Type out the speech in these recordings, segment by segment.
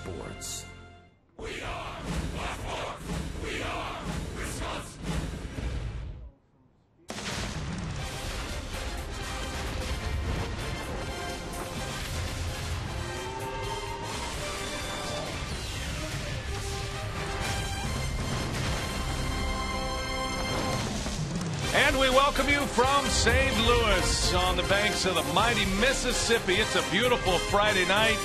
sports. We are Black. We are Wisconsin. And we welcome you from St. Louis on the banks of the mighty Mississippi. It's a beautiful Friday night,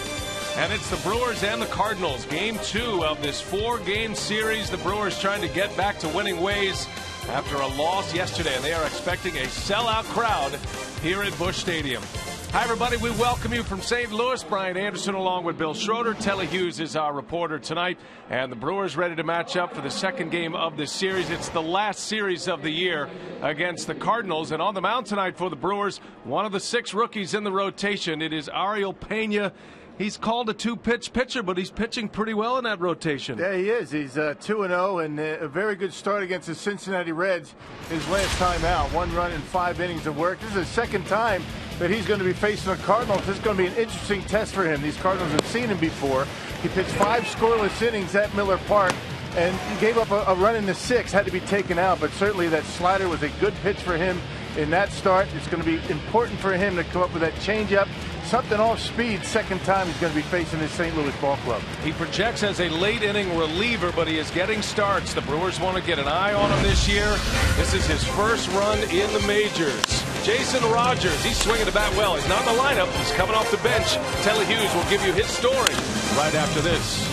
and it's the Brewers and the Cardinals. Game 2 of this 4-game series. The Brewers trying to get back to winning ways after a loss yesterday, and they are expecting a sellout crowd here at Busch Stadium. Hi, everybody. We welcome you from St. Louis. Brian Anderson along with Bill Schroeder. Telly Hughes is our reporter tonight. And the Brewers ready to match up for the second game of this series. It's the last series of the year against the Cardinals. And on the mound tonight for the Brewers, one of the 6 rookies in the rotation. It is Ariel Pena. He's called a 2-pitch pitcher, but he's pitching pretty well in that rotation. Yeah, he is. He's 2-0 and a very good start against the Cincinnati Reds his last time out. 1 run in 5 innings of work. This is the second time that he's going to be facing the Cardinals. This is going to be an interesting test for him. These Cardinals have seen him before. He pitched 5 scoreless innings at Miller Park and he gave up a run in the 6th, had to be taken out, but certainly that slider was a good pitch for him in that start. It's going to be important for him to come up with that changeup. Something off speed, second time he's going to be facing his St. Louis ball club. He projects as a late inning reliever, but he is getting starts. The Brewers want to get an eye on him this year. This is his first run in the majors. Jason Rogers, he's swinging the bat well. He's not in the lineup. He's coming off the bench. Telly Hughes will give you his story right after this.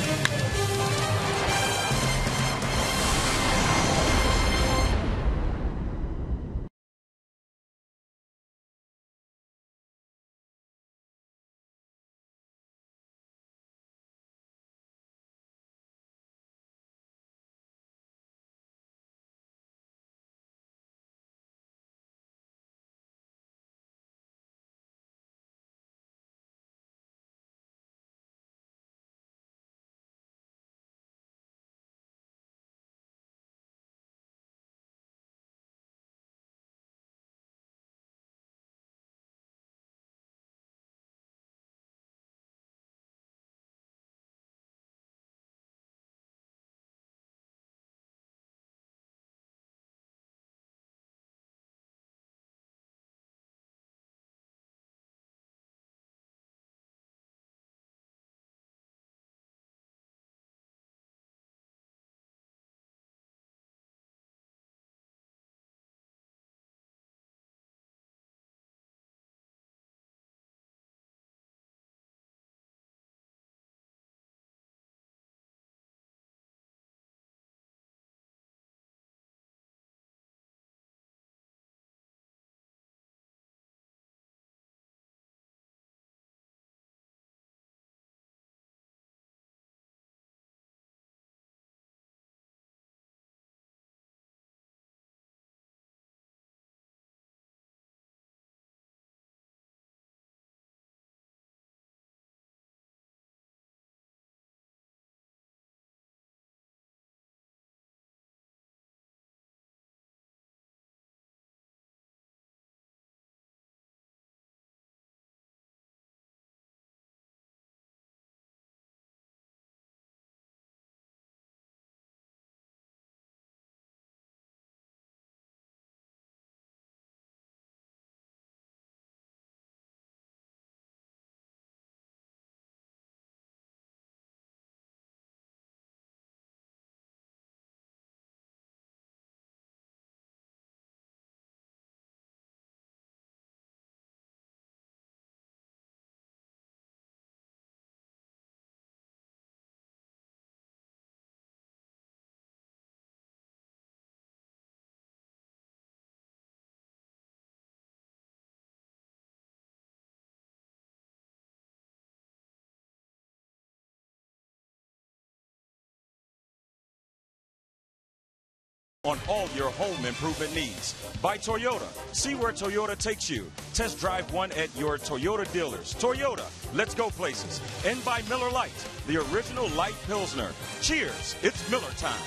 On all your home improvement needs. By Toyota. See where Toyota takes you. Test drive one at your Toyota dealers. Toyota, let's go places. And by Miller Lite, the original light Pilsner. Cheers, it's Miller time.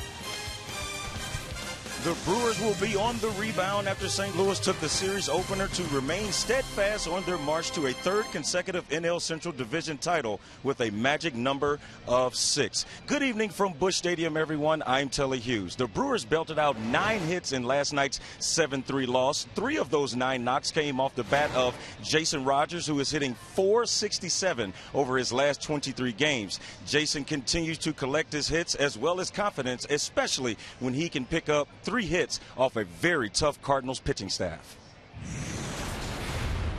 The Brewers will be on the rebound after St. Louis took the series opener to remain steadfast on their march to a third consecutive NL Central Division title with a magic number of 6. Good evening from Busch Stadium, everyone. I'm Telly Hughes. The Brewers belted out 9 hits in last night's 7-3 loss. 3 of those 9 knocks came off the bat of Jason Rogers, who is hitting .467 over his last 23 games. Jason continues to collect his hits as well as confidence, especially when he can pick up 3 hits off a very tough Cardinals pitching staff.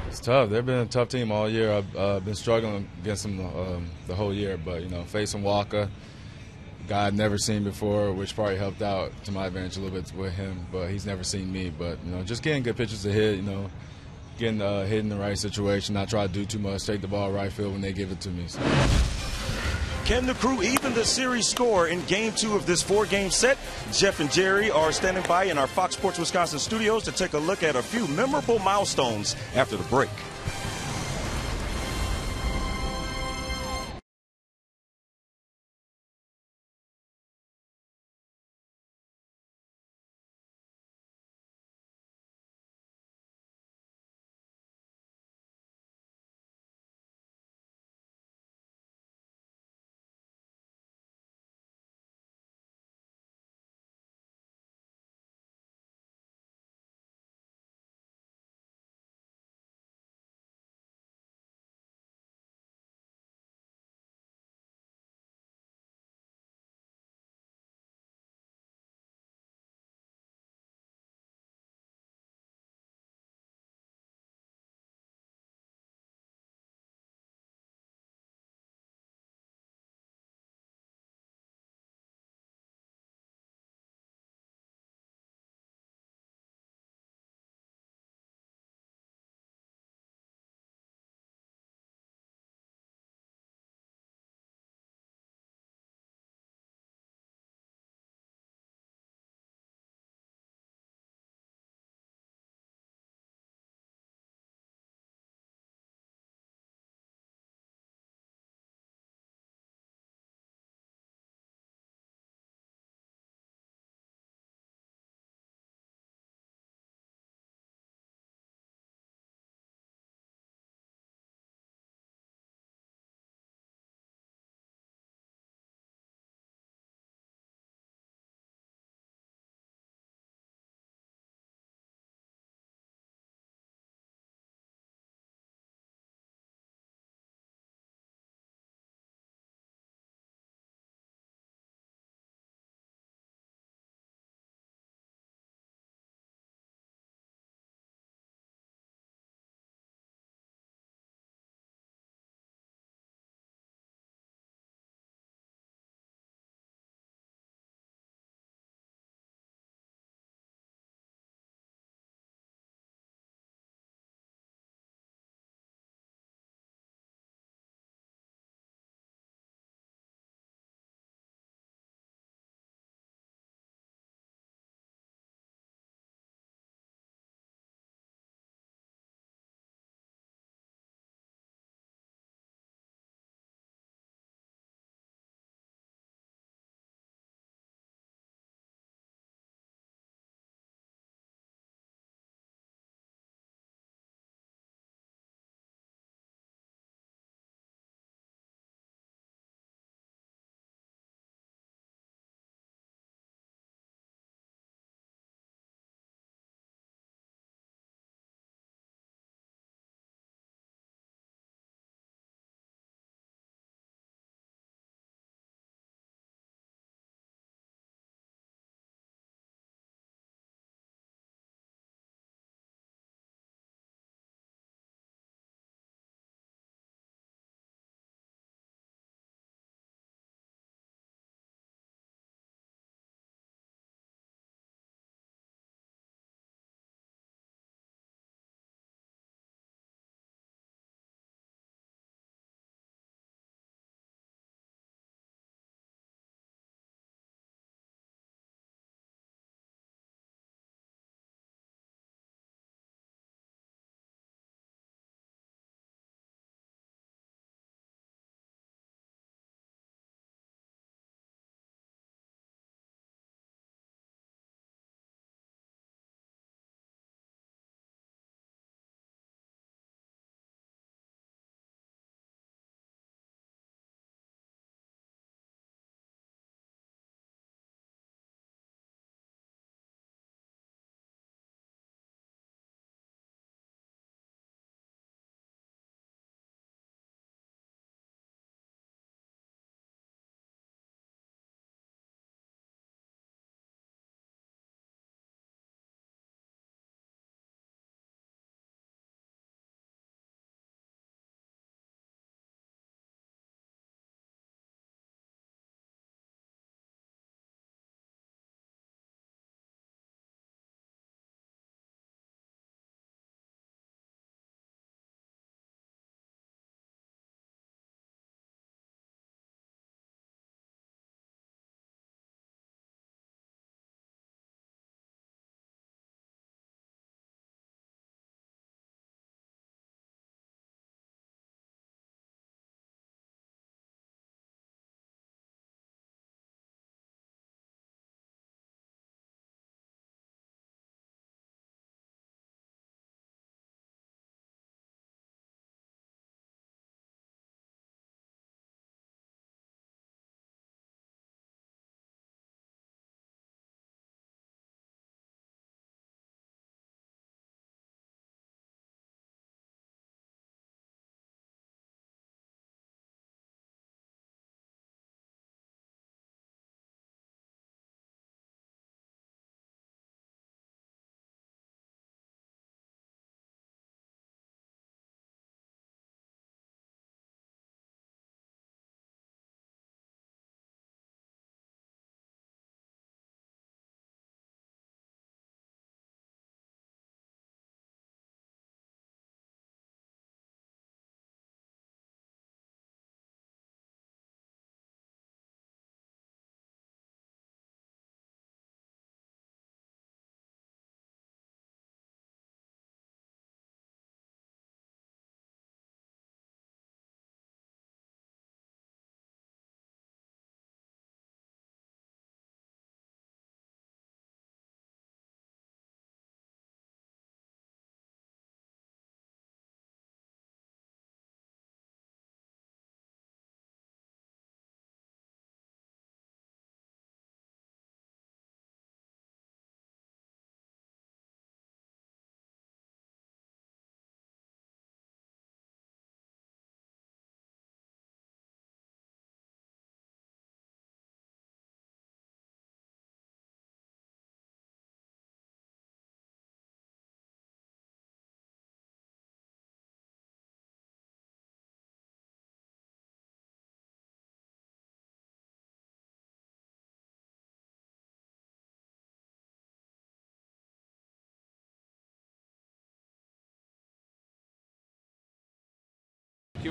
It's tough. They've been a tough team all year. I've been struggling against them the whole year, but facing Walker, a guy I've never seen before, which probably helped out to my advantage a little bit with him, but he's never seen me. But just getting good pitches to hit, getting hit in the right situation, not try to do too much, take the ball right field when they give it to me. So. Can the Crew even the series score in Game 2 of this 4-game set? Jeff and Jerry are standing by in our Fox Sports Wisconsin studios to take a look at a few memorable milestones after the break.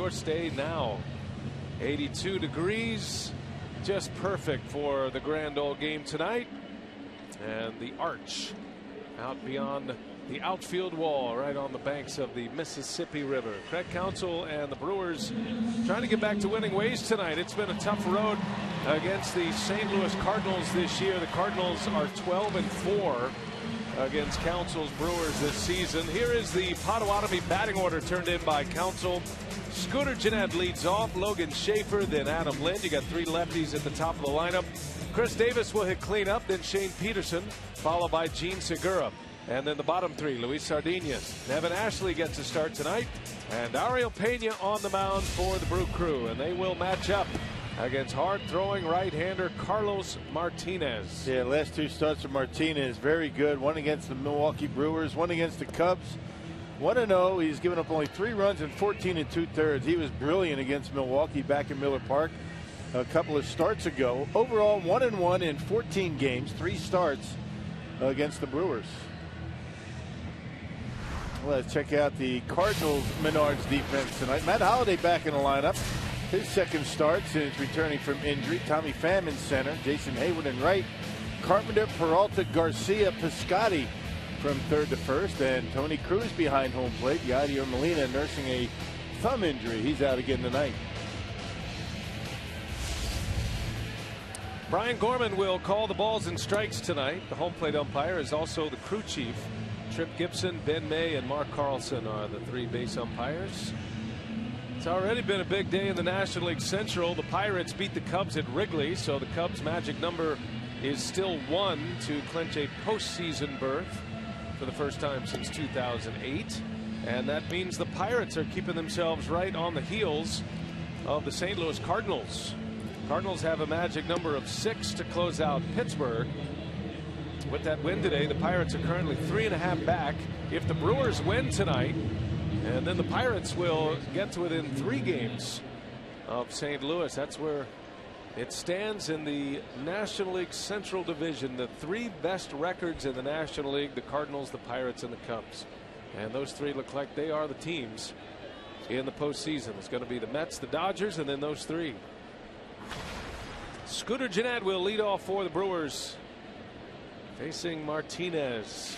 your stay now. 82 degrees, just perfect for the grand old game tonight. And the arch out beyond the outfield wall right on the banks of the Mississippi River. Craig Counsell and the Brewers trying to get back to winning ways tonight. It's been a tough road against the St. Louis Cardinals this year. The Cardinals are 12-4 against Counsell's Brewers this season. Here is the Potawatomi batting order turned in by Counsell. Scooter Gennett leads off, Logan Schaefer, then Adam Lind. You got three lefties at the top of the lineup. Chris Davis will hit cleanup, then Shane Peterson, followed by Gene Segura. And then the bottom three, Luis Sardinas. Nevin Ashley gets a start tonight. And Ariel Pena on the mound for the Brew Crew. And they will match up against hard-throwing right-hander Carlos Martinez. Yeah, last two starts for Martinez, very good. One against the Milwaukee Brewers, one against the Cubs. 1-0. He's given up only 3 runs in 14 2/3. He was brilliant against Milwaukee back in Miller Park a couple of starts ago. Overall, 1-1 in 14 games, 3 starts against the Brewers. Let's check out the Cardinals Menards defense tonight. Matt Holliday back in the lineup. His second start since returning from injury. Tommy Pham in center. Jason Hayward in right. Carpenter, Peralta, Garcia, Piscotty from third to first. And Tony Cruz behind home plate. Yadier Molina nursing a thumb injury. He's out again tonight. Brian Gorman will call the balls and strikes tonight. The home plate umpire is also the crew chief. Trip Gibson, Ben May, and Mark Carlson are the 3 base umpires. It's already been a big day in the National League Central. The Pirates beat the Cubs at Wrigley, so the Cubs' magic number is still 1 to clinch a postseason berth for the first time since 2008. And that means the Pirates are keeping themselves right on the heels of the St. Louis Cardinals. Cardinals have a magic number of 6 to close out Pittsburgh. With that win today, the Pirates are currently 3.5 back. If the Brewers win tonight, and then the Pirates will get to within 3 games of St. Louis. That's where it stands in the National League Central Division. The 3 best records in the National League: the Cardinals, the Pirates, and the Cubs. And those 3 look like they are the teams in the postseason. It's going to be the Mets, the Dodgers, and then those 3. Scooter Gennett will lead off for the Brewers, facing Martinez.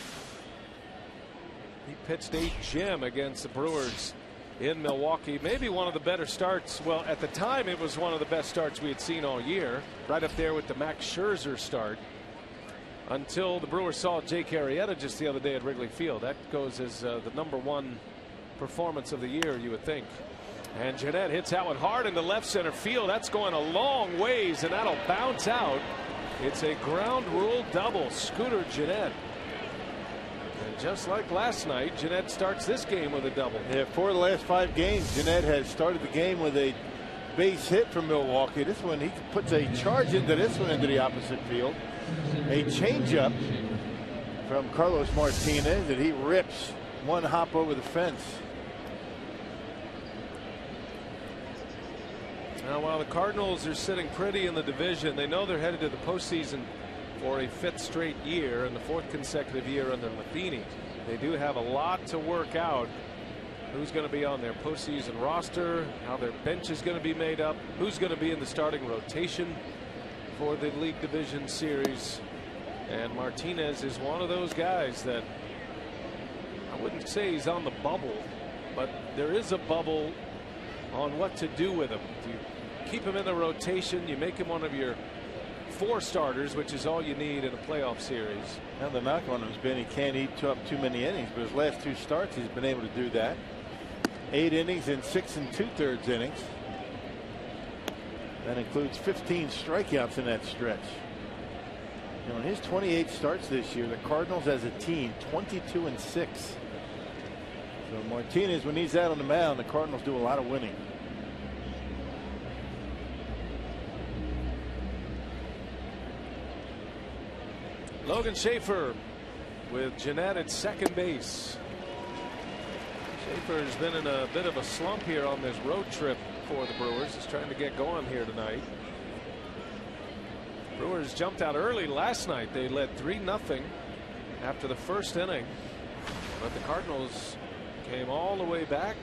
He pitched a gem against the Brewers in Milwaukee. Maybe one of the better starts. Well, at the time, it was one of the best starts we had seen all year. Right up there with the Max Scherzer start. Until the Brewers saw Jake Arrieta just the other day at Wrigley Field. That goes as the #1 performance of the year, you would think. And Gennett hits that one hard into left center field. That's going a long ways, and that'll bounce out. It's a ground rule double. Scooter Gennett. And just like last night, Gennett starts this game with a double. Yeah, 4 of the last 5 games, Gennett has started the game with a base hit from Milwaukee. This one, he puts a charge into this one into the opposite field. A changeup from Carlos Martinez that he rips one hop over the fence. Now, while the Cardinals are sitting pretty in the division, they know they're headed to the postseason for a 5th straight year and the 4th consecutive year under Matheny. They do have a lot to work out. Who's going to be on their postseason roster, how their bench is going to be made up, who's going to be in the starting rotation for the League Division Series. And Martinez is one of those guys that I wouldn't say he's on the bubble, but there is a bubble on what to do with him. Do you keep him in the rotation? You make him one of your 4 starters, which is all you need in a playoff series. Now the knock on him has been he can't eat up too many innings, but his last 2 starts he's been able to do that. 8 innings in 6 2/3 innings. That includes 15 strikeouts in that stretch. You know, in his 28 starts this year, the Cardinals as a team 22-6. So Martinez, when he's out on the mound, the Cardinals do a lot of winning. Logan Schaefer with Gennett at second base. Schaefer has been in a bit of a slump here on this road trip for the Brewers. He's trying to get going here tonight. Brewers jumped out early last night. They led 3-0 after the first inning, but the Cardinals came all the way back,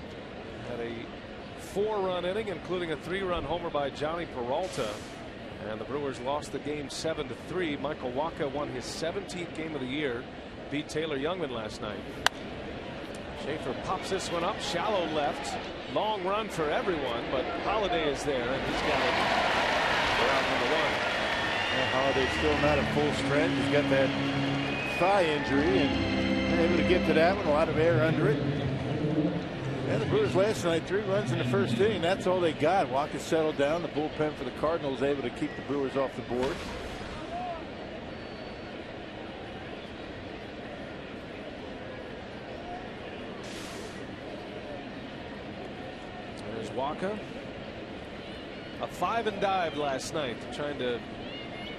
had a 4-run inning, including a 3-run homer by Johnny Peralta. And the Brewers lost the game 7-3. Michael Wacha won his 17th game of the year. Beat Taylor Youngman last night. Schaefer pops this one up, shallow left. Long run for everyone, but Holiday is there, and he's got it. They're out number 1. And Holiday's still not at full strength. He's got that thigh injury, and they're able to get to that one. A lot of air under it. And the Brewers last night, 3 runs in the first inning. That's all they got. Wacha settled down. The bullpen for the Cardinals able to keep the Brewers off the board. There's Wacha. A 5-and-dive last night, trying to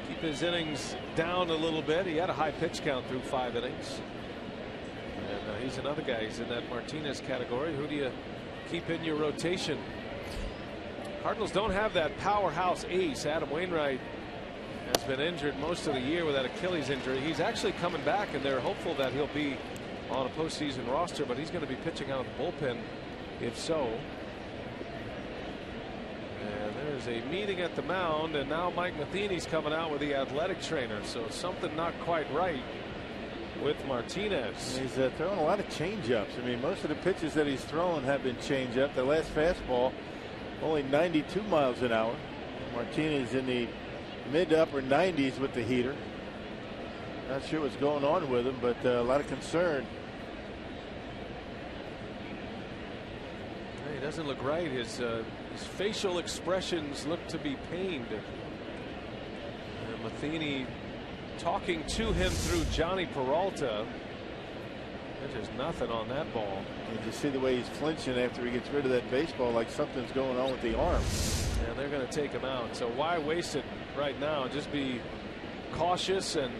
keep his innings down a little bit. He had a high pitch count through 5 innings. And he's another guy. He's in that Martinez category. Who do you keep in your rotation? Cardinals don't have that powerhouse ace. Adam Wainwright has been injured most of the year with that Achilles injury. He's actually coming back, and they're hopeful that he'll be on a postseason roster, but he's going to be pitching out of the bullpen if so. And there's a meeting at the mound, and now Mike Matheny's coming out with the athletic trainer, so something not quite right with Martinez. He's throwing a lot of changeups. I mean, most of the pitches that he's thrown have been changeup. The last fastball only 92 miles an hour. Martinez in the mid to upper 90s with the heater. Not sure what's going on with him, but a lot of concern. He doesn't look right. His facial expressions look to be pained. And Matheny talking to him through Johnny Peralta. There's just nothing on that ball. You just see the way he's flinching after he gets rid of that baseball, like something's going on with the arm. And they're going to take him out. So why waste it right now? Just be cautious, and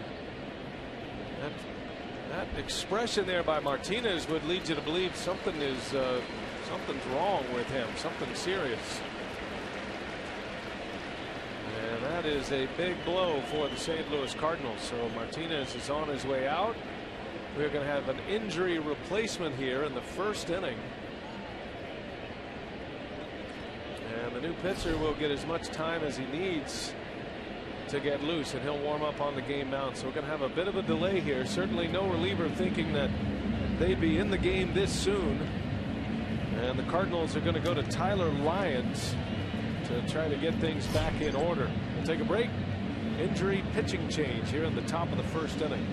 that expression there by Martinez would lead you to believe something's wrong with him, something serious. And that is a big blow for the St. Louis Cardinals. So Martinez is on his way out. We're going to have an injury replacement here in the first inning. And the new pitcher will get as much time as he needs to get loose, and he'll warm up on the game mound. So we're going to have a bit of a delay here. Certainly no reliever thinking that they'd be in the game this soon. And the Cardinals are going to go to Tyler Lyons to try to get things back in order. We'll take a break. Injury pitching change here in the top of the first inning.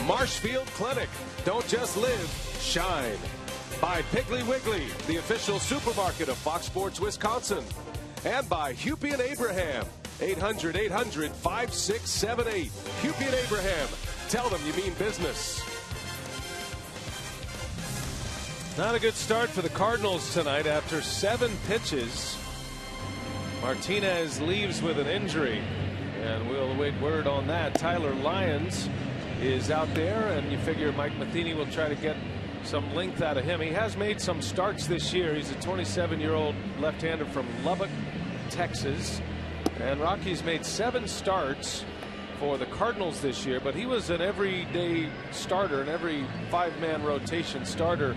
Marshfield Clinic. Don't just live, shine. By Piggly Wiggly, the official supermarket of Fox Sports Wisconsin. And by Hupy and Abraham. 800-800-5678. Hupy and Abraham. Tell them you mean business. Not a good start for the Cardinals tonight after 7 pitches. Martinez leaves with an injury, and we'll await word on that. Tyler Lyons is out there, and you figure Mike Matheny will try to get some length out of him. He has made some starts this year. He's a 27-year-old left-hander from Lubbock, Texas, and Rockies made 7 starts for the Cardinals this year, but he was an everyday starter, an every 5-man rotation starter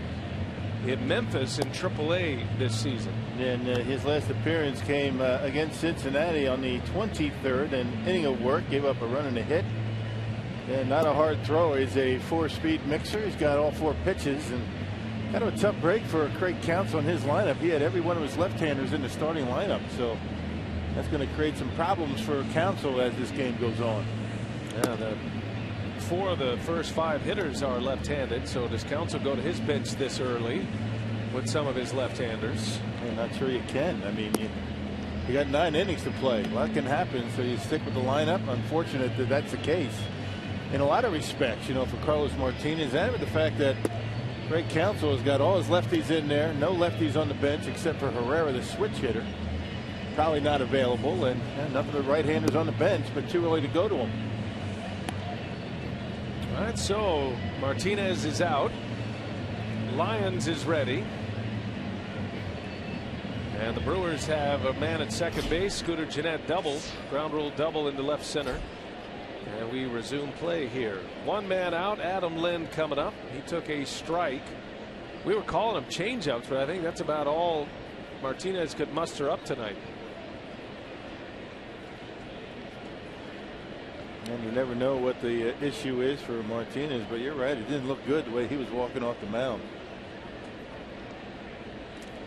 in Memphis in AAA this season. And his last appearance came against Cincinnati on the 23rd, an inning of work, gave up a run and a hit. And not a hard thrower. He's a 4-speed mixer. He's got all 4 pitches, and kind of a tough break for Craig Counts on his lineup. He had every one of his left-handers in the starting lineup, so that's going to create some problems for Counsell as this game goes on. Yeah, 4 of the first 5 hitters are left-handed, so does Counsell go to his bench this early with some of his left-handers? I'm not sure you can. I mean, you got 9 innings to play. A lot can happen, so you stick with the lineup. Unfortunate that that's the case in a lot of respects, you know, for Carlos Martinez, and with the fact that Craig Counsell has got all his lefties in there, no lefties on the bench except for Herrera, the switch hitter, probably not available, and nothing but right-handers on the bench, but too early to go to him. All right, so Martinez is out. Lyons is ready. And the Brewers have a man at second base. Scooter Gennett double, ground rule double into left center. And we resume play here. 1 man out. Adam Lind coming up. He took a strike. We were calling them changeups, but I think that's about all Martinez could muster up tonight. And you never know what the issue is for Martinez, but you're right. It didn't look good the way he was walking off the mound.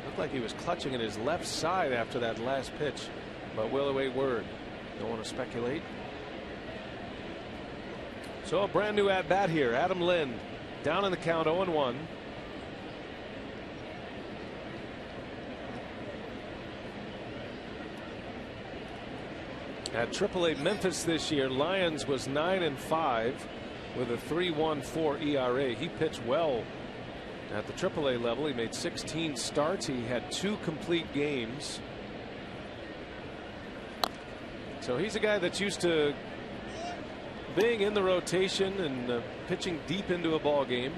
Looked like he was clutching at his left side after that last pitch, but we'll await word. Don't want to speculate. So a brand new at bat here. Adam Lind down in the count, 0-1. At AAA Memphis this year, Lyons was 9-5 with a 3.14 ERA. He pitched well at the AAA level. He made 16 starts. He had 2 complete games. So he's a guy that's used to being in the rotation and pitching deep into a ball game.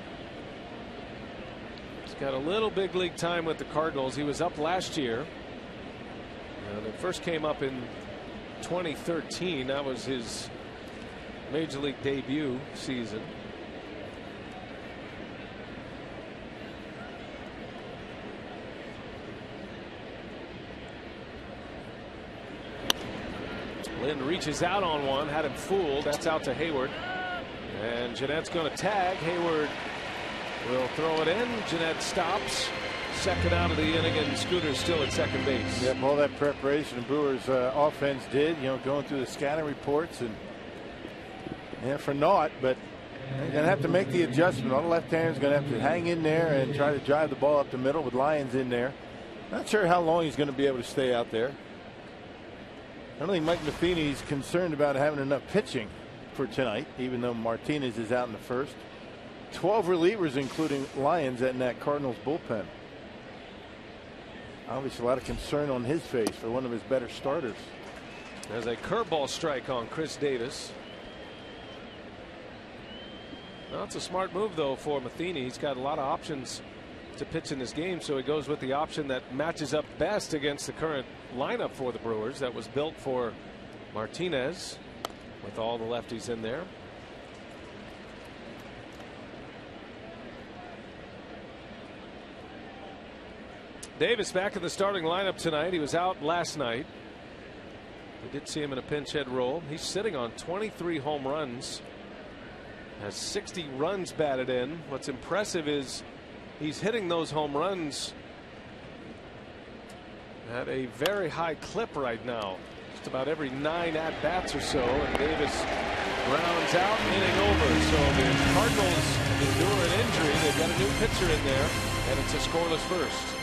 He's got a little big league time with the Cardinals. He was up last year. They first came up in 2013. That was his major league debut season. Lind reaches out on one, had him fooled. That's out to Hayward. And Gennett's going to tag. Hayward will throw it in. Gennett stops. Second out of the inning, and Scooter's still at second base. Yep, all that preparation the Brewers offense did, you know, going through the scouting reports and for naught, but they're going to have to make the adjustment. All the left-handers going to have to hang in there and try to drive the ball up the middle with Lyons in there. Not sure how long he's going to be able to stay out there. I don't think Mike Matheny's concerned about having enough pitching for tonight, even though Martinez is out in the first. 12 relievers, including Lyons, in that Cardinals bullpen. Obviously, a lot of concern on his face for one of his better starters. There's a curveball strike on Chris Davis. Well, it's a smart move, though, for Matheny. He's got a lot of options to pitch in this game, so he goes with the option that matches up best against the current lineup for the Brewers that was built for Martinez with all the lefties in there. Davis back in the starting lineup tonight. He was out last night. We did see him in a pinch hit role. He's sitting on 23 home runs, has 60 runs batted in. What's impressive is he's hitting those home runs at a very high clip right now. Just about every 9 at-bats or so, and Davis grounds out, inning over. So the Cardinals endure an injury. They've got a new pitcher in there, and it's a scoreless first.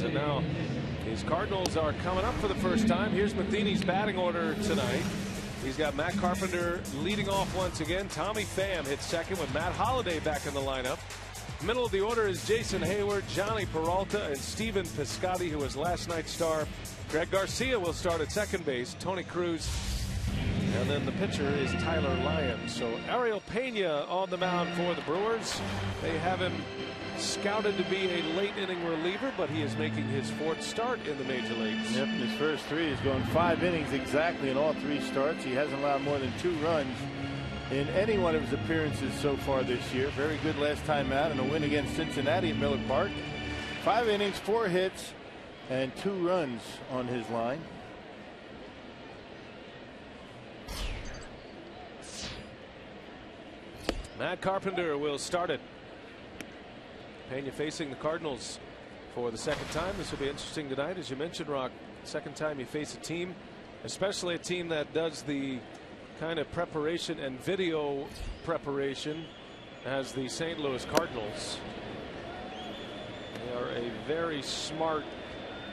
And now these Cardinals are coming up for the first time. Here's Matheny's batting order tonight. He's got Matt Carpenter leading off once again. Tommy Pham hits second with Matt Holliday back in the lineup. Middle of the order is Jason Hayward, Johnny Peralta, and Steven Piscotty, who was last night's star. Greg Garcia will start at second base. Tony Cruz. And then the pitcher is Tyler Lyons. So Ariel Pena on the mound for the Brewers. They have him scouted to be a late inning reliever, but he is making his 4th start in the major leagues. Yep, his first 3 is going 5 innings exactly in all 3 starts. He hasn't allowed more than 2 runs in any one of his appearances so far this year. Very good last time out in a win against Cincinnati at Miller Park. 5 innings, 4 hits, and 2 runs on his line. Matt Carpenter will start it. Pena facing the Cardinals for the 2nd time. This will be interesting tonight. As you mentioned, Rock, 2nd time you face a team, especially a team that does the kind of preparation and video preparation as the St. Louis Cardinals. They are a very smart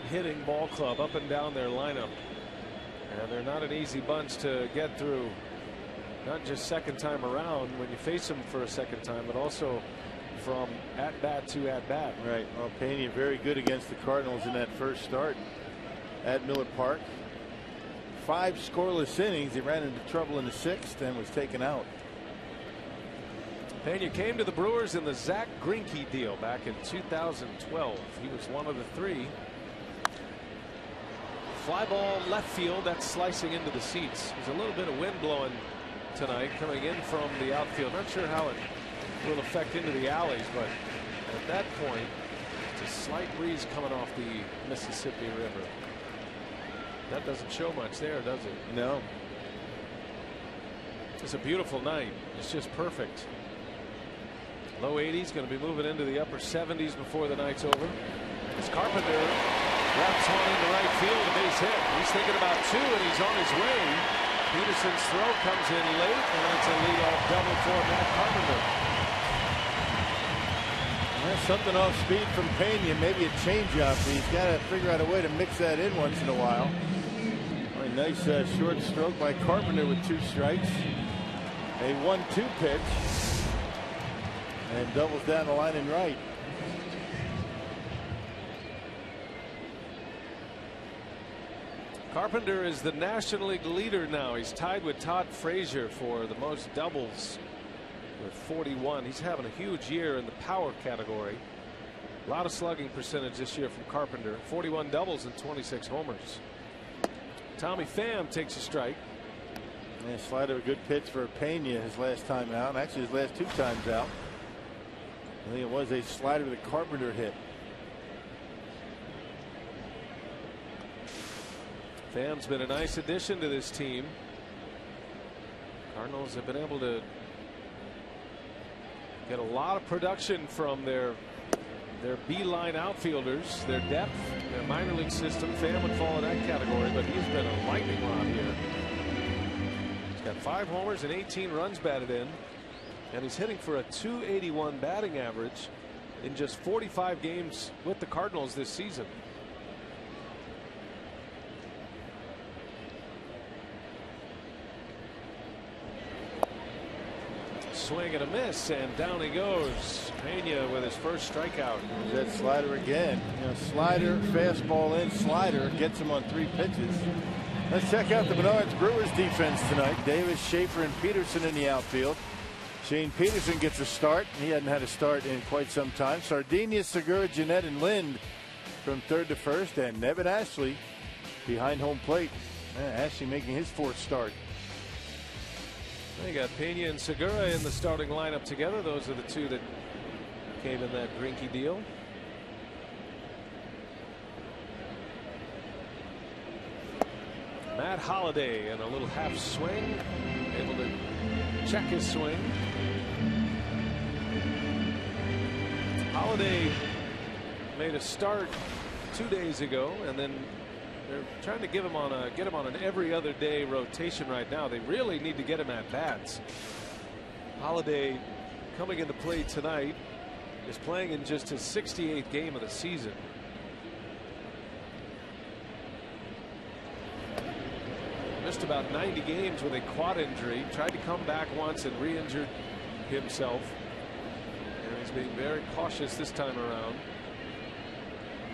hitting ball club up and down their lineup. And they're not an easy bunch to get through. Not just 2nd time around when you face them for a 2nd time, but also from at bat to at bat. Right. Well, Pena very good against the Cardinals in that first start at Miller Park. 5 scoreless innings. He ran into trouble in the 6th and was taken out. Pena came to the Brewers in the Zach Greinke deal back in 2012. He was one of the 3. Fly ball left field, that's slicing into the seats. There's a little bit of wind blowing tonight coming in from the outfield. Not sure how it will affect into the alleys, but at that point it's a slight breeze coming off the Mississippi River. That doesn't show much there, does it? No. It's a beautiful night. It's just perfect. Low 80s, going to be moving into the upper 70s before the night's over. As Carpenter wraps one into right field, a base hit. He's thinking about 2 and he's on his way. Peterson's throw comes in late, and it's a leadoff double for Matt Carpenter. There's something off speed from Pena, maybe a changeup. He's got to figure out a way to mix that in once in a while. A nice short stroke by Carpenter with 2 strikes. A 1-2 pitch, and doubles down the line in right. Carpenter is the National League leader now. He's tied with Todd Frazier for the most doubles with 41. He's having a huge year in the power category. A lot of slugging percentage this year from Carpenter. 41 doubles and 26 homers. Tommy Pham takes a strike. And slider, a good pitch for Pena his last time out. Actually, his last 2 times out. I think it was a slider that Carpenter hit. Pham's been a nice addition to this team. Cardinals have been able to get a lot of production from their B-line outfielders, their depth, their minor league system. Pham would fall in that category, but he's been a lightning rod here. He's got 5 homers and 18 runs batted in, and he's hitting for a .281 batting average in just 45 games with the Cardinals this season. Swing and a miss, and down he goes. Pena with his first strikeout. That slider again. You know, slider, fastball in, slider gets him on 3 pitches. Let's check out the Menards Brewers defense tonight. Davis, Schaefer, and Peterson in the outfield. Shane Peterson gets a start. He hadn't had a start in quite some time. Sardinha, Segura, Jeanette, and Lind from 3rd to 1st, and Nevin Ashley behind home plate. Ashley making his 4th start. They got Pena and Segura in the starting lineup together. Those are the 2 that came in that Greinke deal. Matt Holliday and a little half swing, able to check his swing. Holliday made a start 2 days ago, and then they're trying to get him on an every other day rotation right now. They really need to get him at bats. Holliday coming into play tonight is playing in just his 68th game of the season. Missed about 90 games with a quad injury. Tried to come back once and re-injured himself. And he's being very cautious this time around.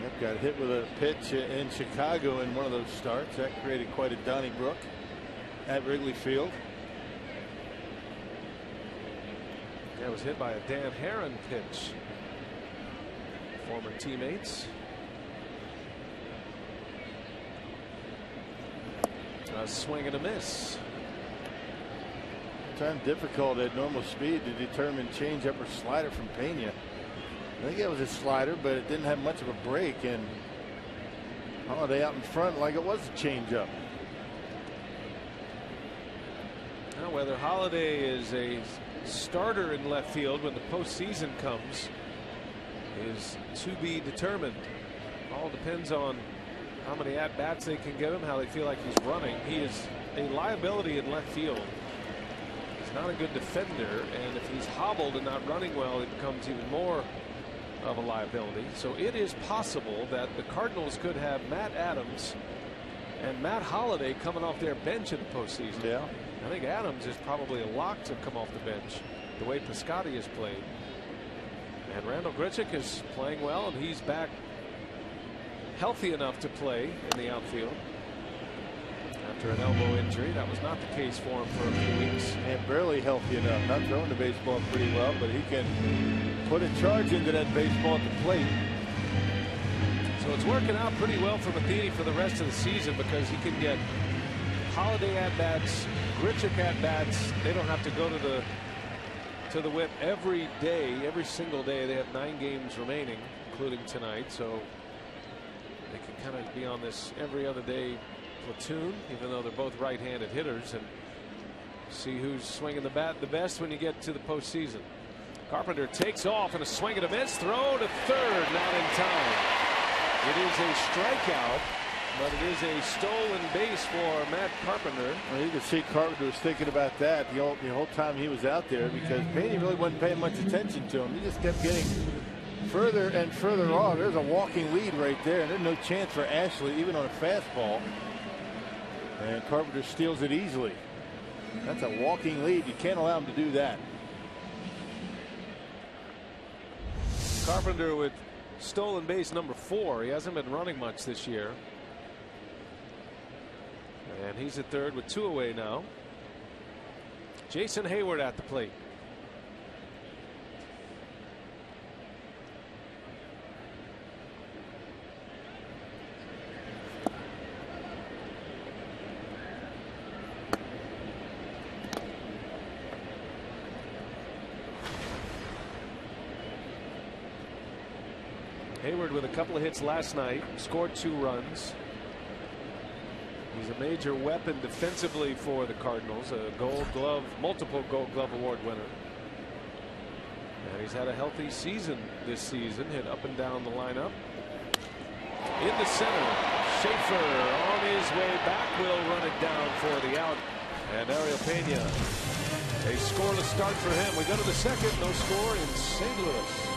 Yep, got hit with a pitch in Chicago in one of those starts. That created quite a Donnybrook at Wrigley Field. That was hit by a Dan Herron pitch. Former teammates. A swing and a miss. Time difficult at normal speed to determine changeup or slider from Pena. I think it was a slider, but it didn't have much of a break, and Holiday out in front like it was a changeup. Now, whether Holiday is a starter in left field when the postseason comes is to be determined. All depends on how many at-bats they can give him, how they feel like he's running. He is a liability in left field. He's not a good defender, and if he's hobbled and not running well, it becomes even more of a liability. So it is possible that the Cardinals could have Matt Adams and Matt Holiday coming off their bench in the postseason. Yeah. I think Adams is probably a lock to come off the bench the way Piscotty has played. And Randal Grichuk is playing well, and he's back healthy enough to play in the outfield after an elbow injury. That was not the case for him for a few weeks. And barely healthy enough. Not throwing the baseball pretty well, but he can put a charge into that baseball at the plate. So it's working out pretty well for Matheny for the rest of the season, because he can get Holiday at bats, Grichuk at bats. They don't have to go to the whip every day, every single day. They have 9 games remaining, including tonight, so they can kind of be on this every other day platoon, even though they're both right-handed hitters, and see who's swinging the bat the best when you get to the postseason. Carpenter takes off, and a swing and a miss. Throw to third, not in time. It is a strikeout, but it is a stolen base for Matt Carpenter. Well, you can see Carpenter was thinking about that the whole time he was out there, because Pena really wasn't paying much attention to him. He just kept getting further and further off. There's a walking lead right there, and there's no chance for Ashley even on a fastball. And Carpenter steals it easily. That's a walking lead. You can't allow him to do that. Carpenter with stolen base number 4. He hasn't been running much this year. And he's at third with 2 away now. Jason Hayward at the plate. Hayward with a couple of hits last night, scored 2 runs. He's a major weapon defensively for the Cardinals, a Gold Glove, multiple Gold Glove Award winner. And he's had a healthy season this season, hit up and down the lineup. In the center, Schaefer on his way back will run it down for the out. And Ariel Pena, a scoreless start for him. We go to the second, no score in St. Louis.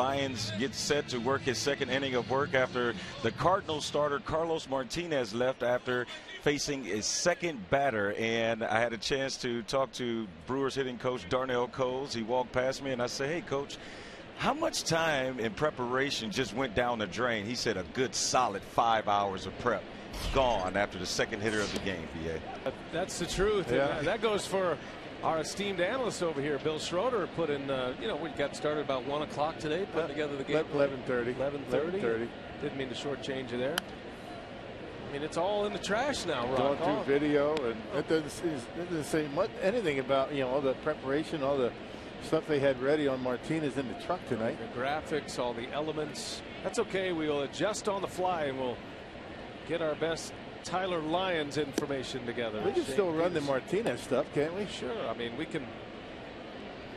Lyons gets set to work his second inning of work after the Cardinals starter Carlos Martinez left after facing his second batter. And I had a chance to talk to Brewers hitting coach Darnell Coles. He walked past me and I said, "Hey, coach, how much time in preparation just went down the drain?" He said, "A good solid 5 hours of prep gone after the second hitter of the game." PA. That's the truth. Yeah. That goes for our esteemed analyst over here, Bill Schroeder. Put in, we got started about 1 o'clock today, putting together the game. 11:30. 11:30. Didn't mean to shortchange you there. I mean, it's all in the trash now, Going Rock. through video, and it doesn't say anything about all the preparation, all the stuff they had ready on Martinez in the truck tonight. The graphics, all the elements. That's okay. We'll adjust on the fly, and we'll get our best Tyler Lyons information together. We can still run the Martinez stuff, can't we? Sure. I mean, we can.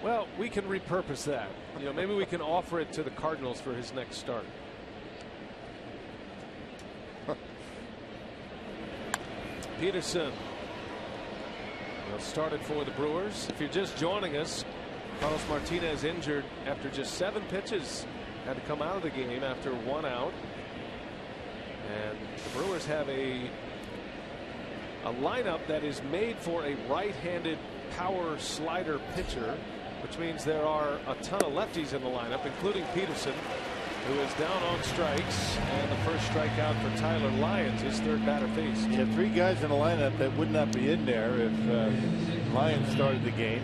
Well, we can repurpose that. Maybe we can offer it to the Cardinals for his next start. Peterson started for the Brewers. If you're just joining us, Carlos Martinez injured after just 7 pitches. Had to come out of the game after 1 out. And the Brewers have a lineup that is made for a right-handed power slider pitcher, which means there are a ton of lefties in the lineup, including Peterson, who is down on strikes, and the first strikeout for Tyler Lyons, his third batter faced. Yeah, 3 guys in the lineup that would not be in there if Lyons started the game.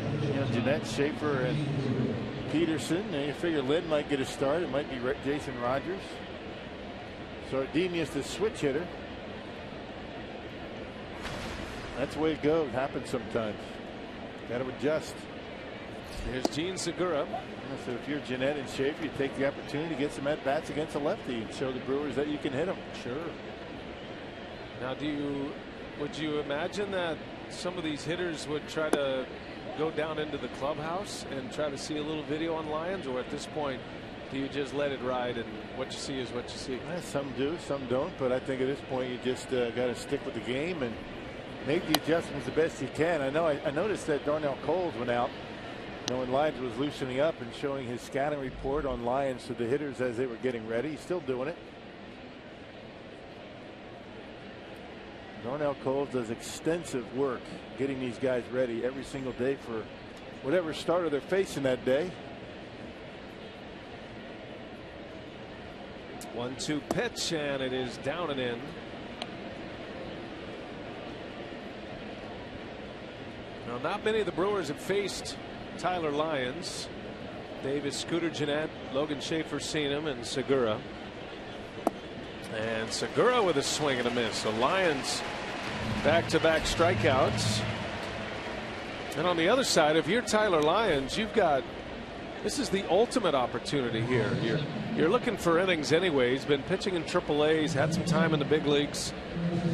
Jeanette, Schaefer, and Peterson. And you figure Lynn might get a start. It might be Jason Rogers. Sardinia's the switch hitter. That's the way it goes. Happens sometimes. Got to adjust. Here's Gene Segura. So if you're Jeanette and Schaefer, you take the opportunity to get some at bats against a lefty and show the Brewers that you can hit them. Sure. Now, would you imagine that some of these hitters would try to go down into the clubhouse and try to see a little video on Lyons, or at this point, do you just let it ride and what you see is what you see? Some do, some don't, but I think at this point you just got to stick with the game and make the adjustments the best you can. I noticed that Darnell Coles went out when Lyons was loosening up and showing his scouting report on Lyons to the hitters as they were getting ready. He's still doing it. Darnell Coles does extensive work getting these guys ready every single day for whatever starter they're facing that day. 1-2 pitch, and it is down and in. Now, not many of the Brewers have faced Tyler Lyons. Davis, Scooter Gennett, Logan Schaefer seen him, and Segura. And Segura with a swing and a miss. So Lyons back-to-back strikeouts. And on the other side, if you're Tyler Lyons, this is the ultimate opportunity here. You're looking for innings anyway. He's been pitching in AAA. He's had some time in the big leagues.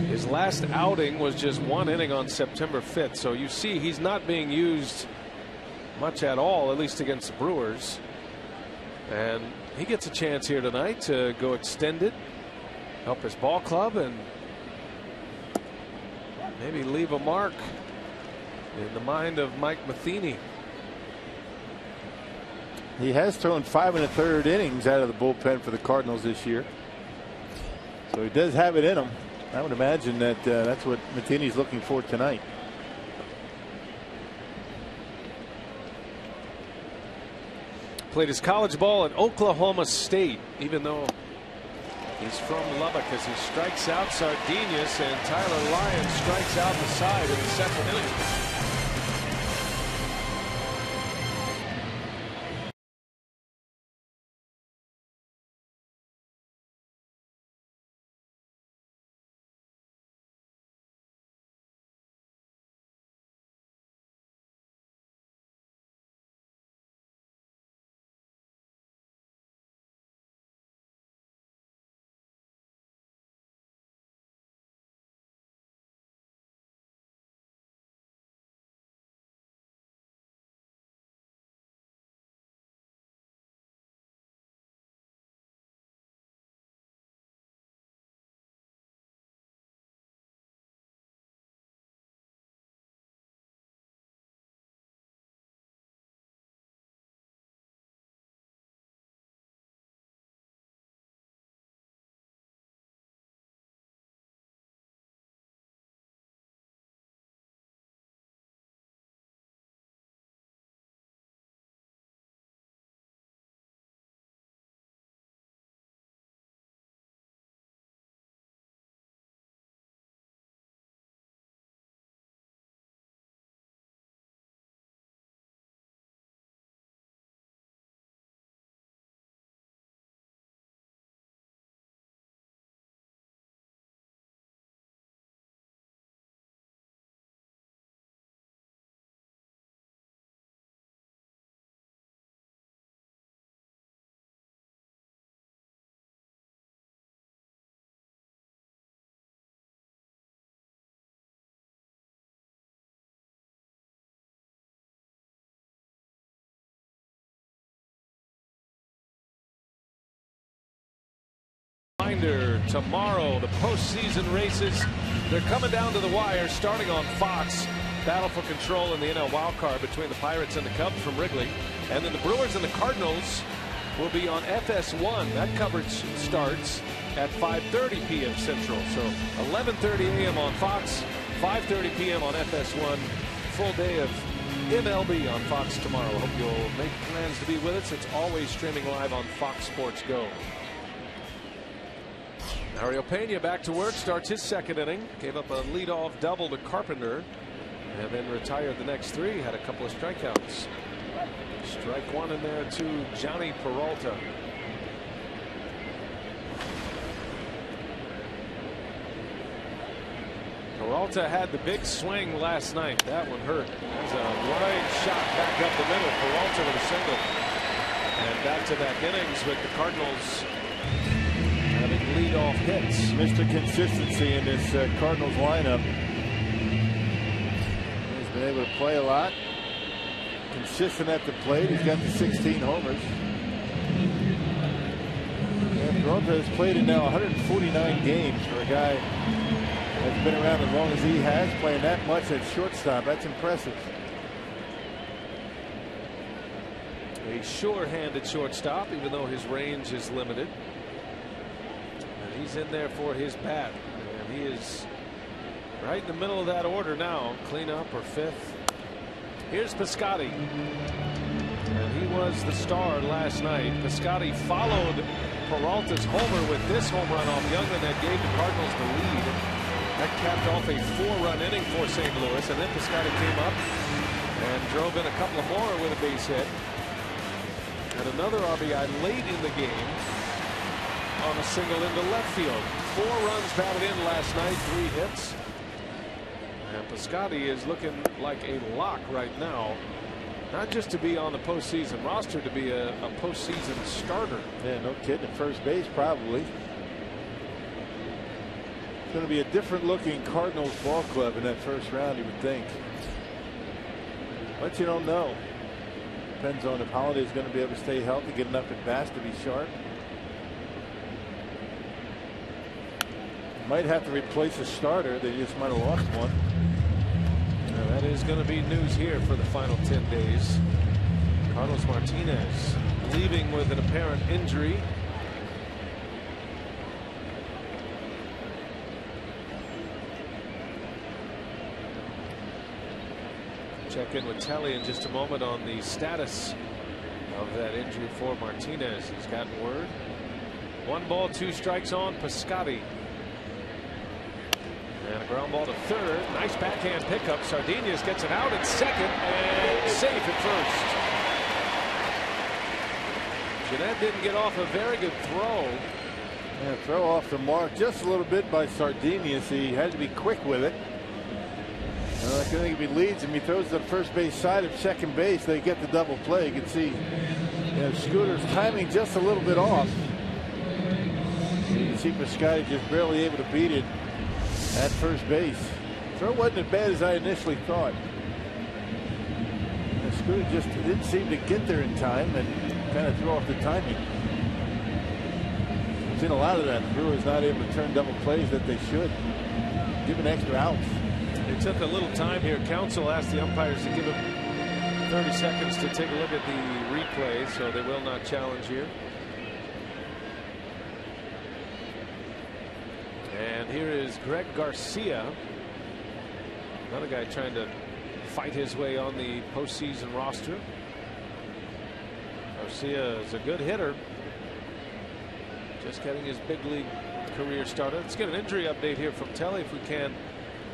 His last outing was just 1 inning on September 5th. So you see he's not being used much at all, at least against the Brewers. And he gets a chance here tonight to go extended, help his ball club, and maybe leave a mark in the mind of Mike Matheny. He has thrown 5 1/3 innings out of the bullpen for the Cardinals this year. So he does have it in him. I would imagine that that's what Matheny's looking for tonight. Played his college ball at Oklahoma State, even though he's from Lubbock, as he strikes out Sardinius, and Tyler Lyons strikes out the side in the second inning. reminder, tomorrow the postseason races, they're coming down to the wire starting on Fox. Battle for control in the NL wildcard between the Pirates and the Cubs from Wrigley. And then the Brewers and the Cardinals will be on FS1. That coverage starts at 5:30 p.m. Central. So 11:30 a.m. on Fox, 5:30 p.m. on FS1. Full day of MLB on Fox tomorrow. Hope you'll make plans to be with us. It's always streaming live on Fox Sports Go. Mario Pena back to work, starts his second inning. Gave up a leadoff double to Carpenter and then retired the next three. Had a couple of strikeouts. Strike one in there to Johnny Peralta. Peralta had the big swing last night. That one hurt. That's a line shot back up the middle. Peralta with a single. And back to back innings with the Cardinals having leadoff hits. Mr. Consistency in this Cardinals lineup. He's been able to play a lot. Consistent at the plate. He's got the 16 homers. And Peralta has played in now 149 games for a guy that's been around as long as he has, playing that much at shortstop. That's impressive. A sure-handed shortstop, even though his range is limited. And he's in there for his bat. And he is right in the middle of that order now. Cleanup or fifth. Here's Piscotty. And he was the star last night. Piscotty followed Peralta's homer with this home run off Youngman that gave the Cardinals the lead. That capped off a 4-run inning for St. Louis. And then Piscotty came up and drove in a couple of more with a base hit. And another RBI late in the game on a single into left field. 4 runs batted in last night, 3 hits. And Piscotty is looking like a lock right now. Not just to be on the postseason roster, to be a postseason starter. Yeah, no kidding. At first base, probably. It's going to be a different looking Cardinals ball club in that first round, you would think. But you don't know. Depends on if Holiday's going to be able to stay healthy, get enough at bats to be sharp. Might have to replace a starter. They just might have lost one. That is going to be news here for the final 10 days. Carlos Martinez leaving with an apparent injury. Check in with Telly in just a moment on the status of that injury for Martinez. He's gotten word. 1 ball, 2 strikes on Piscotty. And a ground ball to third. Nice backhand pickup. Sardinius gets it out at second and safe at first. Jeanette didn't get off a very good throw. Yeah, throw off the mark just a little bit by Sardinius. He had to be quick with it. I think if he leads him, he throws to the first base side of second base, they get the double play. You can see Scooter's timing just a little bit off. You can see Piscotty just barely able to beat it at first base. Throw wasn't as bad as I initially thought. Scooter just didn't seem to get there in time and kind of threw off the timing. I've seen a lot of that. The Brewers not able to turn double plays that they should. Giving extra outs. They took a little time here. Counsel asked the umpires to give him 30 seconds to take a look at the replay, so they will not challenge here. And here is Greg Garcia, another guy trying to fight his way on the postseason roster. Garcia is a good hitter, just getting his big league career started. Let's get an injury update here from Telly if we can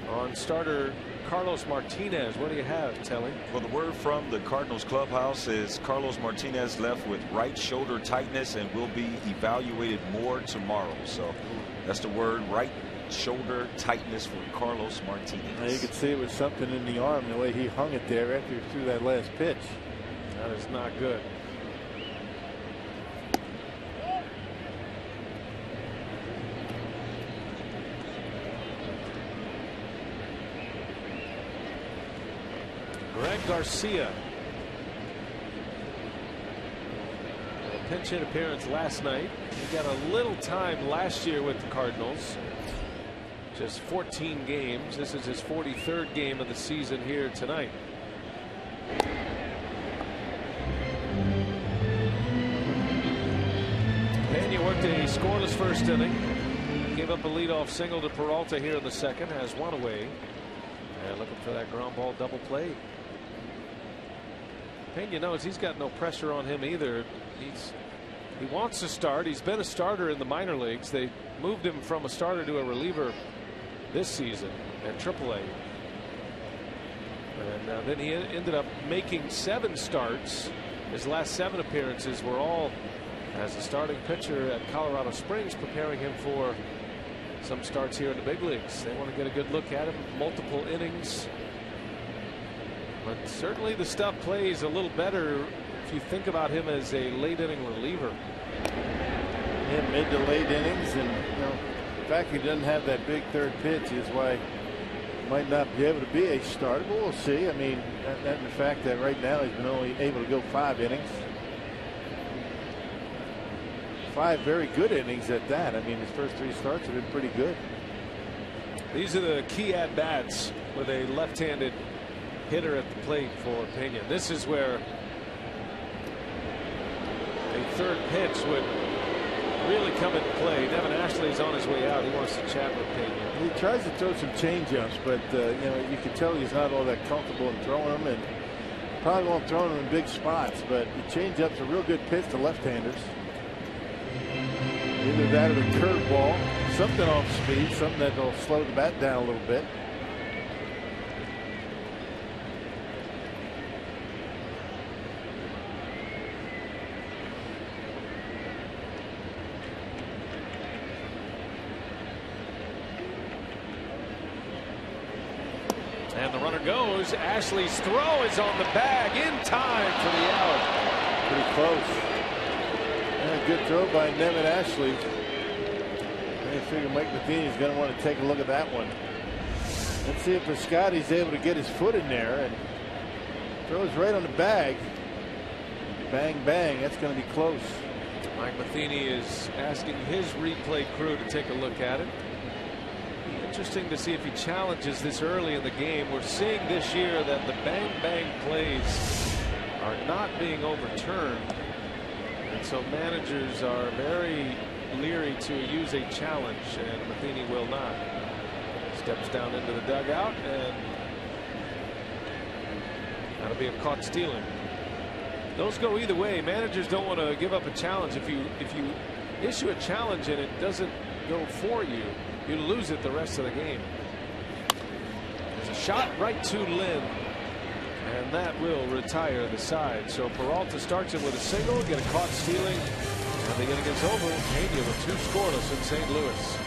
on starter Carlos Martinez. What do you have, Telly? Well, the word from the Cardinals clubhouse is Carlos Martinez left with right shoulder tightness and will be evaluated more tomorrow. So that's the word, right shoulder tightness for Carlos Martinez. Now you could see it was something in the arm, the way he hung it there after he threw that last pitch. That is not good. Greg Garcia. A pinch hit appearance last night. He got a little time last year with the Cardinals. Just 14 games. This is his 43rd game of the season here tonight. Pena worked a scoreless first inning. Gave up a leadoff single to Peralta here in the second. Has one away. And looking for that ground ball double play. Pena knows he's got no pressure on him either. He wants to start. He's been a starter in the minor leagues. They moved him from a starter to a reliever this season at AAA. And then he ended up making 7 starts. His last 7 appearances were all as a starting pitcher at Colorado Springs, preparing him for some starts here in the big leagues. They want to get a good look at him, multiple innings. But certainly the stuff plays a little better if you think about him as a late inning reliever. Yeah, mid to late innings, and the fact he doesn't have that big third pitch is why he might not be able to be a starter. But we'll see. I mean, and the fact that right now he's been only able to go 5 innings. 5 very good innings at that. I mean, his first 3 starts have been pretty good. These are the key at bats with a left-handed hitter at the plate for Pena. This is where a third pitch would really come into play. Devin Ashley's on his way out. He wants to chat with Pena. He tries to throw some change-ups, but you can tell he's not all that comfortable in throwing them, and probably won't throw them in big spots. But the change-up's a real good pitch to left-handers. Either that or the curveball, something off speed, something that will slow the bat down a little bit. And the runner goes. Ashley's throw is on the bag in time for the out. Pretty close. And a good throw by Devin Ashley. I figure Mike Matheny is going to want to take a look at that one. Let's see if Piscotty's able to get his foot in there and throws right on the bag. Bang, bang. That's going to be close. Mike Matheny is asking his replay crew to take a look at it. Interesting to see if he challenges this early in the game. We're seeing this year that the bang bang plays are not being overturned, and so managers are very leery to use a challenge, and Matheny will not. Steps down into the dugout, and that'll be a caught stealing. Those go either way. Managers don't want to give up a challenge. If you issue a challenge and it doesn't go for you, you lose it the rest of the game. There's a shot right to Lynn, and that will retire the side. So Peralta starts it with a single, get a caught stealing, and the inning is over. Pena with 2 scoreless in St. Louis.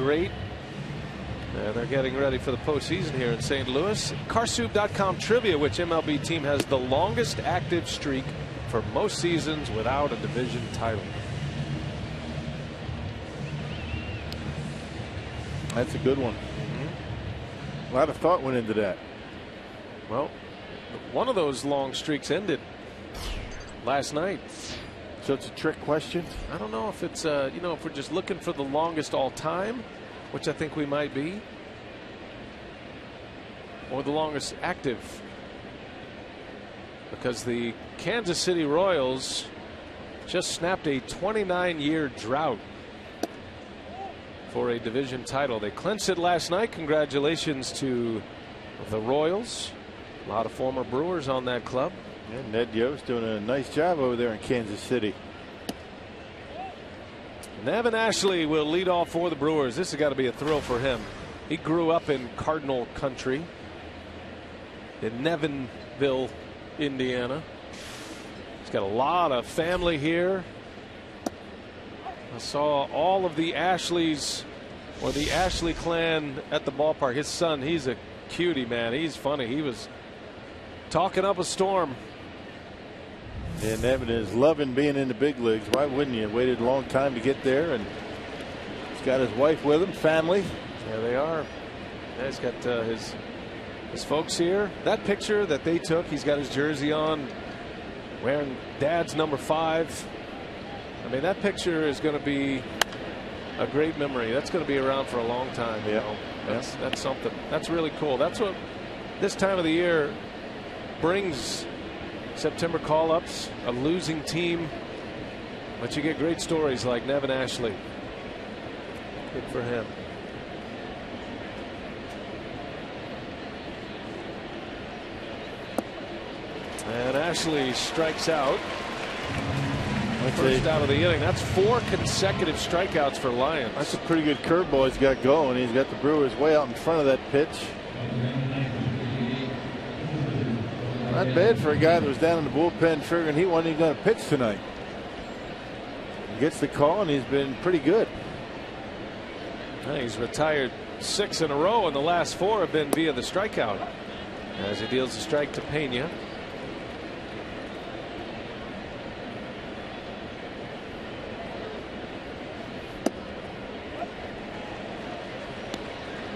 great. And they're getting ready for the postseason here in St. Louis. Carsoup.com trivia: which MLB team has the longest active streak for most seasons without a division title? That's a good one. A lot of thought went into that. Well, one of those long streaks ended last night. So it's a trick question? I don't know if it's, you know, if we're just looking for the longest all time, which I think we might be, or the longest active. Because the Kansas City Royals just snapped a 29-year drought for a division title. They clinched it last night. Congratulations to the Royals. A lot of former Brewers on that club. Yeah, Ned Yost doing a nice job over there in Kansas City. Nevin Ashley will lead off for the Brewers. This has got to be a thrill for him. He grew up in Cardinal country in Nevinville, Indiana. He's got a lot of family here. I saw all of the Ashleys, or the Ashley clan, at the ballpark. His son, he's a cutie, man. He's funny. He was talking up a storm. And Nevin is loving being in the big leagues. Why wouldn't you? Waited a long time to get there, and he's got his wife with him, family. There they are. Yeah, he's got his folks here. That picture that they took, he's got his jersey on, wearing Dad's number 5. I mean, that picture is going to be a great memory. That's going to be around for a long time. You know? That's something. That's really cool. That's what this time of the year brings. September call-ups, a losing team, but you get great stories like Nevin Ashley. Good for him. And Ashley strikes out. First out of the inning. That's 4 consecutive strikeouts for Lyons. That's a pretty good curveball he's got going. He's got the Brewers way out in front of that pitch. Not bad for a guy that was down in the bullpen figuring he wasn't even going to pitch tonight. He gets the call, and he's been pretty good. He's retired 6 in a row, and the last 4 have been via the strikeout. As he deals the strike to Pena.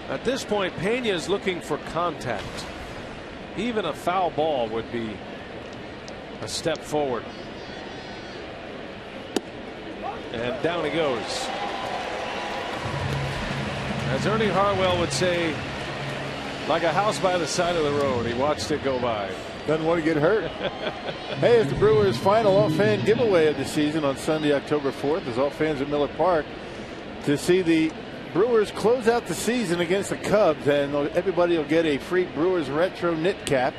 At this point, Pena is looking for contact. Even a foul ball would be a step forward. And down he goes. As Ernie Harwell would say, like a house by the side of the road. He watched it go by. Doesn't want to get hurt. Hey, it's the Brewers' final all-fan giveaway of the season on Sunday, October 4th. As all fans at Miller Park to see the Brewers close out the season against the Cubs, and everybody will get a free Brewers retro knit cap.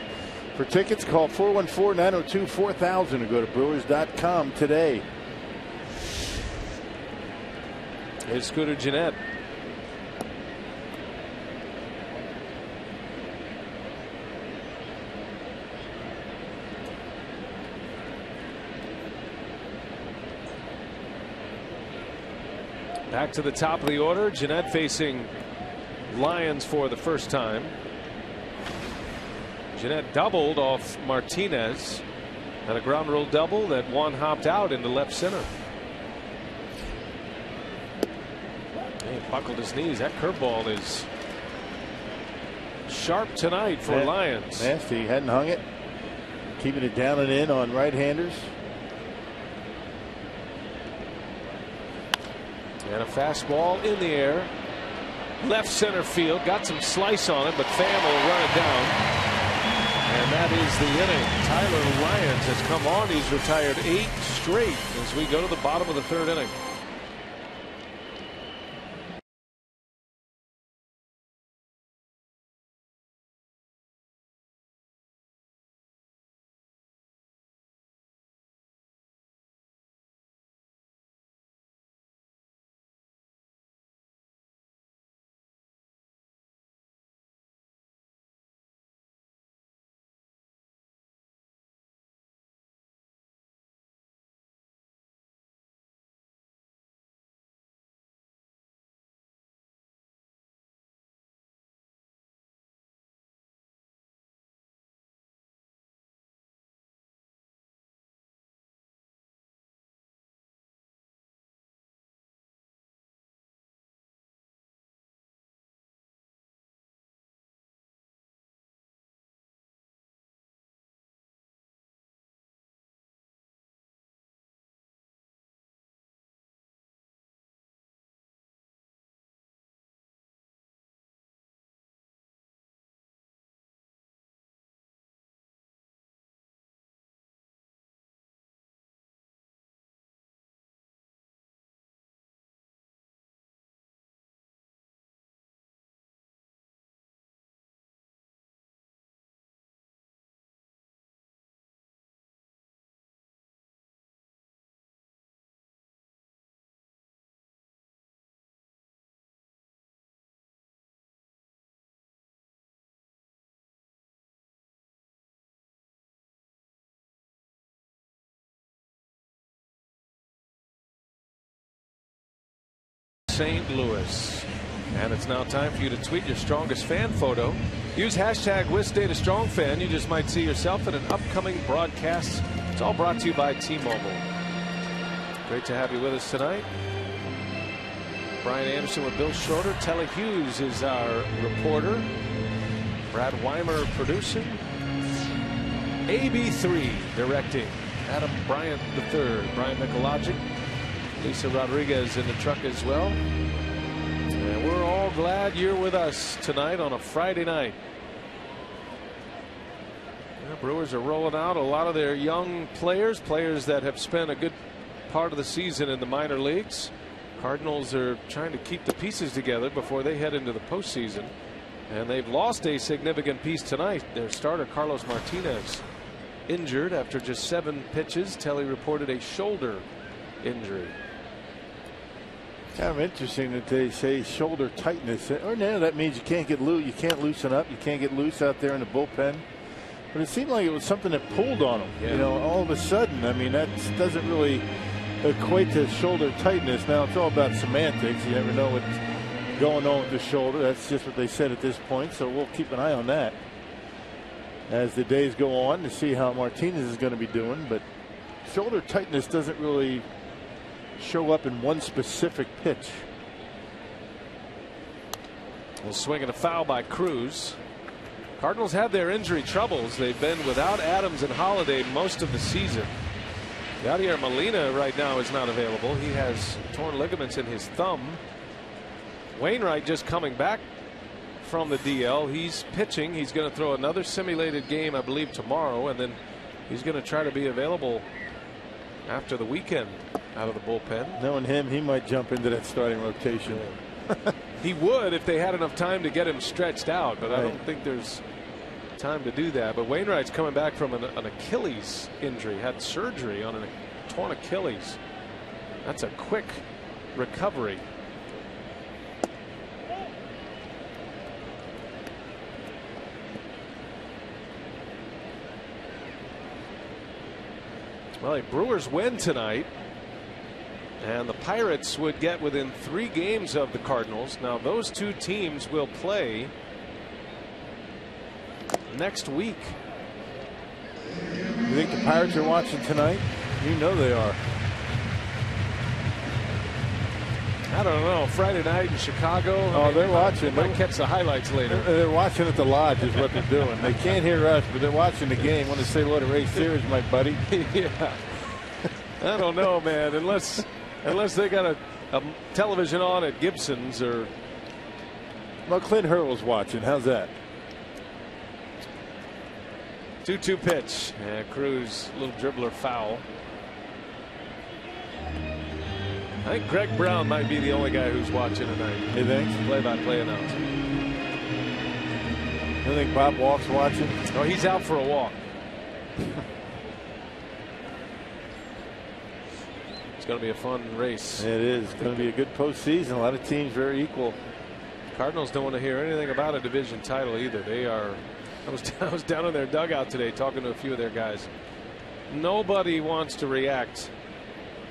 For tickets, call 414-902-4000 or go to brewers.com today. Here's Scooter Gennett. Back to the top of the order. Gennett facing Lyons for the first time. Gennett doubled off Martinez. Had a ground rule double that one hopped out into left center. He buckled his knees. That curveball is sharp tonight for Lyons. Nasty. Hadn't hung it. Keeping it down and in on right-handers. And a fastball in the air. Left center field. Got some slice on it, but Pham will run it down. And that is the inning. Tyler Lyons has come on. He's retired 8 straight as we go to the bottom of the 3rd inning. St. Louis. And it's now time for you to tweet your strongest fan photo. Use hashtag WithStateAStrongFan. You just might see yourself in an upcoming broadcast. It's all brought to you by T-Mobile. Great to have you with us tonight. Brian Anderson with Bill Schroeder. Telly Hughes is our reporter. Brad Weimer producing. AB3 directing. Adam Bryant III. Brian Mikologic. Lisa Rodriguez in the truck as well. And we're all glad you're with us tonight on a Friday night. The Brewers are rolling out a lot of their young players that have spent a good part of the season in the minor leagues. Cardinals are trying to keep the pieces together before they head into the postseason. And they've lost a significant piece tonight. Their starter, Carlos Martinez, injured after just 7 pitches. Telly reported a shoulder injury. Kind of interesting that they say shoulder tightness. Ordinarily, that means you can't get loose. You can't loosen up. You can't get loose out there in the bullpen. But it seemed like it was something that pulled on him. Yeah. You know, all of a sudden. I mean, that doesn't really equate to shoulder tightness. Now, it's all about semantics. You never know what's going on with the shoulder. That's just what they said at this point. So we'll keep an eye on that as the days go on to see how Martinez is going to be doing. But shoulder tightness doesn't really show up in one specific pitch. Well, swinging a foul by Cruz. Cardinals have their injury troubles. They've been without Adams and Holiday most of the season. Yadier Molina right now is not available. He has torn ligaments in his thumb. Wainwright just coming back from the DL. He's pitching. He's going to throw another simulated game, I believe, tomorrow, and then he's going to try to be available after the weekend out of the bullpen. Knowing him, he might jump into that starting rotation. He would if they had enough time to get him stretched out, but I don't think there's time to do that. But Wainwright's coming back from an Achilles injury, had surgery on a torn Achilles. That's a quick recovery. Well, the Brewers win tonight, and the Pirates would get within 3 games of the Cardinals. Now, those 2 teams will play next week. You think the Pirates are watching tonight? You know they are. I don't know. Friday night in Chicago. Oh, they're watching. They might catch the highlights later. They're watching at the lodge is what they're doing. They can't hear us, but they're watching the game. Want to say hello to Ray Sears, my buddy. Yeah. I don't know, man. Unless they got a television on at Gibson's or. Well, Clint Hurl's watching. How's that? 2-2 pitch. And Cruz, little dribbler foul. I think Greg Brown might be the only guy who's watching tonight. You think? Play-by-play announcer. You think Bob Walk's watching? Oh, he's out for a walk. It's going to be a fun race. It is. It's going to be a good postseason. A lot of teams very equal. Cardinals don't want to hear anything about a division title either. They are. I was down in their dugout today talking to a few of their guys. Nobody wants to react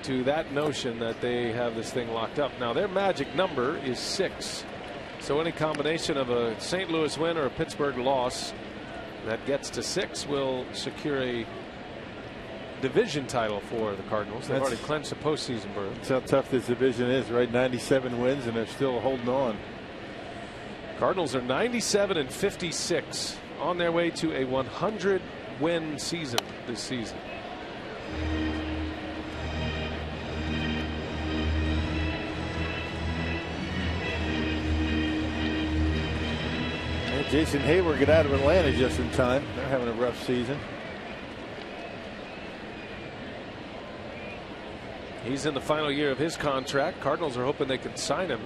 to that notion that they have this thing locked up. Now, their magic number is 6. So any combination of a St. Louis win or a Pittsburgh loss that gets to 6 will secure a division title for the Cardinals. They've already clinched the postseason berth. That's how tough this division is, right? 97 wins, and they're still holding on. Cardinals are 97-56 on their way to a 100-win season this season. And Jason Hayward got out of Atlanta just in time. They're having a rough season. He's in the final year of his contract. Cardinals are hoping they can sign him.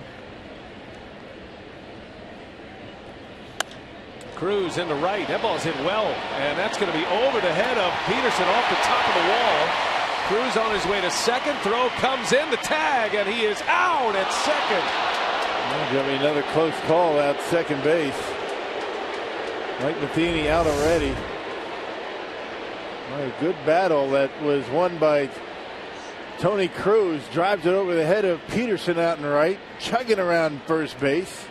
Cruz into right. That ball's hit well, and that's going to be over the head of Peterson off the top of the wall. Cruz on his way to second. Throw comes in, the tag, and he is out at second. There's going to be another close call out second base. Mike Matheny out already. A good battle that was won by Tony Cruz drives it over the head of Peterson out and right, chugging around first base.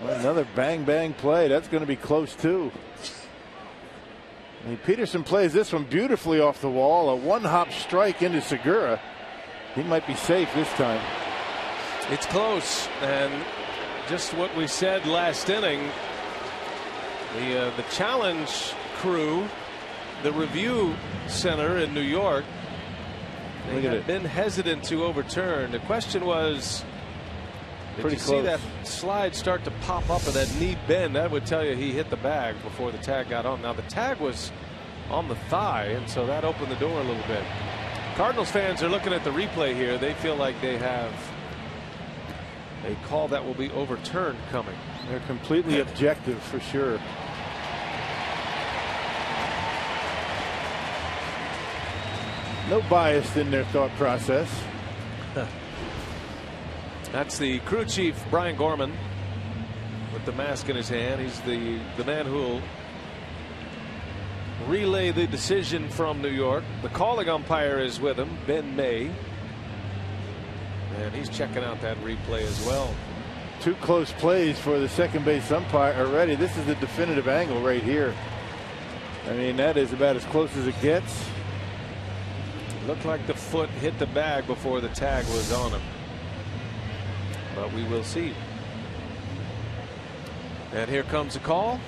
Another bang play. That's going to be close too. Peterson plays this one beautifully off the wall. A one-hop strike into Segura. He might be safe this time. It's close, and just what we said last inning. The challenge crew, the review center in New York, they have been hesitant to overturn. The question was, did you see that slide start to pop up at that knee bend? That would tell you he hit the bag before the tag got on. Now the tag was on the thigh, and so that opened the door a little bit. Cardinals fans are looking at the replay here. They feel like they have a call that will be overturned coming. They're completely objective for sure. No bias in their thought process. That's the crew chief, Brian Gorman, with the mask in his hand. He's the man who will relay the decision from New York. The calling umpire is with him, Ben May, and he's checking out that replay as well. Two close plays for the second base umpire already. This is the definitive angle right here. I mean, that is about as close as it gets. Looked like the foot hit the bag before the tag was on him, but we will see. And here comes a call,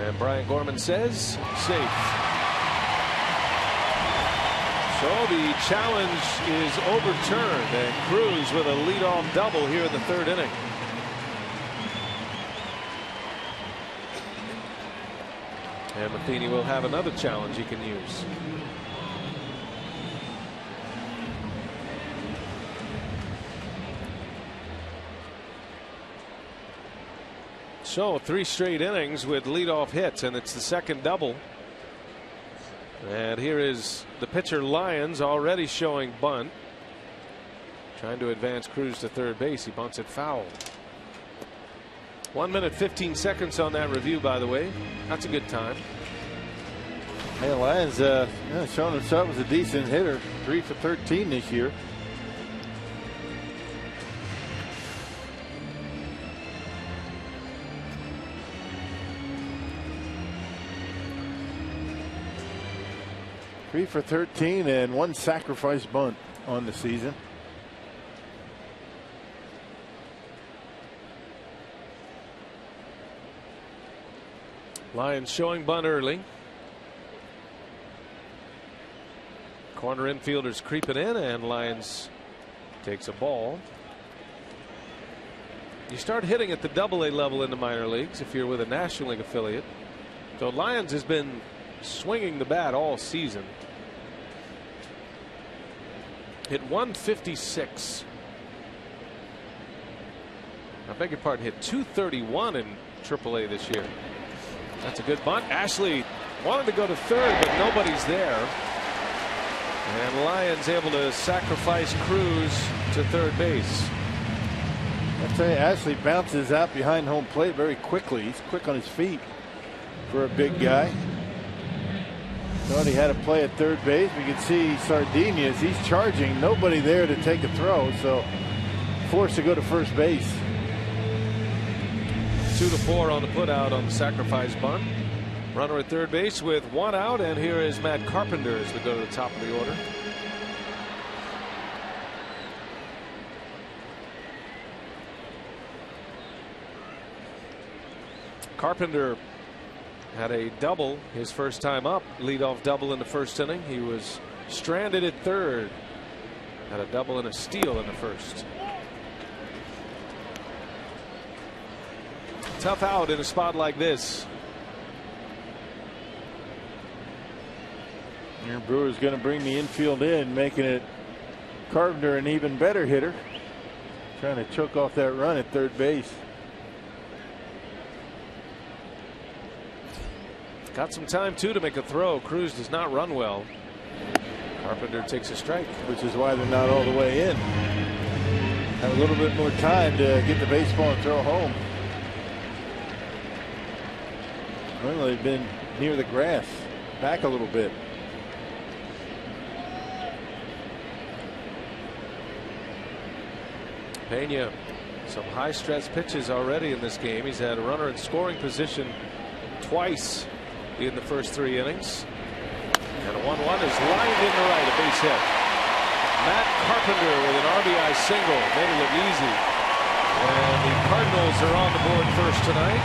and Brian Gorman says safe. So the challenge is overturned, and Cruz with a leadoff double here in the third inning. And Matheny will have another challenge he can use. So 3 straight innings with leadoff hits, and it's the second double. And here is the pitcher Lyons, already showing bunt, trying to advance Cruz to third base. He bunts it foul. 1 minute 15 seconds on that review, by the way. That's a good time. Hey, Lyons showing himself as a decent hitter. 3 for 13 this year. Three for 13 and 1 sacrifice bunt on the season. Lyons showing bunt early. Corner infielders creeping in, and Lyons takes a ball. You start hitting at the Double-A level in the minor leagues if you're with a National League affiliate. So Lyons has been swinging the bat all season. Hit 156. I beg your pardon, hit 231 in AAA this year. That's a good bunt. Ashley wanted to go to third, but nobody's there. And Lyons able to sacrifice Cruz to third base. I tell you, Ashley bounces out behind home plate very quickly. He's quick on his feet for a big guy. Thought he had a play at third base. We can see Sardinias. He's charging. Nobody there to take a throw, so forced to go to first base. 2-4 on the putout on the sacrifice bunt. Runner at third base with 1 out, and here is Matt Carpenter as we go to the top of the order. Carpenter had a double his first time up, leadoff double in the first inning. He was stranded at third, had a double and a steal in the first. Tough out in a spot like this. Your Brewers going to bring the infield in, making it Carpenter an even better hitter, trying to choke off that run at third base. Got some time too to make a throw. Cruz does not run well. Carpenter takes a strike, which is why they're not all the way in. Have a little bit more time to get the baseball and throw home. Well, they've been near the grass, back a little bit. Pena, some high stress pitches already in this game. He's had a runner in scoring position twice in the first 3 innings. And a 1-1 is lined into right, a base hit. Matt Carpenter with an RBI single made it look easy. And the Cardinals are on the board first tonight.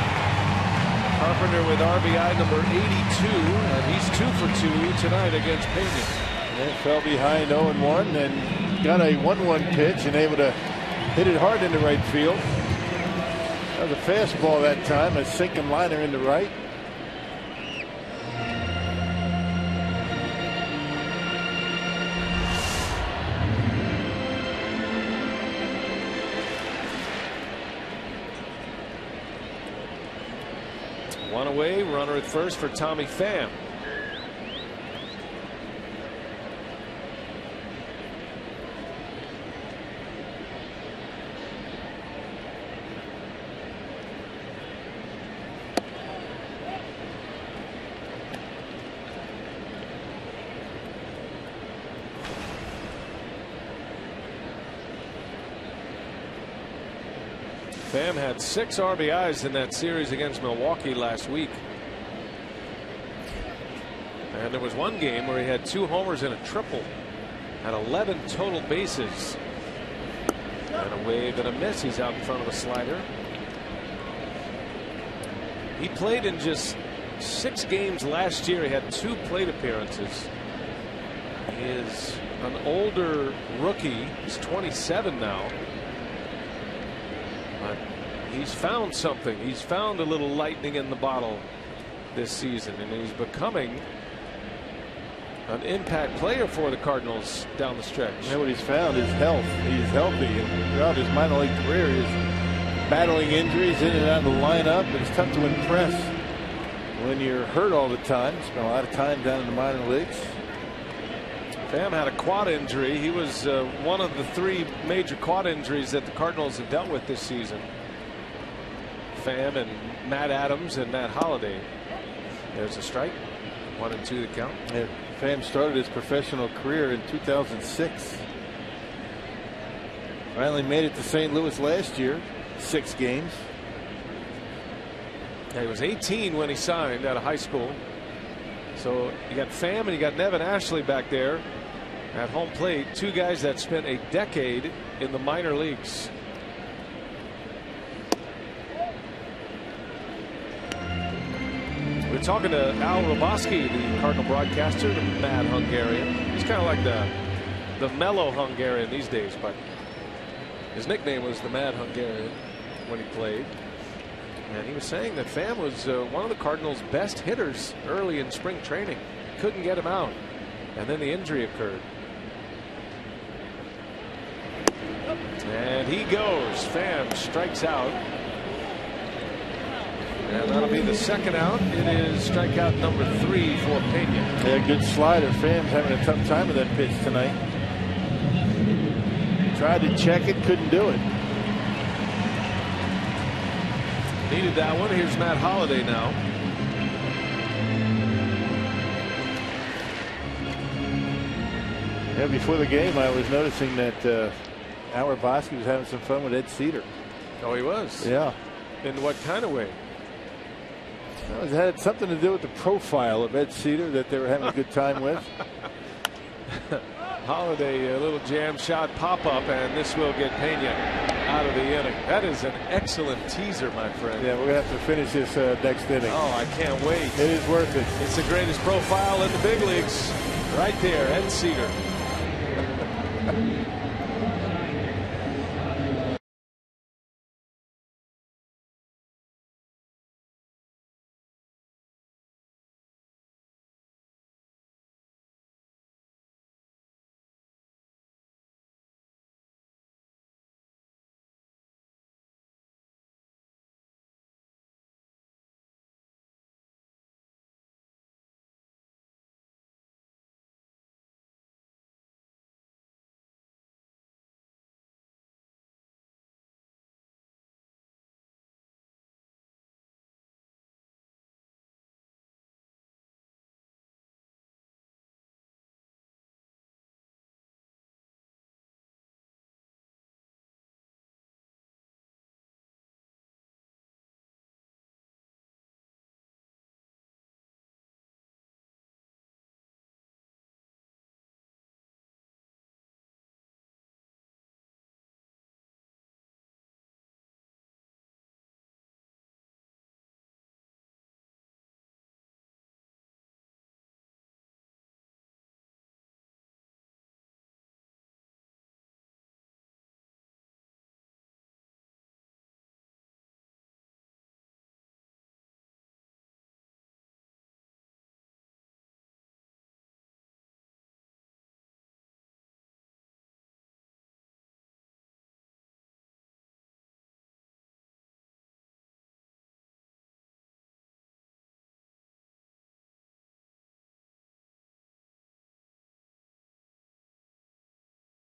Carpenter with RBI number 82, and he's 2 for 2 tonight against Pena. And fell behind 0-1 and got a 1-1 pitch and able to hit it hard into right field. That was a fastball that time, a sinking liner into right. One away, runner at first for Tommy Pham. Pham had 6 RBIs in that series against Milwaukee last week. And there was one game where he had 2 homers and a triple. Had 11 total bases. And a wave and a miss. He's out in front of a slider. He played in just 6 games last year. He had 2 plate appearances. He is an older rookie. He's 27 now. But he's found something. He's found a little lightning in the bottle this season, and he's becoming an impact player for the Cardinals down the stretch. And what he's found is health. He's healthy, and throughout his minor league career, he's battling injuries in and out of the lineup. But it's tough to impress when you're hurt all the time. Spent a lot of time down in the minor leagues. Pham had a quad injury. He was one of the 3 major quad injuries that the Cardinals have dealt with this season. Pham and Matt Adams and Matt Holliday. There's a strike. 1-2 the count. Yeah, Pham started his professional career in 2006. Finally made it to St. Louis last year. 6 games. Yeah, he was 18 when he signed out of high school. So you got Pham and you got Nevin Ashley back there at home plate. 2 guys that spent a decade in the minor leagues. We're talking to Al Roboski, the Cardinal broadcaster, the Mad Hungarian. He's kind of like the mellow Hungarian these days, but his nickname was the Mad Hungarian when he played. And he was saying that Pham was one of the Cardinals' best hitters early in spring training. Couldn't get him out, and then the injury occurred. And he goes. Pham strikes out. And that'll be the second out. It is strikeout number 3 for Pena. Yeah, good slider. Pham's having a tough time with that pitch tonight. Tried to check it, couldn't do it. Needed that one. Here's Matt Holliday now. Yeah, before the game, I was noticing that Al Roboski was having some fun with Ed Cedar. Oh, he was? Yeah. In what kind of way? Well, it had something to do with the profile of Ed Cedar that they were having a good time with. Holliday, a little jam shot pop up, and this will get Pena out of the inning. That is an excellent teaser, my friend. Yeah, we're going to have to finish this next inning. Oh, I can't wait. It is worth it. It's the greatest profile in the big leagues. Right there, Ed Cedar.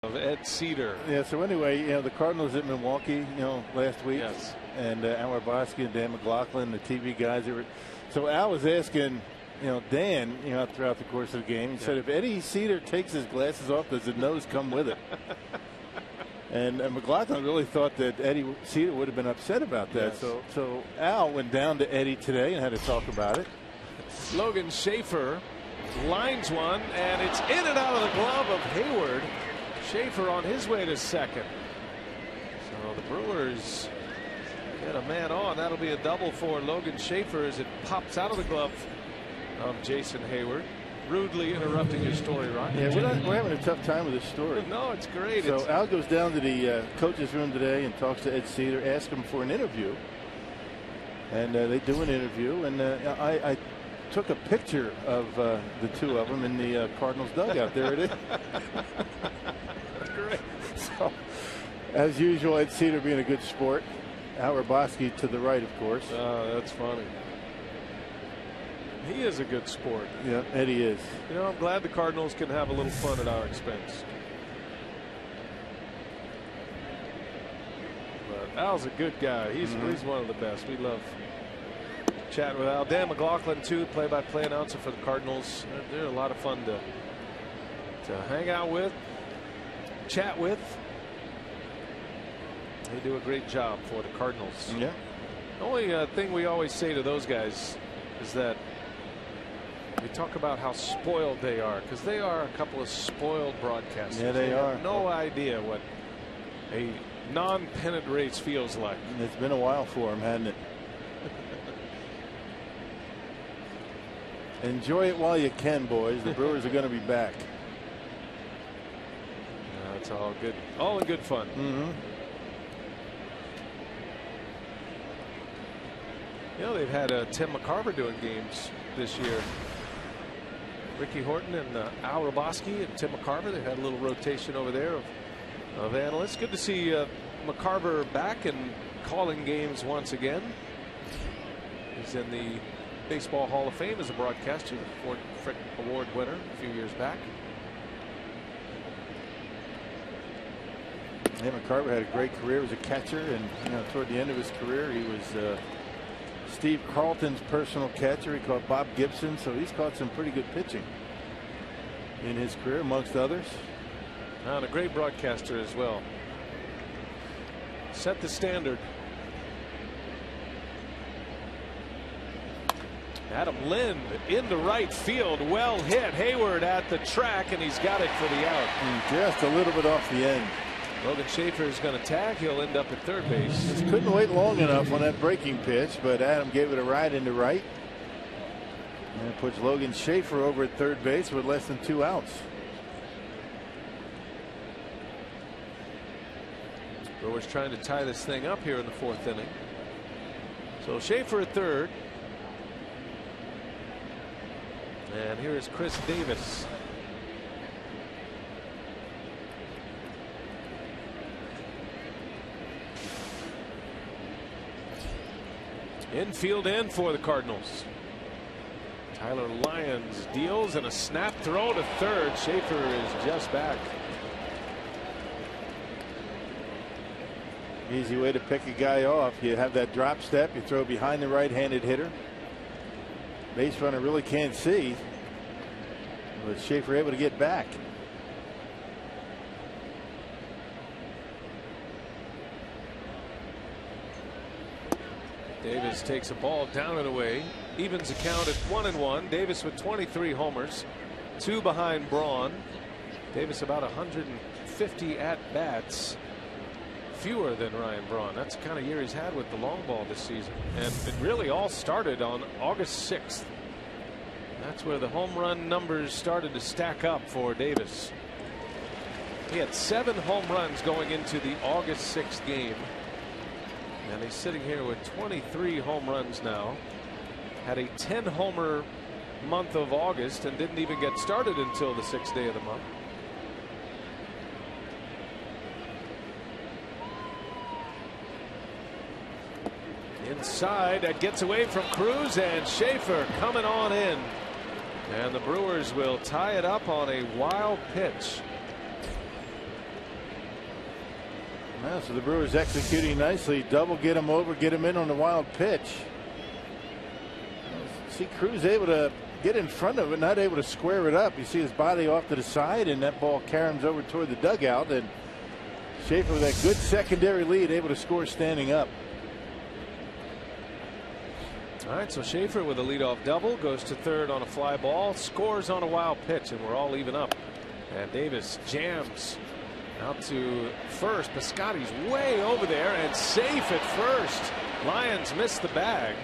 of Ed Cedar. Yeah, so anyway, the Cardinals at Milwaukee, last week. Yes. And Al Bosky and Dan McLaughlin, the TV guys. So Al was asking, Dan, throughout the course of the game, he said, if Eddie Cedar takes his glasses off, does the nose come with it? And McLaughlin really thought that Eddie Cedar would have been upset about that. Yes. So Al went down to Eddie today and had to talk about it. Logan Schaefer lines one, and it's in and out of the glove of Hayward. Schaefer on his way to second. So the Brewers get a man on. That'll be a double for Logan Schaefer as it pops out of the glove of Jason Hayward. Rudely interrupting your story, Ron. Yeah, we're having a tough time with this story. No, it's great. So Al goes down to the coach's room today and talks to Ed Cedar, asks him for an interview. And they do an interview. And I took a picture of the two of them in the Cardinals dugout. There it is. That's great. So, as usual, Ed Cedar being a good sport. Al Bosky to the right, of course. Oh, that's funny. He is a good sport. Yeah, Eddie is. I'm glad the Cardinals can have a little fun at our expense. But Al's a good guy. He's one of the best. We love chatting with Al. Dan McLaughlin, too, play-by-play announcer for the Cardinals. They're a lot of fun to hang out with, chat with. They do a great job for the Cardinals. Yeah. The only thing we always say to those guys is that we talk about how spoiled they are, because they are a couple of spoiled broadcasters. Yeah, they are. Have no idea what a non-pennant race feels like. It's been a while for them, hasn't it? Enjoy it while you can, boys. The Brewers are going to be back. It's all good, all in good fun. They've had Tim McCarver doing games this year. Ricky Horton and Al Roboski and Tim McCarver. They've had a little rotation over there of analysts. Good to see McCarver back and calling games once He's in the Baseball Hall of Fame as a broadcaster, Ford Frick Award winner a few years back. Yeah, McCarver had a great career as a catcher, and toward the end of his career, he was Steve Carlton's personal catcher. He caught Bob Gibson, so he's caught some pretty good pitching in his career, amongst others. And a great broadcaster as well. Set the standard. Adam Lind into right field, well hit. Hayward at the track, and he's got it for the out. Just a little bit off the end. Logan Schaefer is going to tag. He'll end up at third base. Just couldn't wait long enough on that breaking pitch, but Adam gave it a ride into right. And it puts Logan Schaefer over at third base with less than 2 outs. Brewers trying to tie this thing up here in the 4th inning. So Schaefer at third. And here is Chris Davis. Infield end for the Cardinals. Tyler Lyons deals, and a snap throw to third. Schaefer is just back. Easy way to pick a guy off. You have that drop step, you throw behind the right-handed hitter. Base runner really can't see, but Schaefer able to get back. Davis takes a ball down and away. Evens the count at 1-1. Davis with 23 homers, 2 behind Braun. Davis about 150 at-bats, fewer than Ryan Braun. That's the kind of year he's had with the long ball this season. And it really all started on August 6th. That's where the home run numbers started to stack up for Davis. He had 7 home runs going into the August 6th game. And he's sitting here with 23 home runs now. Had a 10-homer month of August and didn't even get started until the 6th day of the month. Inside, that gets away from Cruz, and Schaefer coming on in. And the Brewers will tie it up on a wild pitch. Well, so the Brewers executing nicely. Double, get him over, get him in on the wild pitch. See Cruz able to get in front of it, not able to square it up. You see his body off to the side, and that ball caroms over toward the dugout. And Schaefer with that good secondary lead, able to score standing up. All right, so Schaefer with a leadoff double goes to third on a fly ball, scores on a wild pitch, and we're all even up. And Davis jams out to first. Piscotty's way over there and safe at first. Lions missed the bag.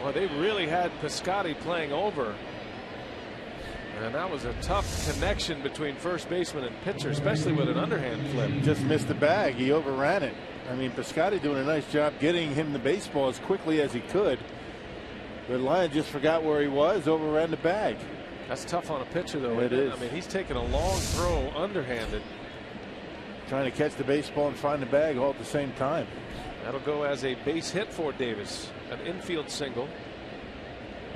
Well, they really had Piscotty playing over. And that was a tough connection between first baseman and pitcher, especially with an underhand flip. Just missed the bag. He overran it. I mean, Piscotty doing a nice job getting him the baseball as quickly as he could. But Lion just forgot where he was, overran the bag. That's tough on a pitcher, though. It is. I mean, he's taking a long throw underhanded. Trying to catch the baseball and find the bag all at the same time. That'll go as a base hit for Davis. An infield single.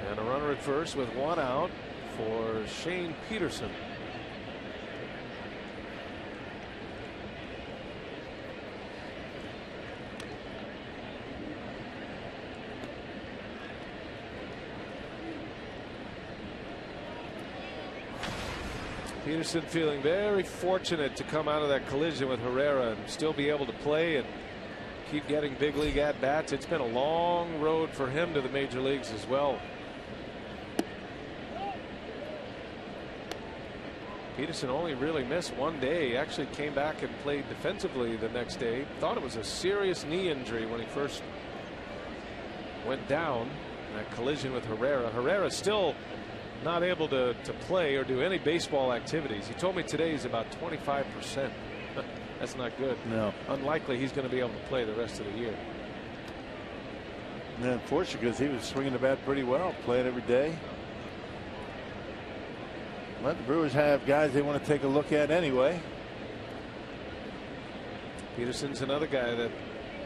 And a runner at first with one out for Shane Peterson. Peterson feeling very fortunate to come out of that collision with Herrera and still be able to play and keep getting big league at bats. It's been a long road for him to the major leagues as well. Peterson only really missed one day. He actually came back and played defensively the next day. Thought it was a serious knee injury when he first went down in that collision with Herrera. Herrera still not able to play or do any baseball activities. He told me today he's about 25%. That's not good. No. Unlikely he's going to be able to play the rest of the year. And unfortunately, because he was swinging the bat pretty well, playing every day. But the Brewers have guys they want to take a look at anyway. Peterson's another guy that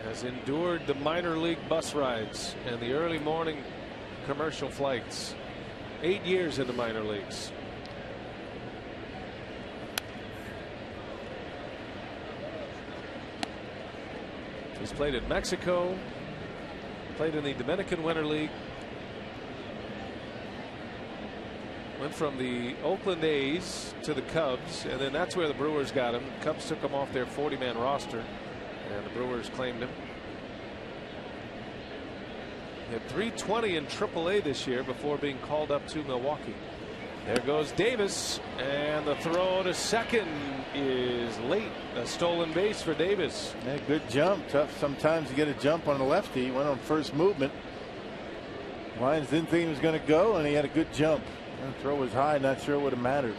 has endured the minor league bus rides and the early morning commercial flights. 8 years in the minor leagues. He's played in Mexico, played in the Dominican Winter League, went from the Oakland A's to the Cubs, and then that's where the Brewers got him. Cubs took him off their 40-man roster, and the Brewers claimed him. He had 320 in AAA this year before being called up to Milwaukee. There goes Davis, and the throw to second is late. A stolen base for Davis. Yeah, good jump. Tough sometimes to get a jump on a lefty. He went on first movement. Lions didn't think he was going to go, and he had a good jump. The throw was high. Not sure it would have mattered.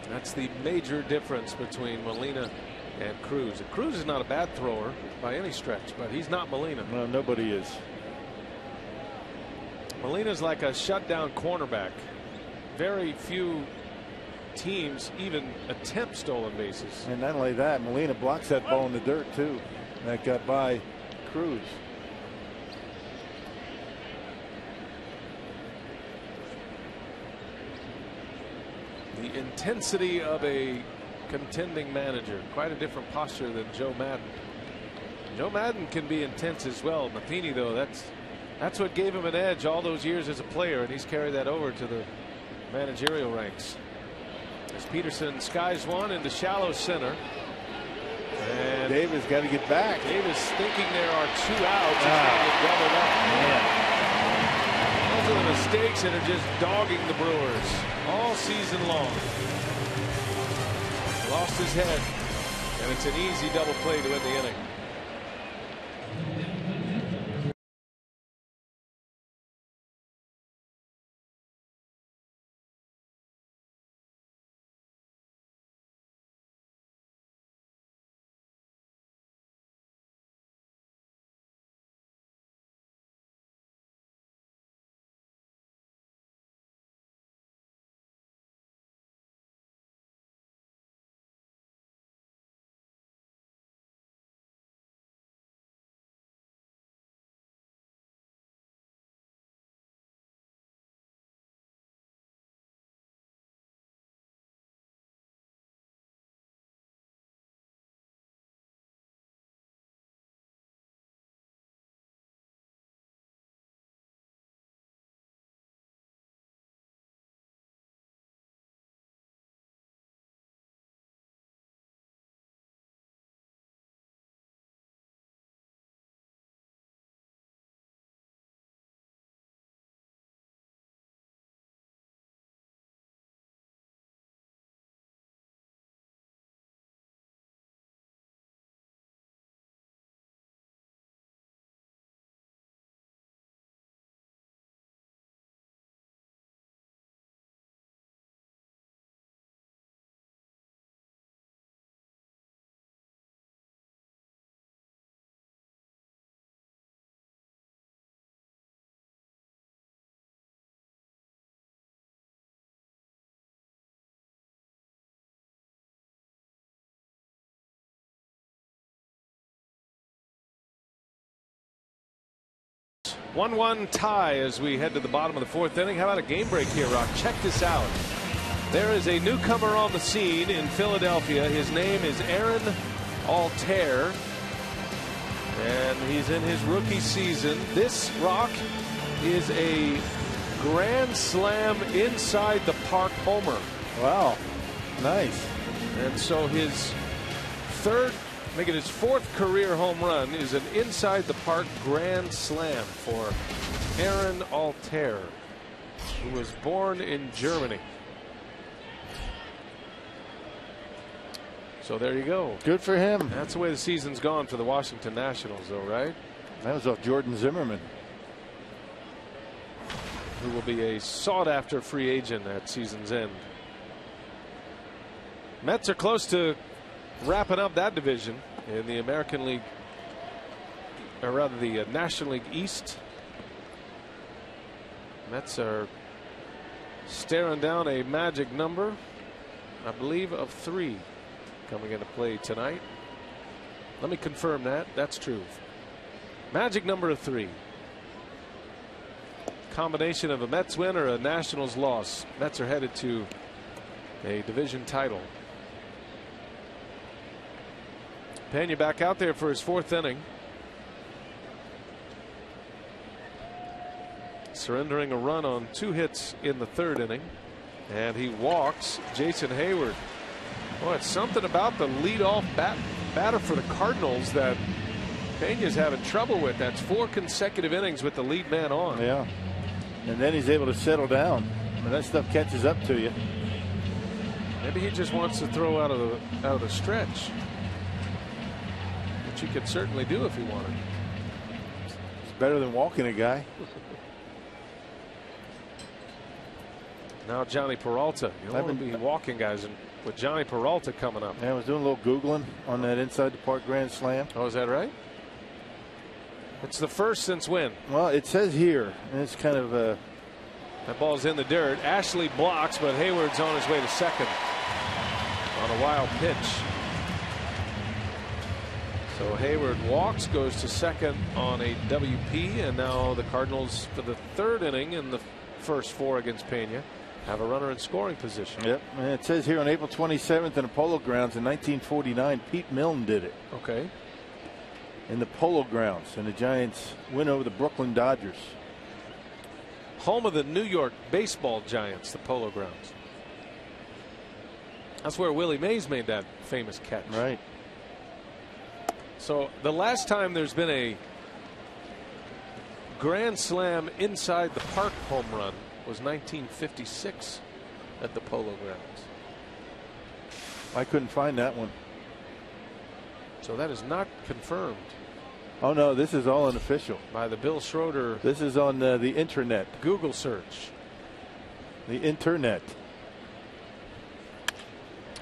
That's the major difference between Molina and Cruz. Cruz is not a bad thrower by any stretch, but he's not Molina. No, nobody is. Molina's like a shutdown cornerback. Very few teams even attempt stolen bases. And not only that, Molina blocks that ball in the dirt too. That got by Cruz. The intensity of a contending manager. Quite a different posture than Joe Madden. Joe Madden can be intense as well. Matheny, though, that's what gave him an edge all those years as a player, and he's carried that over to the managerial ranks. As Peterson skies one into shallow center. And Davis got to get back. Davis thinking there are two outs. He's going to get doubled up. Those are the mistakes that are just dogging the Brewers all season long. Lost his head, and it's an easy double play to end the inning. 1-1 tie as we head to the bottom of the fourth inning. How about a game break here, Rock? Check this out. There is a newcomer on the scene in Philadelphia. His name is Aaron Altair, and he's in his rookie season. This, Rock, is a grand slam inside the park homer. Wow, nice. And so his making his fourth career home run is an inside the park grand slam for Aaron Altair, who was born in Germany. So there you go. Good for him. That's the way the season's gone for the Washington Nationals, though, right? That was off Jordan Zimmerman, Who will be a sought-after free agent at season's end. Mets are close to wrapping up that division in the American League, or rather the National League East. Mets are staring down a magic number, I believe, of 3 coming into play tonight. Let me confirm that. That's true. Magic number of 3. Combination of a Mets win or a Nationals loss. Mets are headed to a division title. Pena back out there for his 4th inning. Surrendering a run on 2 hits in the 3rd inning. And he walks Jason Hayward. Boy, it's something about the leadoff batter for the Cardinals that Pena's having trouble with. That's 4 consecutive innings with the lead man on. Yeah. And then he's able to settle down. When that stuff catches up to you. Maybe he just wants to throw out of the stretch, which he could certainly do if he wanted. It's better than walking a guy. Now Johnny Peralta. You don't want to be walking guys with Johnny Peralta coming up. Yeah, I was doing a little Googling on that inside the park grand slam. Oh, is that right? It's the first since when? Well, it says here, and it's kind of that ball's in the dirt. Ashley blocks, but Hayward's on his way to second on a wild pitch. So Hayward walks, goes to second on a WP, and now the Cardinals, for the 3rd inning in the first 4 against Pena, have a runner in scoring position. Yep, and it says here on April 27th in the Polo Grounds in 1949, Pete Milne did it. Okay. In the Polo Grounds, and the Giants win over the Brooklyn Dodgers. Home of the New York baseball Giants, the Polo Grounds. That's where Willie Mays made that famous catch. Right. So the last time there's been a grand slam inside the park home run was 1956 at the Polo Grounds. I couldn't find that one. So that is not confirmed. Oh no, this is all unofficial. By the Bill Schroeder. This is on the internet. Google search. The internet.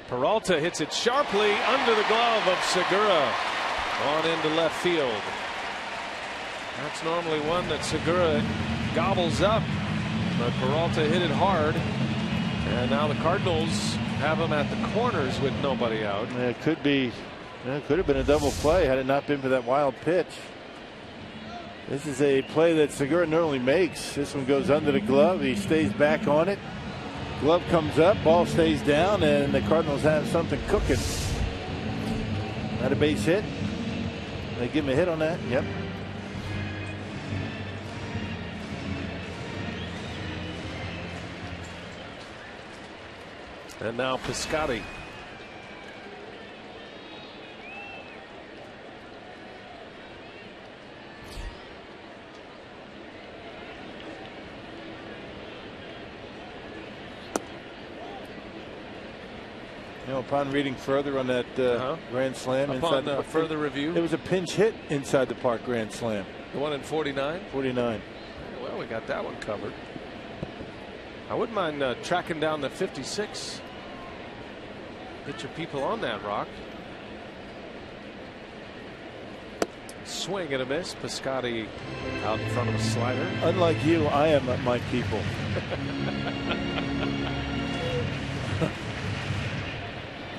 Peralta hits it sharply under the glove of Segura. On into left field. That's normally one that Segura gobbles up. But Peralta hit it hard. And now the Cardinals have him at the corners with nobody out. It could be. It could have been a double play had it not been for that wild pitch. This is a play that Segura normally makes. This one goes under the glove. He stays back on it. Glove comes up. Ball stays down. And the Cardinals have something cooking. Not a base hit. They give him a hit on that. Yep. And now Piscotty. You know, upon reading further on that grand slam, upon further review, it was a pinch hit inside the park grand slam. The one in 49? 49. Well, we got that one covered. I wouldn't mind tracking down the 56. Get your people on that, Rock. Swing and a miss. Piscotty out in front of a slider. Unlike you, I am my people.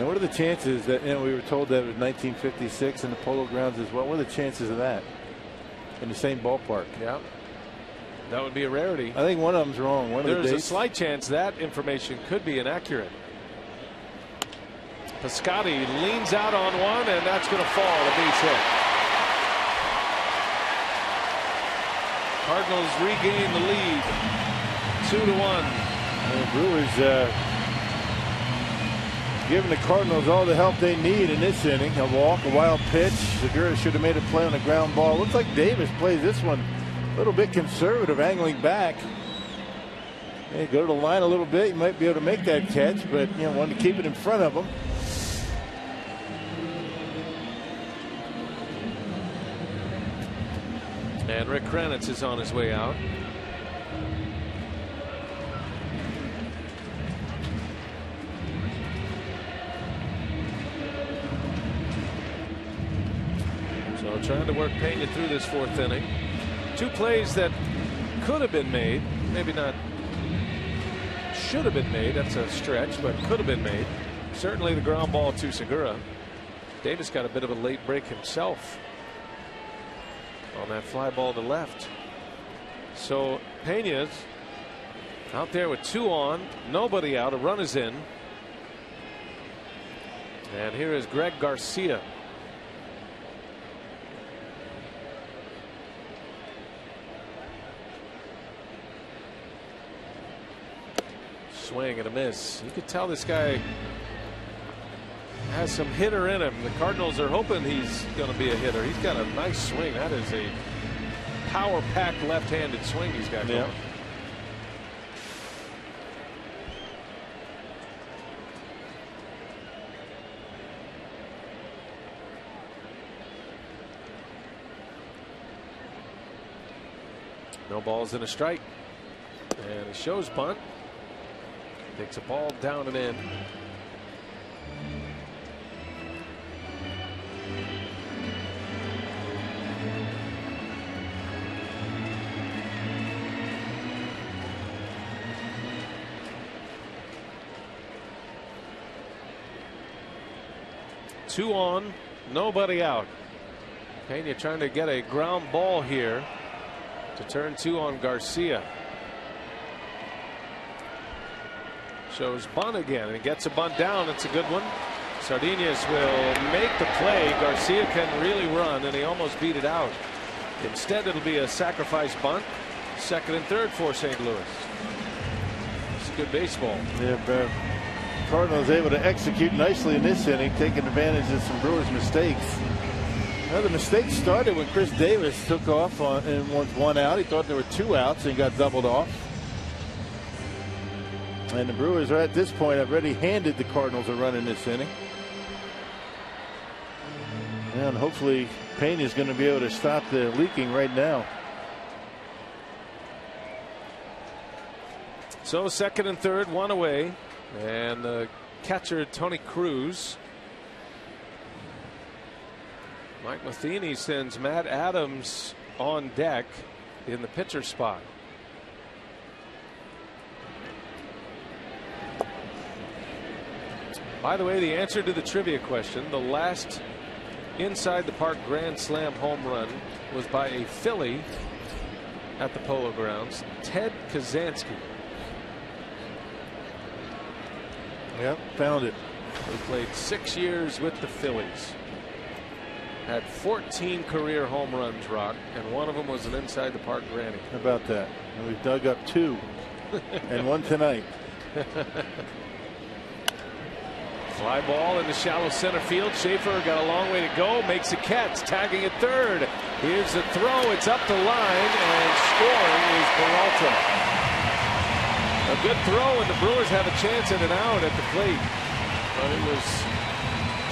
Now, what are the chances that, you know, we were told that it was 1956 in the Polo Grounds as well? What are the chances of that in the same ballpark? Yeah. That would be a rarity. I think one of them's wrong. There's a slight chance that information could be inaccurate. Piscotty leans out on one, and that's going to fall, a base hit. Cardinals regain the lead, 2-1. The Brewers giving the Cardinals all the help they need in this inning. A walk, a wild pitch. Segura should have made a play on a ground ball. Looks like Davis plays this one a little bit conservative, angling back. Hey, go to the line a little bit. You might be able to make that catch, but wanted to keep it in front of him. And Rick Kranitz is on his way out. So trying to work Pena through this 4th inning. 2 plays that could have been made, maybe not should have been made. That's a stretch, but could have been made. Certainly the ground ball to Segura. Davis got a bit of a late break himself on that fly ball to left. So Pena's out there with 2 on, nobody out, a run is in. And here is Greg Garcia. Swing and a miss. You could tell this guy has some hitter in him. The Cardinals are hoping he's going to be a hitter. He's got a nice swing. That is a power-packed left-handed swing he's got going. Yeah. No balls and a strike. And it shows bunt. Takes a ball down and in. Two on, nobody out. Pena trying to get a ground ball here to turn 2 on Garcia. Shows bunt again and gets a bunt down. It's a good one. Sardinhas will make the play. Garcia can really run, and he almost beat it out. Instead, it'll be a sacrifice bunt. 2nd and 3rd for St. Louis. It's good baseball. Yeah, Cardinals able to execute nicely in this inning, taking advantage of some Brewers mistakes. Now the mistake started when Chris Davis took off and was 1 out. He thought there were 2 outs and got doubled off. And the Brewers are at this point have already handed the Cardinals a run in this inning. And hopefully Pena is going to be able to stop the leaking right now. So 2nd and 3rd, 1 away. And the catcher, Tony Cruz. Mike Matheny sends Matt Adams on deck in the pitcher spot. By the way, the answer to the trivia question, the last inside the park grand slam home run was by a Philly at the Polo Grounds, Ted Kazansky. Yep, found it. He played 6 years with the Phillies. Had 14 career home runs, Rock, and one of them was an inside the park granny. How about that? And we've dug up 2 and 1 tonight. Fly ball in the shallow center field. Schaefer got a long way to go. Makes a catch. Tagging at 3rd. Here's the throw. It's up the line, and scoring is Peralta. A good throw, and the Brewers have a chance at an out at the plate. But it was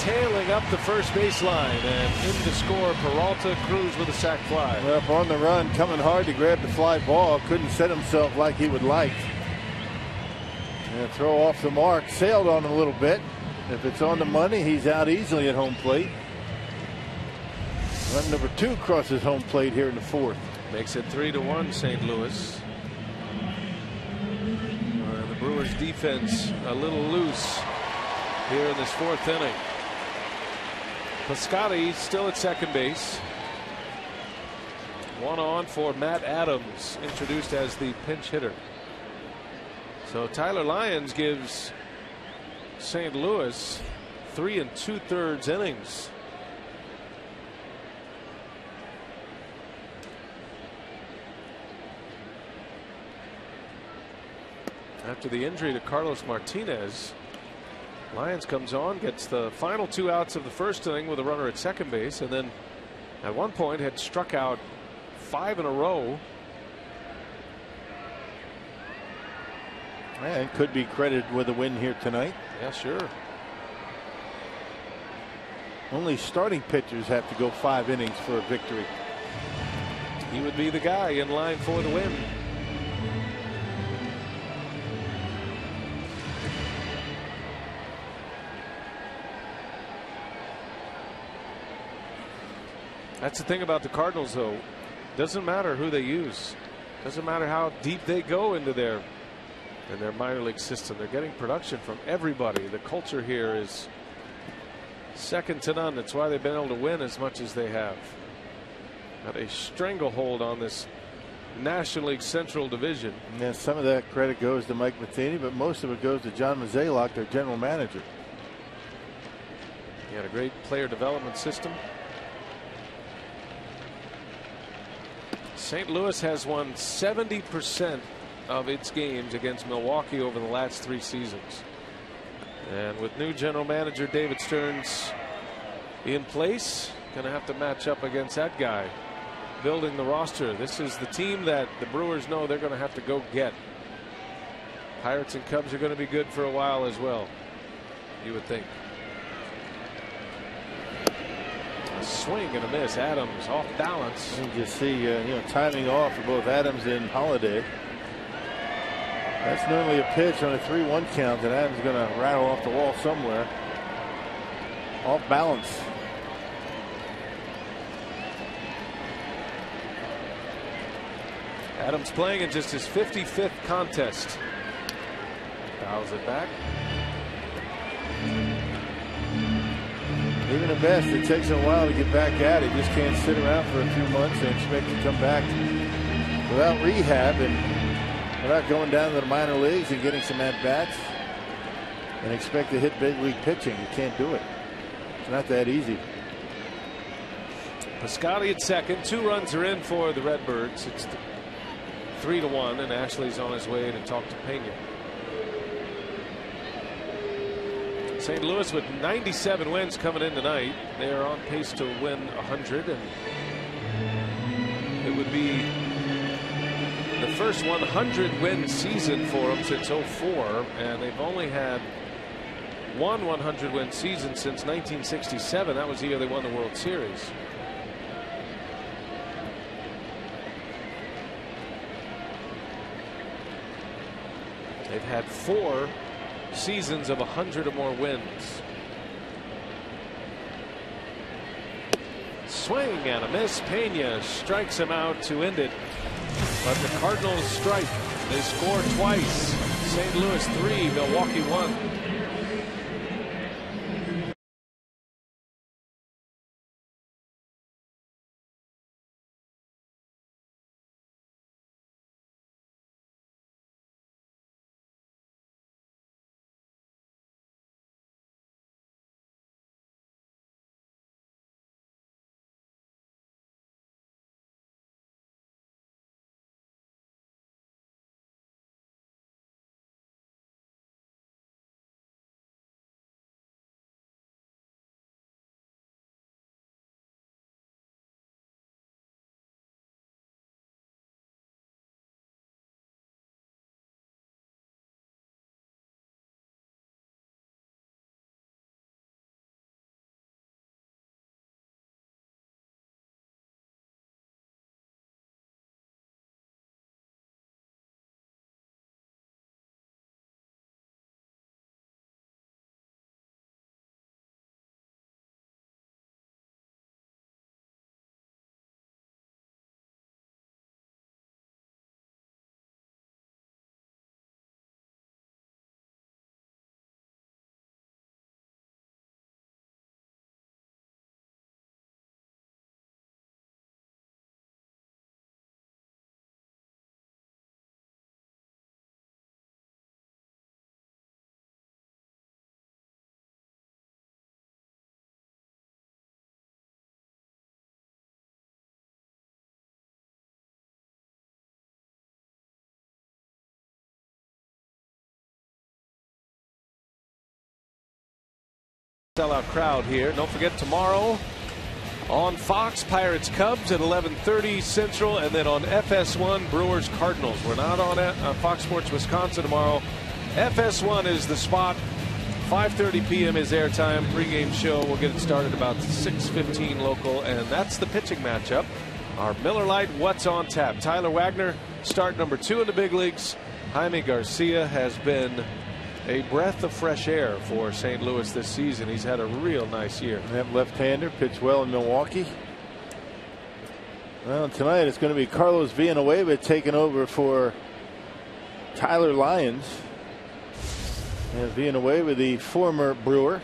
tailing up the first baseline, and in to score Peralta. Cruz with a sac fly. Up on the run, coming hard to grab the fly ball. Couldn't set himself like he would like. And throw off the mark. Sailed on him a little bit. If it's on the money, he's out easily at home plate. Run number 2 crosses home plate here in the 4th. Makes it 3-1 St. Louis. The Brewers defense a little loose here in this 4th inning. Piscotty still at second base. One on for Matt Adams, introduced as the pinch hitter. So Tyler Lyons gives St. Louis 3 2/3 innings. After the injury to Carlos Martinez, Lyons comes on, gets the final 2 outs of the first inning with a runner at second base, and then at one point had struck out 5 in a row. And could be credited with a win here tonight. Yeah, sure. Only starting pitchers have to go 5 innings for a victory. He would be the guy in line for the win. That's the thing about the Cardinals, though. Doesn't matter who they use. Doesn't matter how deep they go into their minor league system. They're getting production from everybody. The culture here is second to none. That's why they've been able to win as much as they have. Got a stranglehold on this National League Central Division. Yeah, some of that credit goes to Mike Matheny, but most of it goes to John Mozeliak, their general manager. He had a great player development system. St. Louis has won 70% of its games against Milwaukee over the last 3 seasons. And with new general manager David Stearns in place, going to have to match up against that guy building the roster. This is the team that the Brewers know they're going to have to go get. Pirates and Cubs are going to be good for a while as well, you would think. A swing and a miss. Adams off balance. You can just see timing off for both Adams and Holiday. That's normally a pitch on a 3-1 count, and Adams is going to rattle off the wall somewhere. Off balance. Adams playing in just his 55th contest. Fouls it back. Even the best, it takes a while to get back at it. Just can't sit around for a few months and expect to come back without rehab and without going down to the minor leagues and getting some at-bats and expect to hit big league pitching. You can't do it. It's not that easy. Piscotty at second. 2 runs are in for the Redbirds. It's 3-1, and Ashley's on his way to talk to Pena. St. Louis with 97 wins coming in tonight. They are on pace to win 100, and it would be the first 100-win season for them since '04, and they've only had one 100-win season since 1967. That was the year they won the World Series. They've had 4 seasons of 100 or more wins. Swing and a miss. Pena strikes him out to end it. But the Cardinals strike. They score twice. St. Louis 3, Milwaukee 1. sellout crowd here. Don't forget, tomorrow on Fox, Pirates Cubs at 11:30 Central, and then on FS1, Brewers Cardinals. We're not on Fox Sports Wisconsin tomorrow. FS1 is the spot. 5:30 p.m. is airtime. Pregame show. We'll get it started about 6:15 local, and that's the pitching matchup. Our Miller Lite What's on Tap. Tyler Wagner, start number 2 in the big leagues. Jaime Garcia has been a breath of fresh air for St. Louis this season. He's had a real nice year. That left-hander pitched well in Milwaukee. Well, tonight it's going to be Carlos Villanueva taking over for Tyler Lyons. And Villanueva, the former Brewer.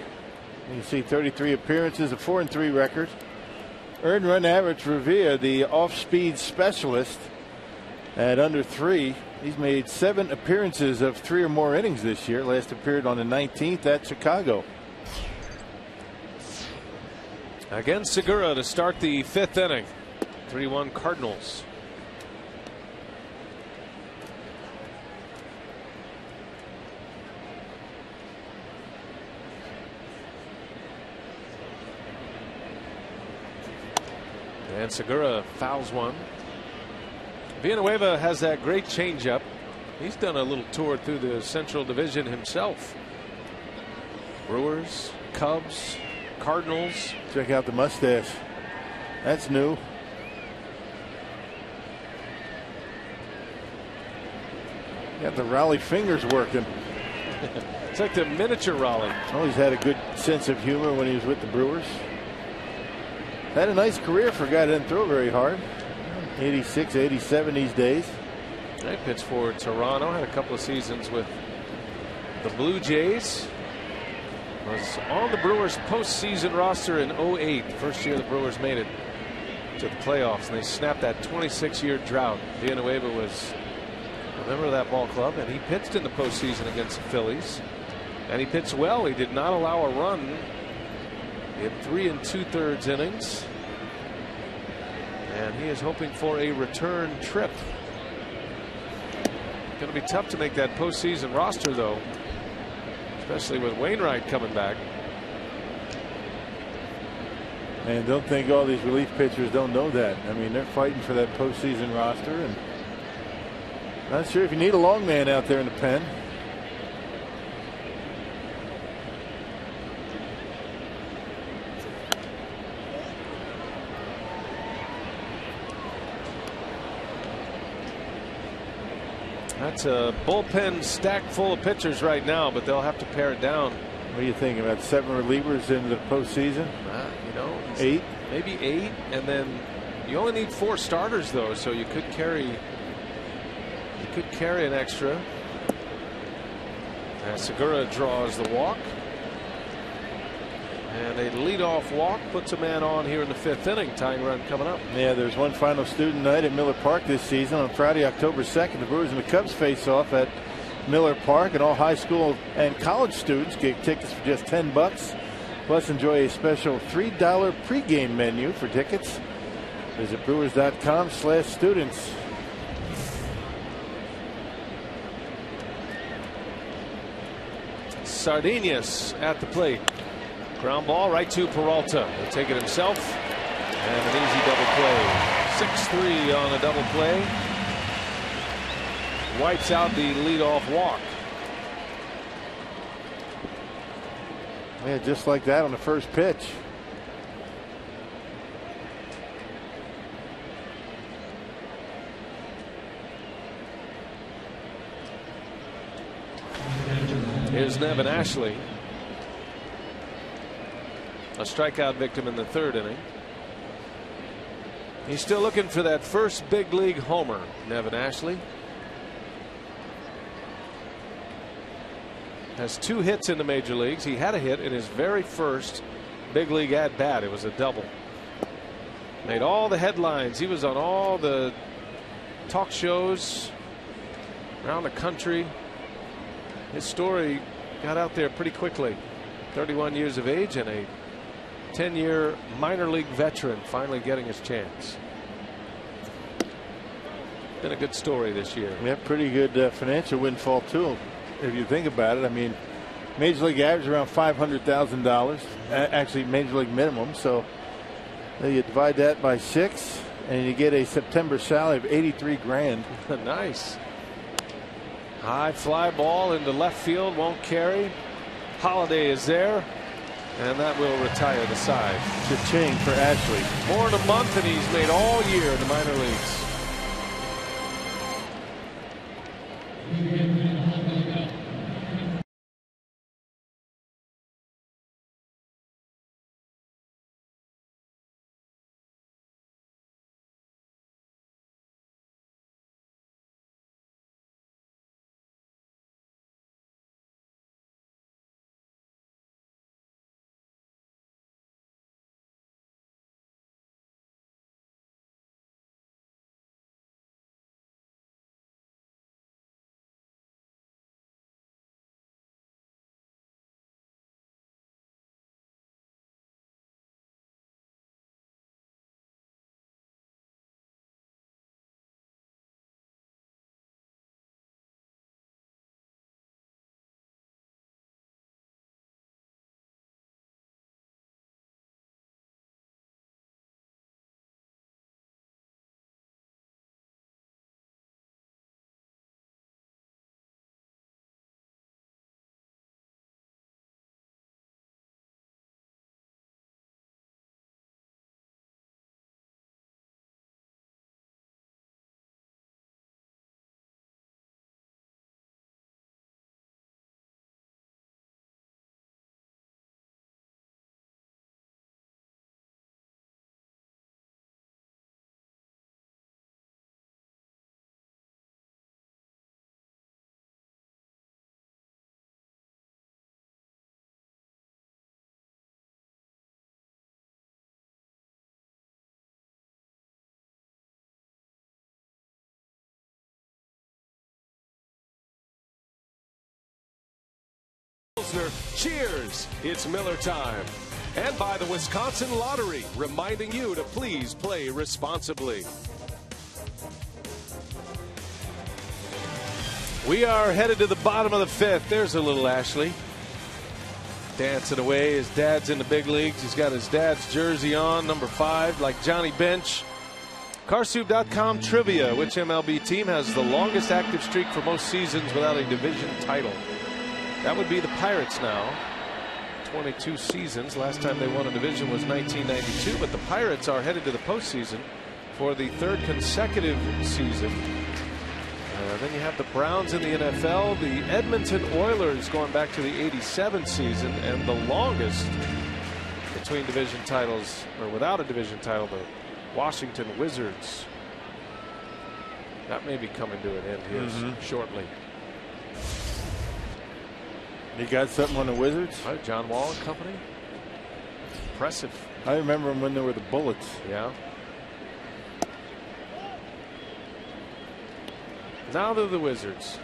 You see 33 appearances, a 4-3 record. Earned run average for Villa, the off-speed specialist, at under 3. He's made 7 appearances of 3 or more innings this year. Last appeared on the 19th at Chicago. Again, Segura to start the 5th inning. 3-1 Cardinals. And Segura fouls one. Villanueva has that great changeup. He's done a little tour through the Central Division himself. Brewers, Cubs, Cardinals. Check out the mustache. That's new. Got the Raleigh fingers working. It's like the miniature Raleigh. Oh, he's had a good sense of humor when he was with the Brewers. Had a nice career for a guy that didn't throw very hard. 86, 87 these days. He pitched for Toronto. Had a couple of seasons with the Blue Jays. Was on the Brewers postseason roster in 08. First year the Brewers made it to the playoffs, and they snapped that 26-year drought. Villanueva was a member of that ball club, and he pitched in the postseason against the Phillies. And he pitched well. He did not allow a run in 3 2/3 innings. And he is hoping for a return trip. Going to be tough to make that postseason roster, though, especially with Wainwright coming back. And don't think all these relief pitchers don't know that. I mean, they're fighting for that postseason roster, and not sure if you need a long man out there in the pen. That's a bullpen stacked full of pitchers right now, but they'll have to pare it down. What do you think about 7 relievers into the postseason? You know, 8, maybe 8, and then you only need 4 starters though, so you could carry an extra. As Segura draws the walk, and a leadoff walk puts a man on here in the 5th inning. Tying run coming up. Yeah, there's one final student night at Miller Park this season. On Friday, October 2nd, the Brewers and the Cubs face off at Miller Park, and all high school and college students get tickets for just $10. Plus, enjoy a special $3 pregame menu for tickets. Visit brewers.com/students. Sardinius at the plate. Ground ball right to Peralta. He'll take it himself. And an easy double play. 6-3 on a double play. Wipes out the leadoff walk. Yeah, just like that on the first pitch. Here's Nevin Ashley. A strikeout victim in the 3rd inning. He's still looking for that first big league homer, Nevin Ashley. Has 2 hits in the major leagues. He had a hit in his very first big league at bat. It was a double. Made all the headlines. He was on all the talk shows around the country. His story got out there pretty quickly. 31 years of age and a 10-year minor league veteran finally getting his chance. Been a good story this year. Yeah, pretty good financial windfall too, if you think about it. I mean, Major League average around $500,000. Actually, Major League minimum. So you divide that by 6, and you get a September salary of $83,000. Nice. High fly ball into left field, won't carry. Holiday is there, and that will retire the side. Cha-ching for Ashley. More than a month, and he's made all year in the minor leagues. Cheers! It's Miller time. And by the Wisconsin Lottery, reminding you to please play responsibly. We are headed to the bottom of the 5th. There's a little Ashley. Dancing away. His dad's in the big leagues. He's got his dad's jersey on, number 5, like Johnny Bench. Carsoup.com trivia. Which MLB team has the longest active streak for most seasons without a division title? That would be the Pirates now. 22 seasons. Last time they won a division was 1992. But the Pirates are headed to the postseason for the 3rd consecutive season. Then you have the Browns in the NFL. The Edmonton Oilers going back to the 87 season. And the longest between division titles, or without a division title, the Washington Wizards. That may be coming to an end here shortly. You got something on the Wizards? Right, John Wall and company. Impressive. I remember when there were the Bullets. Yeah. Now they're the Wizards.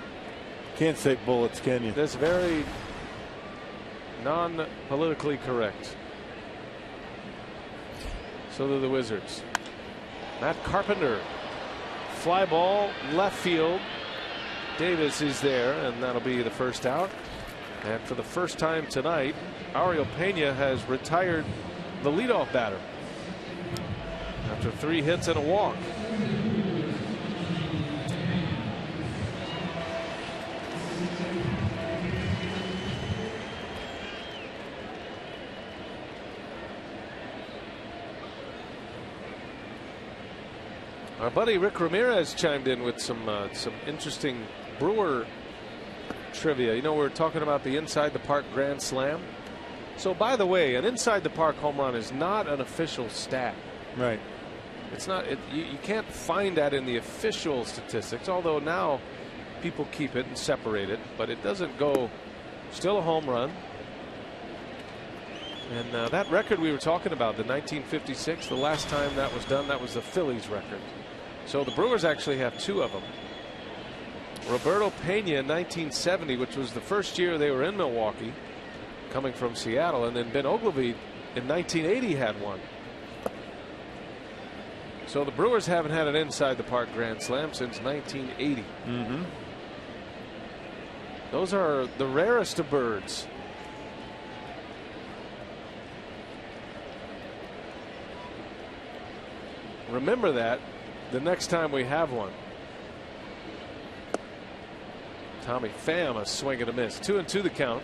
Can't say Bullets, can you? That's very non-politically correct. So they're the Wizards. Matt Carpenter. Fly ball, left field. Davis is there, and that'll be the first out. And for the first time tonight, Ariel Pena has retired the leadoff batter after 3 hits and a walk. Our buddy Rick Ramirez chimed in with some interesting Brewer trivia. You know, we're talking about the inside the park grand slam. So by the way, an inside the park home run is not an official stat. Right. It's not. You can't find that in the official statistics, although now people keep it and separate it, but it doesn't go. Still a home run. And that record we were talking about, the 1956, the last time that was done, that was the Phillies record. So the Brewers actually have 2 of them. Roberto Pena in 1970, which was the first year they were in Milwaukee, coming from Seattle, and then Ben Oglivie in 1980 had one. So the Brewers haven't had an inside the park grand slam since 1980. Those are the rarest of birds. remember that the next time we have one. Tommy Pham, a swing and a miss. 2-2 the count.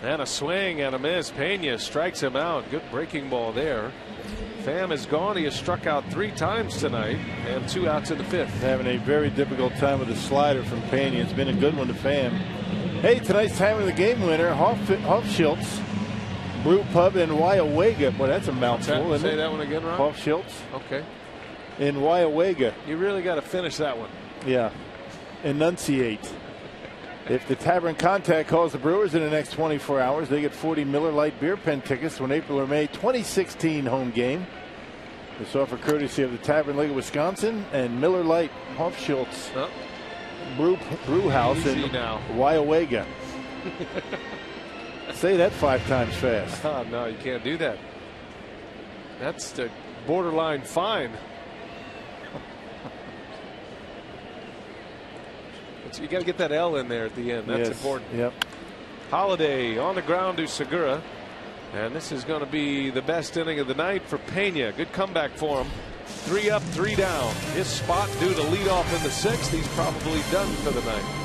And a swing and a miss. Pena strikes him out. Good breaking ball there. Pham is gone. He has struck out 3 times tonight and 2 outs in the 5th. Having a very difficult time with the slider from Pena. It's been a good one to Pham. Hey, tonight's time of the game winner, Hofschiltz, Brew Pub in Wyawega. Boy, that's a mouthful, isn't it? Say that one again, Ron. Hofschiltz. Okay. In Wyawega. You really got to finish that one. Yeah. Enunciate. If the Tavern Contact calls the Brewers in the next 24 hours, they get 40 Miller Lite beer pen tickets to an April or May 2016 home game. This offer courtesy of the Tavern League of Wisconsin and Miller Lite Hofschiltz Brew House in Wyawega. Say that 5 times fast. Oh, no, you can't do that. That's the borderline fine. You got to get that L in there at the end. That's important. Yep. Holiday on the ground to Segura. And this is going to be the best inning of the night for Pena. Good comeback for him. 3 up, 3 down. His spot due to lead off in the 6th. He's probably done for the night.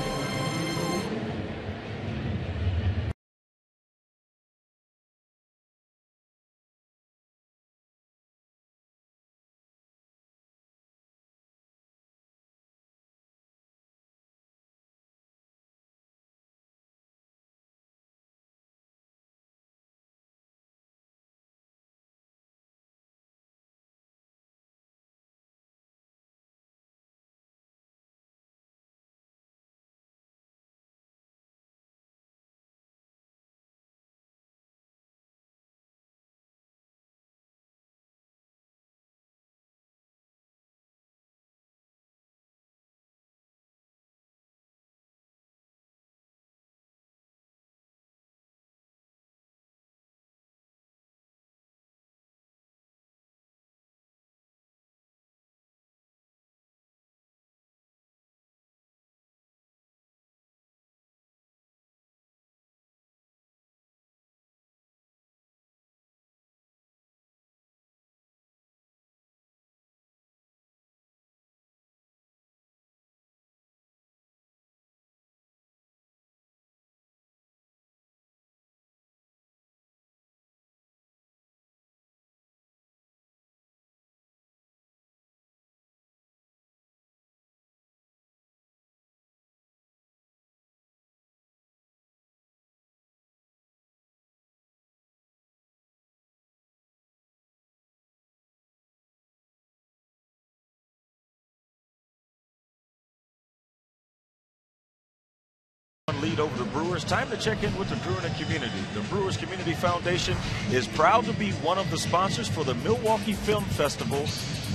Lead over the Brewers. Time to check in with the Brewer community. The Brewers Community Foundation is proud to be one of the sponsors for the Milwaukee Film Festival,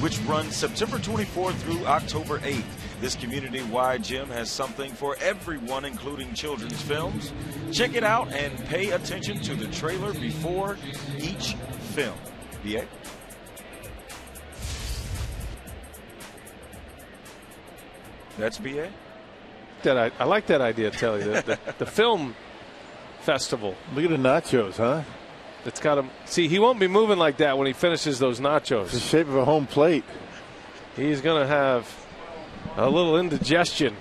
which runs September 24th through October 8th. This community-wide gym has something for everyone, including children's films. Check it out and pay attention to the trailer before each film. B.A.? That's B.A.? I like that idea, Telly. The film festival. Look at the nachos, huh? It's got him. See, he won't be moving like that when he finishes those nachos. It's the shape of a home plate. He's going to have a little indigestion.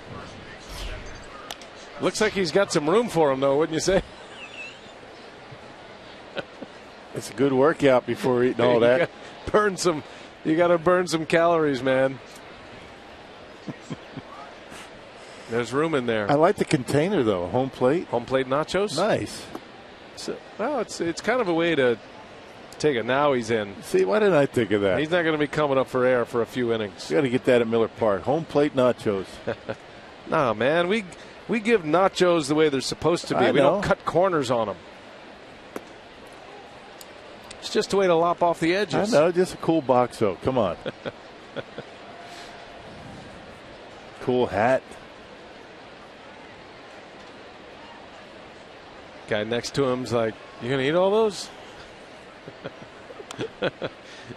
Looks like he's got some room for him, though, wouldn't you say? It's a good workout before eating all that. You got to burn some calories, man. There's room in there. I like the container, though. Home plate. Home plate nachos. Nice. Well, it's kind of a way to take it. Now he's in. See, why didn't I think of that? He's not going to be coming up for air for a few innings. You got to get that at Miller Park. Home plate nachos. Nah, man. We give nachos the way they're supposed to be. We don't cut corners on them. It's just a way to lop off the edges. I know. Just a cool box, though. Come on. Cool hat. Guy next to him's like, "You gonna eat all those?"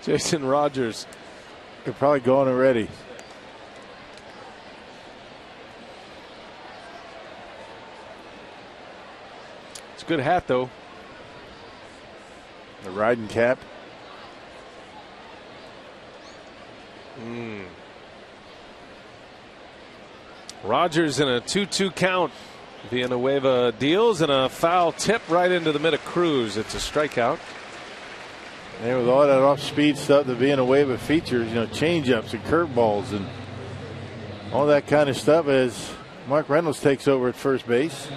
Jason Rogers. They're probably going already. Good hat, though. The riding cap. Rogers in a 2-2 count. Villanueva deals and a foul tip right into the mid of Cruz. It's a strikeout. And with all that off-speed stuff that Villanueva features, change-ups and curveballs and all that kind of stuff, as Mark Reynolds takes over at first base.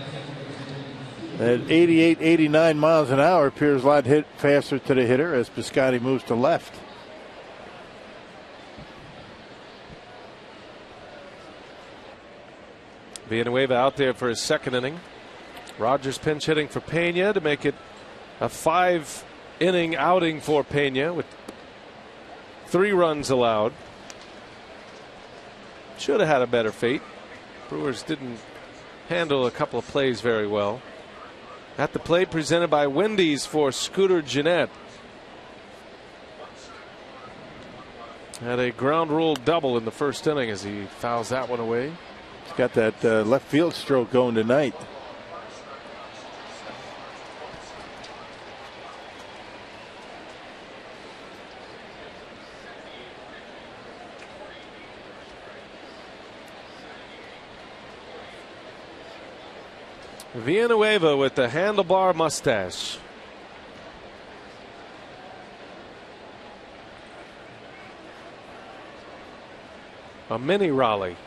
At 88, 89 miles an hour, appears a lot faster to the hitter as Piscotty moves to left. Villanueva out there for his second inning. Rogers pinch hitting for Pena to make it a 5-inning outing for Pena with 3 runs allowed. Should have had a better fate. Brewers didn't handle a couple of plays very well. At the plate, presented by Wendy's for Scooter Gennett. Had a ground rule double in the first inning as he fouls that one away. He's got that left field stroke going tonight. Villanueva with the handlebar mustache. A mini Raleigh.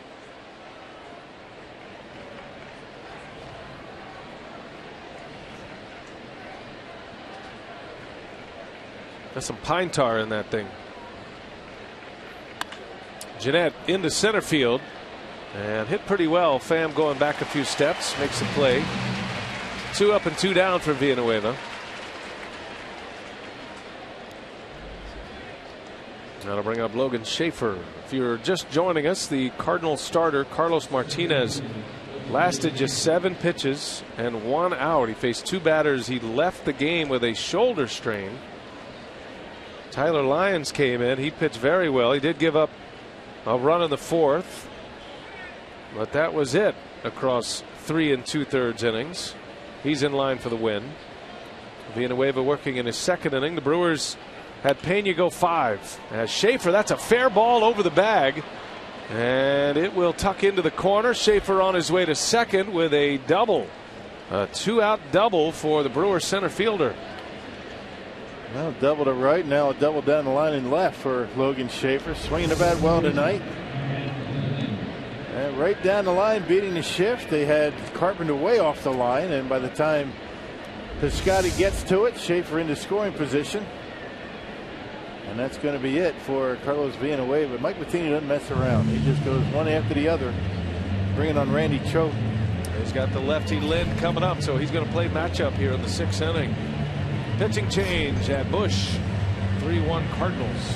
There's some pine tar in that thing. Gennett into center field and hit pretty well. Pham going back a few steps, makes a play. 2 up and 2 down for Villanueva. That'll bring up Logan Schaefer. If you're just joining us, the Cardinals starter Carlos Martinez lasted just 7 pitches and 1 out. He faced 2 batters. He left the game with a shoulder strain. Tyler Lyons came in. He pitched very well. He did give up a run in the 4th, but that was it across 3 2/3 innings. He's in line for the win. Villanueva working in his second inning. The Brewers had Pena go 5. As Schaefer, that's a fair ball over the bag, and it will tuck into the corner. Schaefer on his way to second with a double. A 2-out double for the Brewers center fielder. Well, doubled it right. Now a double down the line and left for Logan Schaefer. Swinging the bat well tonight. And right down the line, beating the shift. They had Carpenter way off the line, and by the time Piscotty gets to it, Schaefer into scoring position. And that's going to be it for Carlos Villanueva. But Mike Matheny doesn't mess around. He just goes one after the other, bringing on Randy Choate. He's got the lefty Lynn coming up, so he's going to play matchup here in the 6th inning. Pitching change at Busch. 3-1 Cardinals.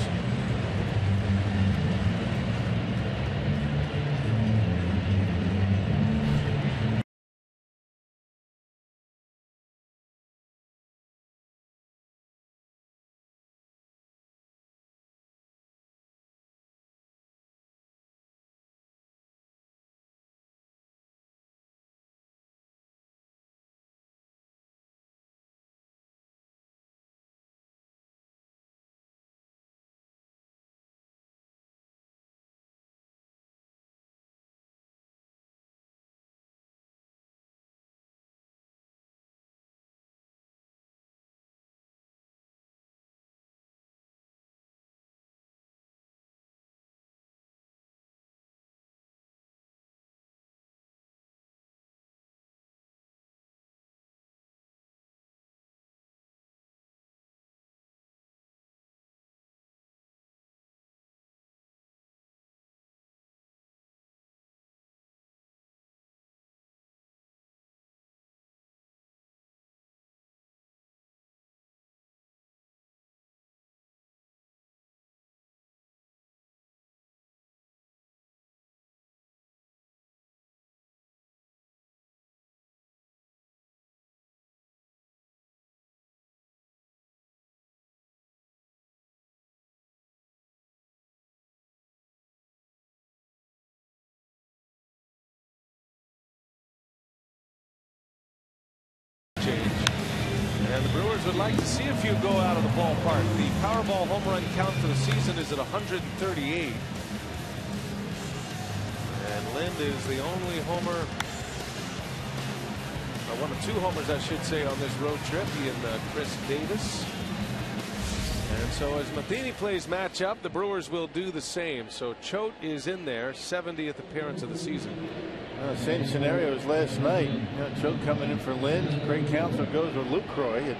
would like to see a few go out of the ballpark. The Powerball home run count for the season is at 138. And Lind is the only homer, one of 2 homers, I should say, on this road trip. He and Chris Davis. And so as Matheny plays matchup, the Brewers will do the same. So Choate is in there, 70th appearance of the season. Same scenario as last night. Choate coming in for Lind. Craig Counsell goes with Lucroy.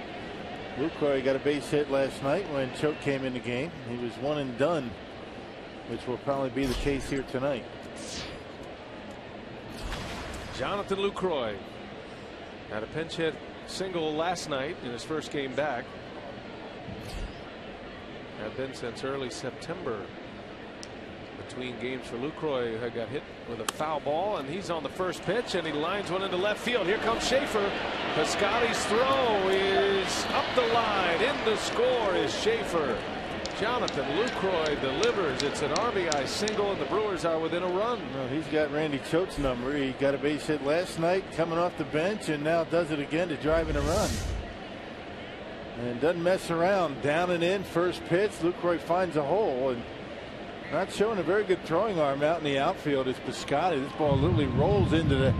Lucroy got a base hit last night when Choate came in the game. He was 1 and done, which will probably be the case here tonight. Jonathan Lucroy had a pinch hit single last night in his first game back. Have been since early September. Between games for Lucroy, who got hit with a foul ball, and he's on the first pitch, and he lines one into left field. Here comes Schaefer. Piscotty's throw is up the line. In to score is Schaefer. Jonathan Lucroy delivers. It's an RBI single, and the Brewers are within a run. Well, he's got Randy Choate's number. He got a base hit last night coming off the bench, and now does it again to drive in a run. And doesn't mess around. Down and in, first pitch. Lucroy finds a hole, and not showing a very good throwing arm out in the outfield is Piscotty. This ball literally rolls into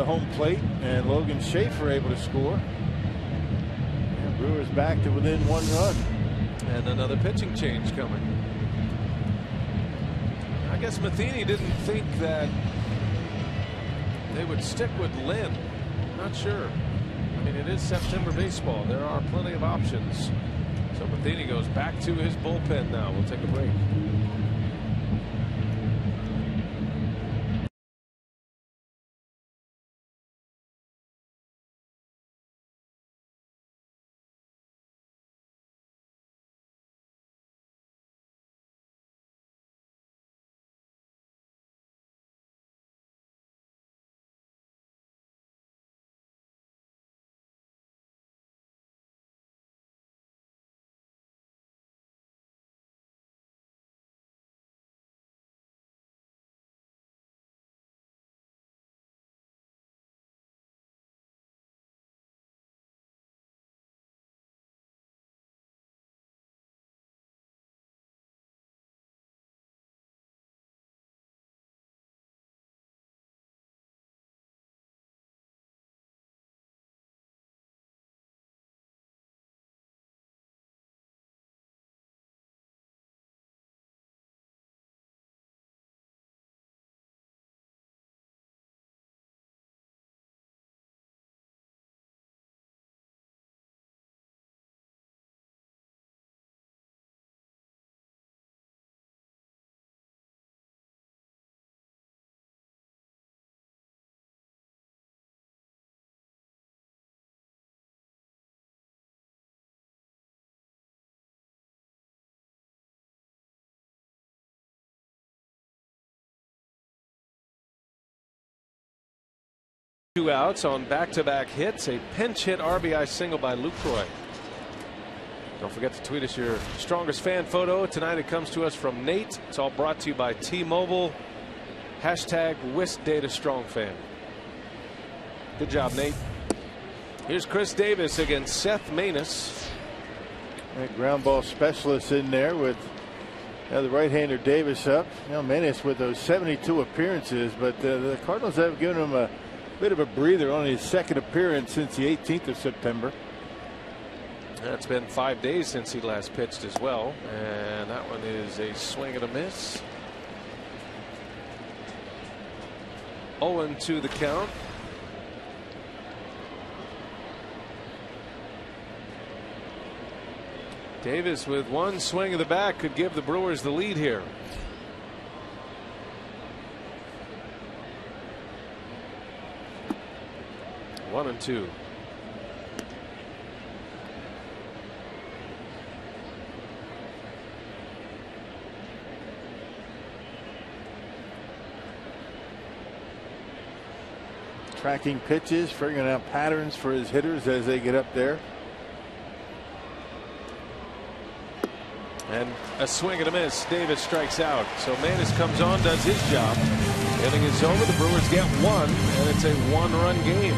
home plate, and Logan Schaefer able to score. And Brewers back to within 1 run. And another pitching change coming. I guess Matheny didn't think that they would stick with Lind. Not sure. I mean, it is September baseball. There are plenty of options. So Matheny goes back to his bullpen now. We'll take a break. Two outs on back-to-back hits. A pinch hit RBI single by Lucroy. Don't forget to tweet us your strongest fan photo. Tonight it comes to us from Nate. It's all brought to you by T-Mobile. Hashtag WistDataStrongFan. Good job, Nate. Here's Chris Davis against Seth Maness. That ground ball specialist in there with the right-hander Davis up. Maness with those 72 appearances, but the Cardinals have given him a bit of a breather on his second appearance since the 18th of September. It's been 5 days since he last pitched as well, and that one is a swing and a miss. 0-2 the count. Davis with one swing of the bat could give the Brewers the lead here. One and two. Tracking pitches, figuring out patterns for his hitters as they get up there. And a swing and a miss. Davis strikes out. So Maness comes on, does his job. Inning is over. The Brewers get one, and it's a one-run game.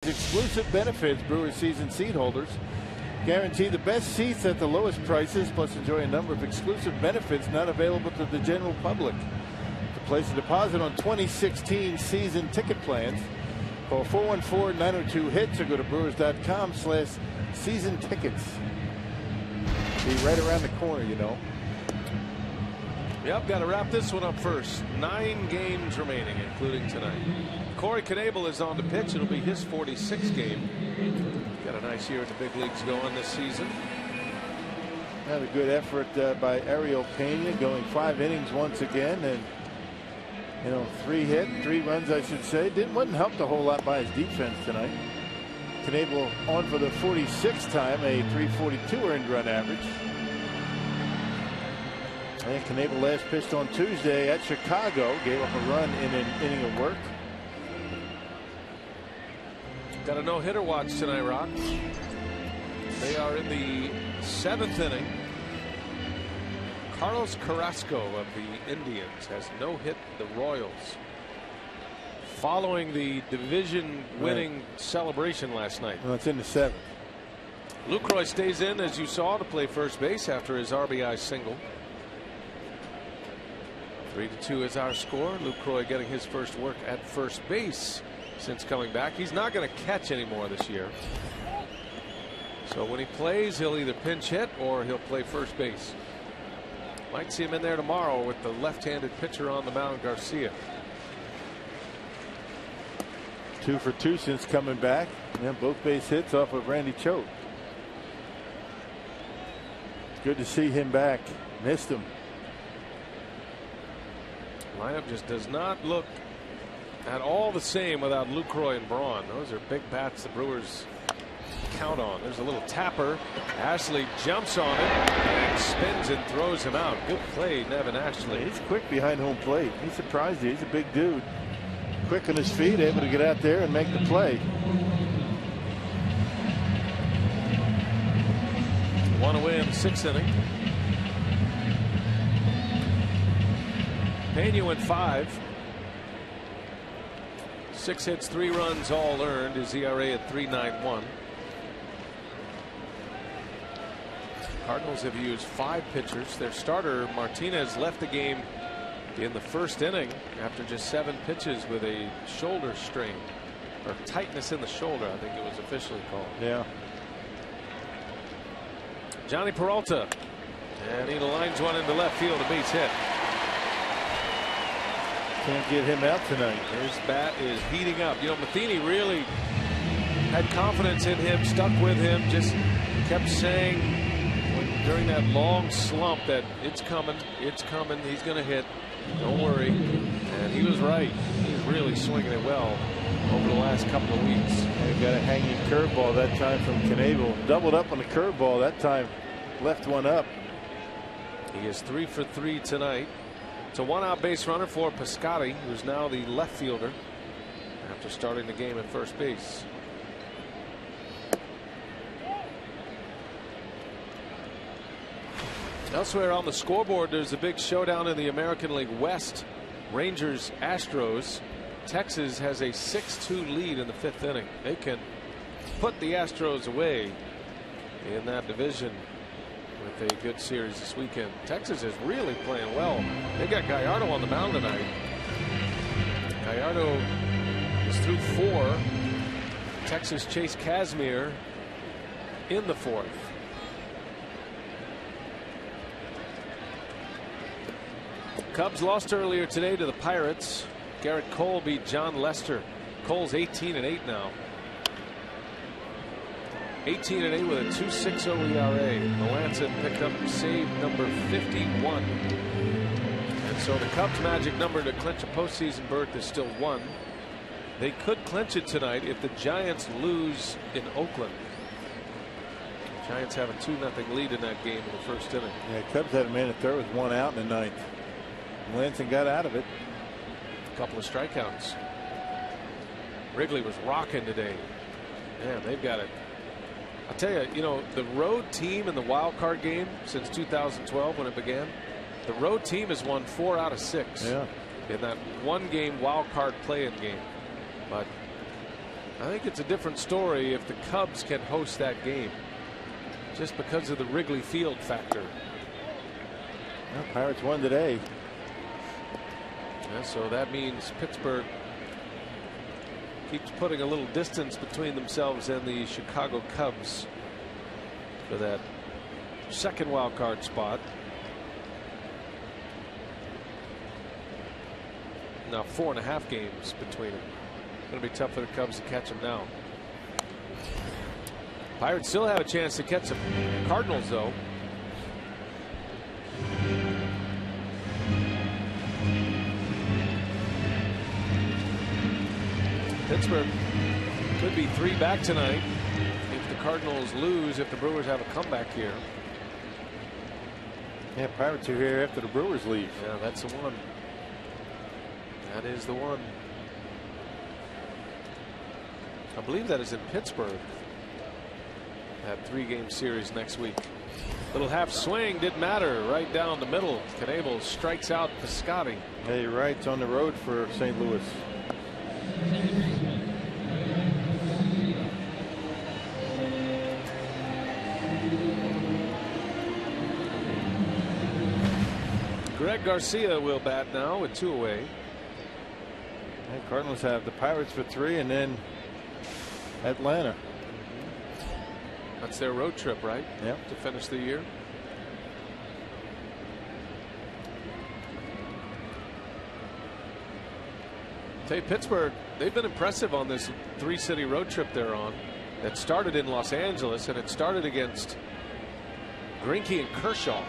Exclusive benefits. Brewers season seat holders guarantee the best seats at the lowest prices, plus enjoy a number of exclusive benefits not available to the general public. To place a deposit on 2016 season ticket plans, call 414-902-HITS or go to brewers.com/season tickets. Be right around the corner, you know. Yep, got to wrap this one up first. 9 games remaining, including tonight. Corey Knebel is on the pitch. It'll be his 46th game. Got a nice year in the big leagues going this season. Had a good effort by Ariel Pena, going 5 innings once again, and 3 runs, I should say. Wasn't helped a whole lot by his defense tonight. Knebel on for the 46th time, a .342 earned run average. And Knebel last pitched on Tuesday at Chicago, gave up a run in an inning of work. Got a no-hitter watch tonight, Rock. They are in the 7th inning. Carlos Carrasco of the Indians has no-hit the Royals following the division-winning celebration last night. Well, it's in the 7th. Lucroy stays in, as you saw, to play first base after his RBI single. 3-2 is our score. Lucroy getting his first work at first base since coming back. He's not going to catch anymore this year. So when he plays, he'll either pinch hit or he'll play first base. Might see him in there tomorrow with the left-handed pitcher on the mound, Garcia. 2 for 2 since coming back. And both base hits off of Randy Choate. Good to see him back. Missed him. Lineup just does not look at all the same without Lucroy and Braun. Those are big bats the Brewers count on. There's a little tapper. Ashley jumps on it and spins and throws him out. Good play, Nevin Ashley. He's quick behind home plate. He surprised you. He's a big dude. Quick on his feet, able to get out there and make the play. One away in the 6th inning. Pena went 5. 6 hits, 3 runs, all earned. His ERA at 3.91. Cardinals have used 5 pitchers. Their starter Martinez left the game in the 1st inning after just 7 pitches with a shoulder strain, or tightness in the shoulder, I think it was officially called. Yeah. Johnny Peralta, and he lines one into left field, a base hit. Can't get him out tonight. His bat is heating up. You know, Matheny really had confidence in him, stuck with him, just kept saying during that long slump that it's coming, he's going to hit, don't worry. And he was right. He's really swinging it well over the last couple of weeks. And he got a hanging curveball that time from Knebel. Doubled up on the curveball that time, left one up. He is 3 for 3 tonight. It's a 1-out base runner for Piscotty, who's now the left fielder after starting the game at first base. Elsewhere on the scoreboard, there's a big showdown in the American League West. Rangers Astros. Texas has a 6-2 lead in the 5th inning. They can put the Astros away in that division with a good series this weekend. Texas is really playing well. They got Gallardo on the mound tonight. Gallardo is through 4. Texas chased Kazmir in the 4th. Cubs lost earlier today to the Pirates. Garrett Cole beat John Lester. Cole's 18-8 now. 18-8 with a 2.60 ERA. Melanson picked up save number 51. And so the Cubs' magic number to clinch a postseason berth is still 1. They could clinch it tonight if the Giants lose in Oakland. The Giants have a 2-0 lead in that game in the 1st inning. Yeah, Cubs had a man at third with 1 out in the 9th. Melanson got out of it. A couple of strikeouts. Wrigley was rocking today. Man, they've got it. I'll tell you, you know, the road team in the wild card game since 2012 when it began, the road team has won 4 out of 6 yeah. in that 1-game wild card play-in game. But I think it's a different story if the Cubs can host that game, just because of the Wrigley Field factor. Well, Pirates won today. Yeah, so that means Pittsburgh keeps putting a little distance between themselves and the Chicago Cubs for that second wild card spot. Now 4.5 games between them. Going to be tough for the Cubs to catch them now. Pirates still have a chance to catch the Cardinals, though. Pittsburgh could be 3 back tonight if the Cardinals lose, if the Brewers have a comeback here. Yeah, Pirates are here after the Brewers leave. Yeah, that's the one. That is the one. I believe that is in Pittsburgh. That 3-game series next week. Little half swing didn't matter. Right down the middle. Knebel strikes out Piscotty. Yeah, you're right. It's on the road for St. Louis. Greg Garcia will bat now with 2 away. The Cardinals have the Pirates for 3 and then Atlanta. That's their road trip, right? Yep. To finish the year. Tell you, Pittsburgh, they've been impressive on this 3-city road trip they're on. That started in Los Angeles, and it started against Greinke and Kershaw.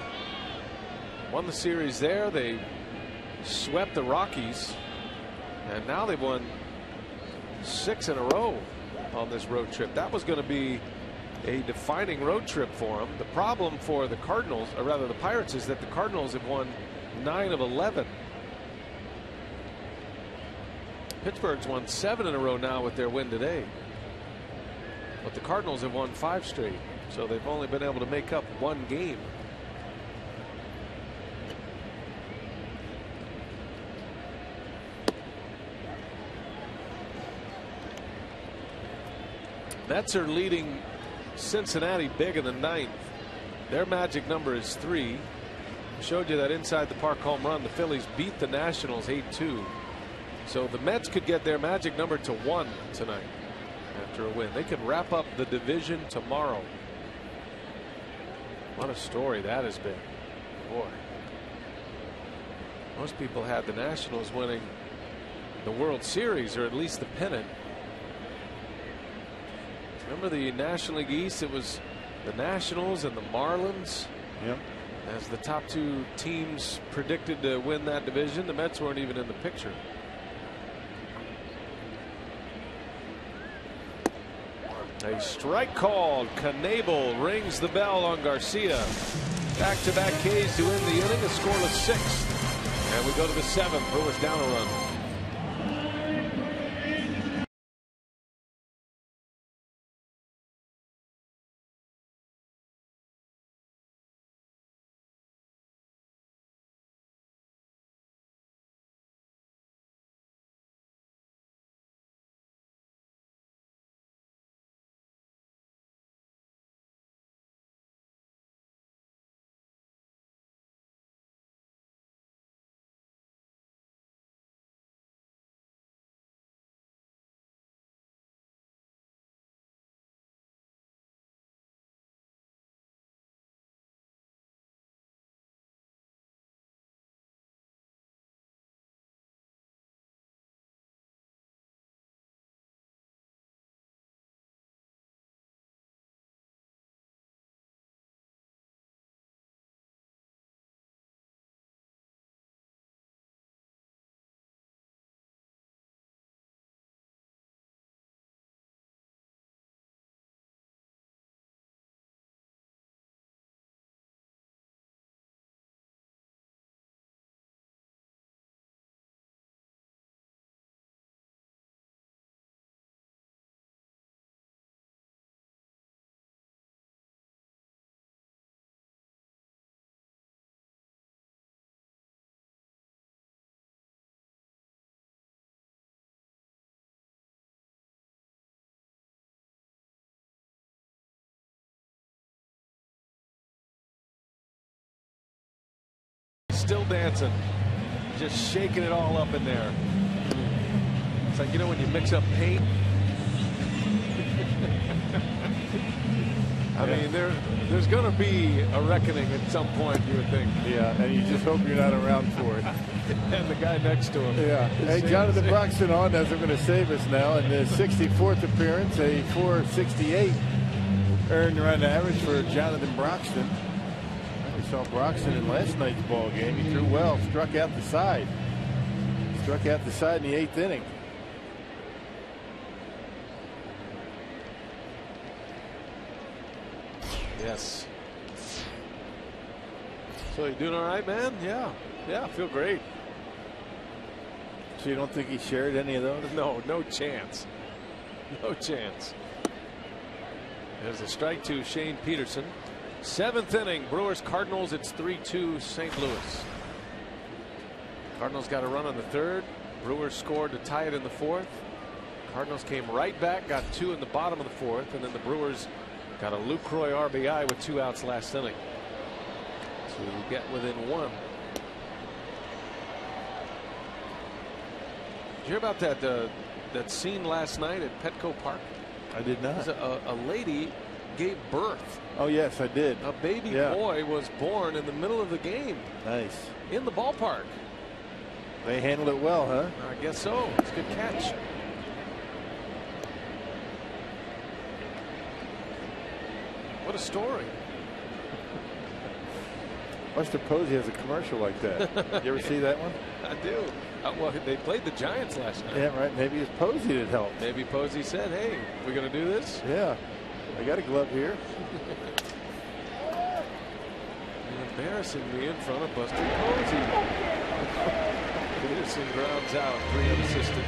Won the series there. They swept the Rockies, and now they've won 6 in a row on this road trip. That was going to be a defining road trip for them. The problem for the Cardinals, or rather the Pirates, is that the Cardinals have won 9 of 11. Pittsburgh's won 7 in a row now with their win today, but the Cardinals have won 5 straight, so they've only been able to make up 1 game. Mets are leading Cincinnati big in the 9th. Their magic number is 3. Showed you that inside the park home run. The Phillies beat the Nationals 8-2. So the Mets could get their magic number to 1 tonight after a win. They could wrap up the division tomorrow. What a story that has been. Boy. Most people had the Nationals winning the World Series, or at least the pennant. Remember the National League East? It was the Nationals and the Marlins. Yep. As the top 2 teams predicted to win that division. The Mets weren't even in the picture. A strike called. Knebel rings the bell on Garcia. Back-to-back Ks to end the inning. A scoreless 6th. And we go to the 7th. Brewers down a run. still dancing, just shaking it all up in there. It's like, you know, when you mix up paint. I mean, there's going to be a reckoning at some point, you would think. Yeah, and you just hope you're not around for it. And the guy next to him. Yeah. Hey, Jonathan Broxton on as I'm going to save us now. In the 64th appearance, a .468 earned run average for Jonathan Broxton. We saw Broxton in last night's ball game. He threw well, struck out the side. Struck out the side in the 8th inning. Yes. So you doing all right, man? Yeah. Yeah, I feel great. So you don't think he shared any of those? No, no chance. No chance. There's a strike to Shane Peterson. 7th inning, Brewers Cardinals. It's 3-2 St. Louis. Cardinals got a run on the 3rd. Brewers scored to tie it in the 4th. Cardinals came right back, got 2 in the bottom of the 4th, and then the Brewers got a Lucroy RBI with 2 outs last inning to get within 1. Did you hear about that scene last night at Petco Park? I did not. A lady gave birth. Oh yes, I did. A baby boy was born in the middle of the game. Nice. In the ballpark. They handled it well, huh? I guess so. It's a good catch. What a story. Buster Posey has a commercial like that. You ever see that one? I do. Well, they played the Giants last night. Yeah, right. Maybe it's Posey that helped. Maybe Posey said, hey, we're going to do this? Yeah. I got a glove here. Embarrassing me in front of Buster Posey. Peterson grounds out, 3 unassisted.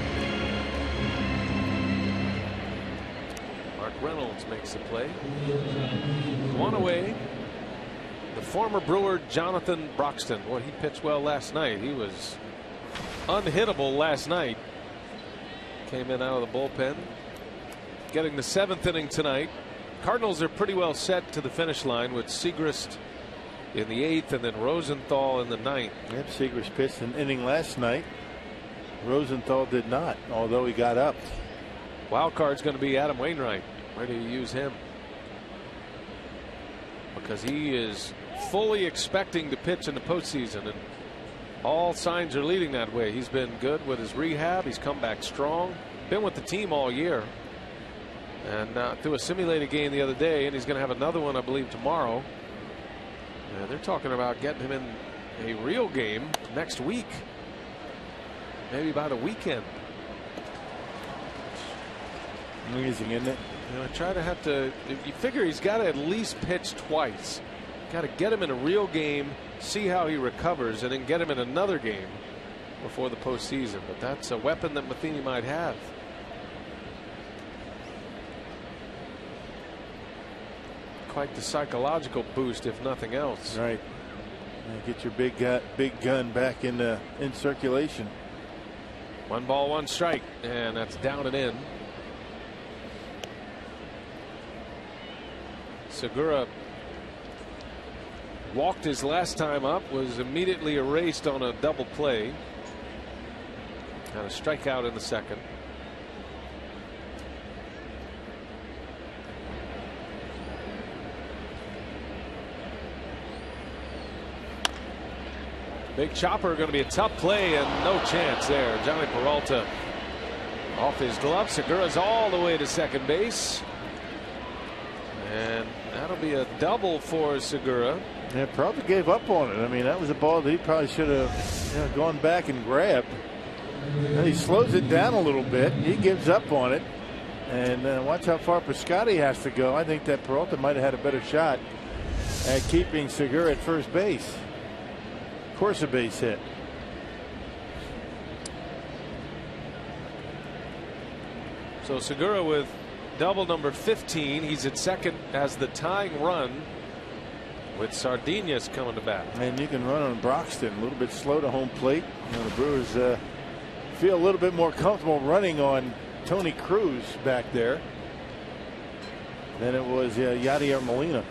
Mark Reynolds makes the play. 1 away. The former Brewer Jonathan Broxton. Boy, he pitched well last night. He was unhittable last night. Came in out of the bullpen. Getting the 7th inning tonight. Cardinals are pretty well set to the finish line with Segrist in the 8th and then Rosenthal in the 9th. Yep, Segrist pitched an inning last night. Rosenthal did not, although he got up. Wild card's going to be Adam Wainwright. Where do you use him? Because he is fully expecting to pitch in the postseason, and all signs are leading that way. He's been good with his rehab. He's come back strong. Been with the team all year. And threw a simulated game the other day, and he's going to have another one, I believe, tomorrow. And they're talking about getting him in a real game next week. Maybe by the weekend. Amazing, isn't it? You know, try to have to. You figure he's got to at least pitch twice. Got to get him in a real game, see how he recovers, and then get him in another game before the postseason. But that's a weapon that Matheny might have. Quite the psychological boost, if nothing else. Right. Get your big gun back in circulation. 1 ball, 1 strike, and that's down and in. Segura walked his last time up, was immediately erased on a double play. Got a strikeout in the 2nd. Big chopper, going to be a tough play, and no chance there. Johnny Peralta off his glove. Segura's all the way to second base. And that'll be a double for Segura. Yeah, Peralta gave up on it. I mean, that was a ball that he probably should have gone back and grabbed. And he slows it down a little bit. He gives up on it. And watch how far Piscotty has to go. I think that Peralta might have had a better shot at keeping Segura at first base. Of course, a base hit. So Segura with double number 15. He's at second as the tying run with Sardinas coming to bat. And you can run on Broxton, a little bit slow to home plate. You know, the Brewers feel a little bit more comfortable running on Tony Cruz back there than it was Yadier Molina.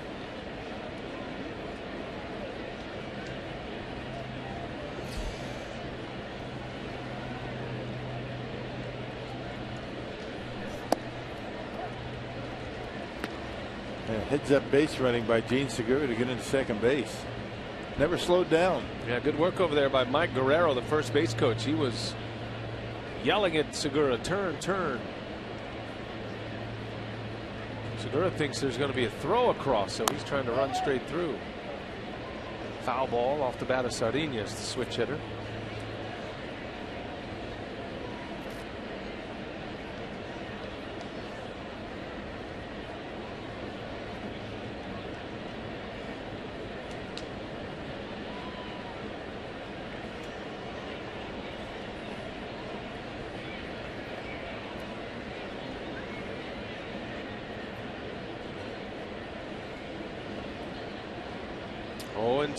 Heads-up base running by Gene Segura to get into second base. Never slowed down. Yeah, good work over there by Mike Guerrero, the first base coach. He was yelling at Segura, turn, turn. Segura thinks there's going to be a throw across, so he's trying to run straight through. Foul ball off the bat of Sardinas, the switch hitter.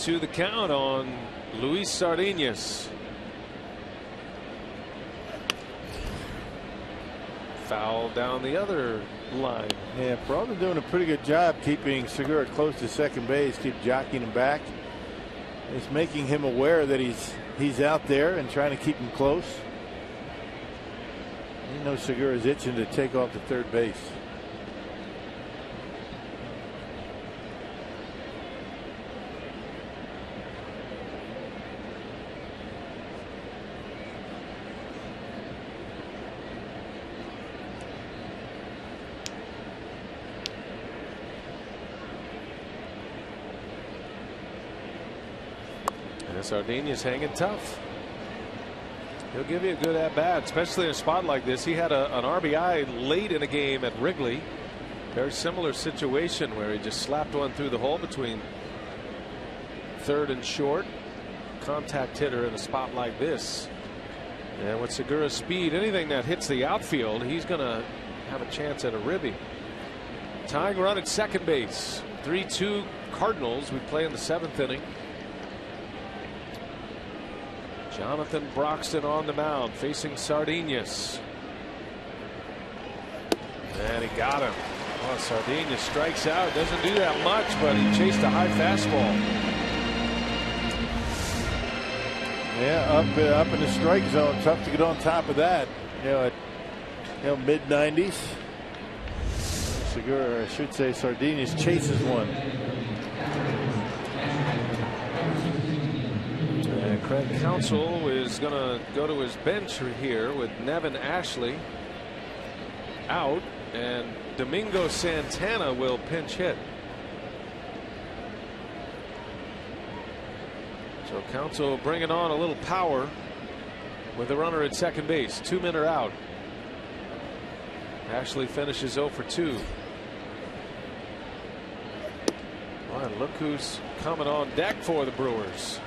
To the count on Luis Sardinas. Foul down the other line. Yeah, Braun doing a pretty good job keeping Segura close to second base, keep jockeying him back. It's making him aware that he's out there and trying to keep him close. You know Segura's itching to take off to third base. Sardinas hanging tough. He'll give you a good at bat, especially in a spot like this. He had an RBI late in a game at Wrigley. Very similar situation where he just slapped one through the hole between third and short. Contact hitter in a spot like this. And with Segura's speed, anything that hits the outfield, he's going to have a chance at a ribby. Tying run at second base. 3-2 Cardinals. We play in the 7th inning. Jonathan Broxton on the mound facing Sardinas. And he got him. Oh, Sardinas strikes out. Doesn't do that much, but he chased a high fastball. Yeah, up in the strike zone. Tough to get on top of that. At mid 90s. Segura, I should say, Sardinas chases one. Craig Counsell is going to go to his bench here with Nevin Ashley out, and Domingo Santana will pinch hit. So Counsell bringing on a little power with the runner at second base. 2 men are out. Ashley finishes 0 for 2. Well, and look who's coming on deck for the Brewers.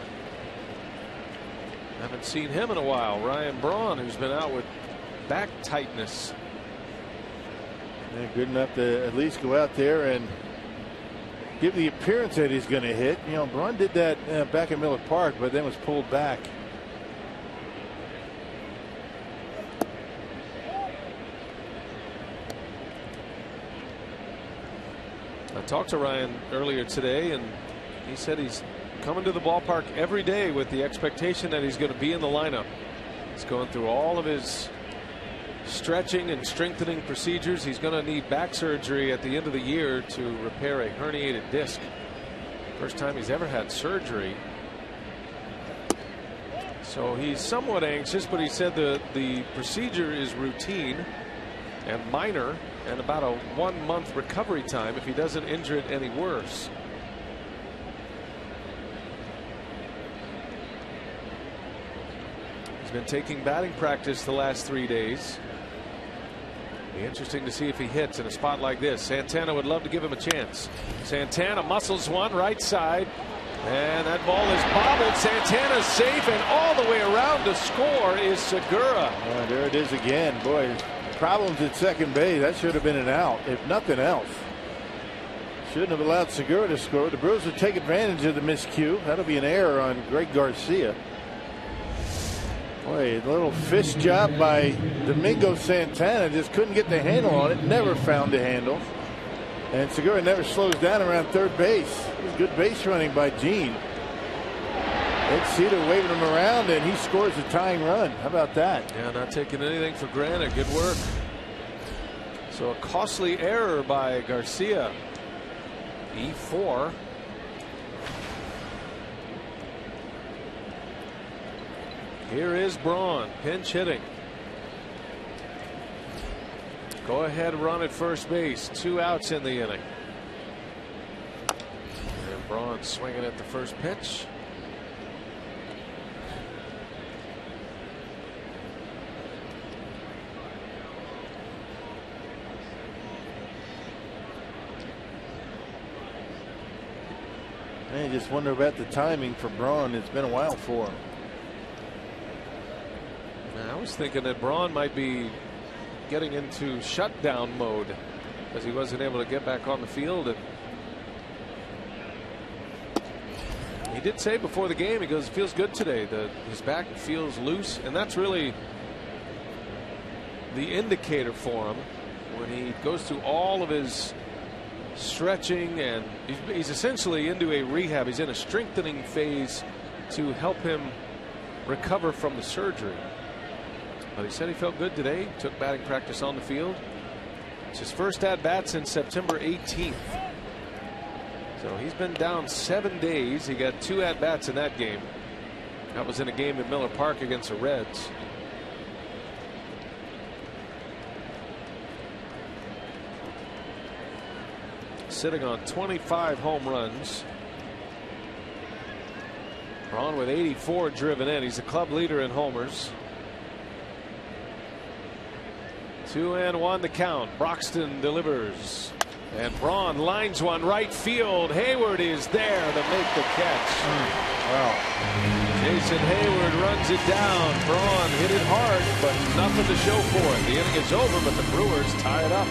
Haven't seen him in a while. Ryan Braun, who's been out with back tightness. Yeah, good enough to at least go out there and give the appearance that he's going to hit. Braun did that back at Miller Park, but then was pulled back. I talked to Ryan earlier today, and he said he's coming to the ballpark every day with the expectation that he's going to be in the lineup. He's going through all of his stretching and strengthening procedures. He's going to need back surgery at the end of the year to repair a herniated disc. First time he's ever had surgery. So he's somewhat anxious, but he said the procedure is routine and minor, and about a 1-month recovery time if he doesn't injure it any worse. Been taking batting practice the last 3 days. Be interesting to see if he hits in a spot like this. Santana would love to give him a chance. Santana muscles one right side, and that ball is bobbled. Santana's safe, and all the way around to score is Segura. Oh, there it is again. Boy, problems at second base. That should have been an out, if nothing else. Shouldn't have allowed Segura to score. The Brewers would take advantage of the miscue. That'll be an error on Greg Garcia. Boy, a little fist job by Domingo Santana. Just couldn't get the handle on it. Never found the handle. And Segura never slows down around third base. It was good base running by Gene. Ed Cedar waving him around, and he scores a tying run. How about that? Yeah, not taking anything for granted. Good work. So a costly error by Garcia. E4. Here is Braun, pinch hitting. Go ahead run at first base. 2 outs in the inning. And Braun swinging at the first pitch. I just wonder about the timing for Braun. It's been a while for him. I was thinking that Braun might be getting into shutdown mode because he wasn't able to get back on the field. And he did say before the game, he goes, it feels good today. His back feels loose, and that's really the indicator for him when he goes through all of his stretching, and he's essentially into a rehab. He's in a strengthening phase to help him recover from the surgery. But he said he felt good today. Took batting practice on the field. It's his first at bat since September 18th. So he's been down 7 days. He got 2 at bats in that game. That was in a game at Miller Park against the Reds. Sitting on 25 home runs. Braun with 84 driven in. He's the club leader in homers. 2-1 the count. Broxton delivers. And Braun lines one right field. Hayward is there to make the catch. Wow. Jason Hayward runs it down. Braun hit it hard, but nothing to show for it. The inning is over, but the Brewers tie it up.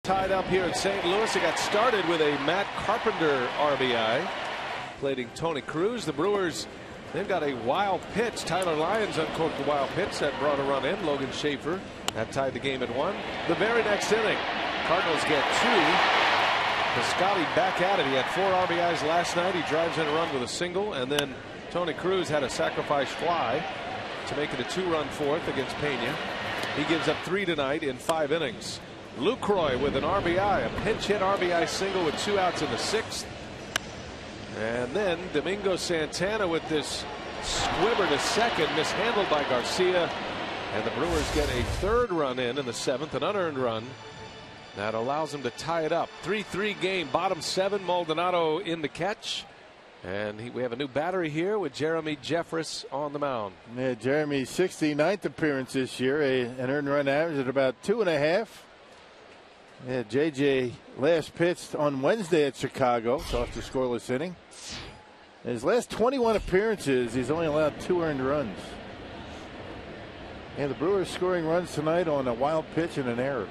Tied up here in St. Louis. It got started with a Matt Carpenter RBI. Plating Tony Cruz. The Brewers, they've got a wild pitch. Tyler Lyons uncorked the wild pitch that brought a run in. Logan Schaefer. That tied the game at 1. The very next inning, Cardinals get 2. Piscotty back at it. He had 4 RBIs last night. He drives in a run with a single, and then Tony Cruz had a sacrifice fly to make it a 2-run fourth against Pena. He gives up 3 tonight in 5 innings. Lucroy with an RBI, a pinch hit RBI single with 2 outs in the 6th. And then Domingo Santana with this squibber to second, mishandled by Garcia. And the Brewers get a 3rd run in the 7th, an unearned run that allows them to tie it up. 3-3 game, bottom 7. Maldonado in the catch. And we have a new battery here with Jeremy Jeffress on the mound. Yeah, Jeremy's 69th appearance this year, an earned run average at about 2.5. Yeah, JJ last pitched on Wednesday at Chicago. It's off the scoreless inning. In his last 21 appearances, he's only allowed 2 earned runs. And the Brewers scoring runs tonight on a wild pitch and an error.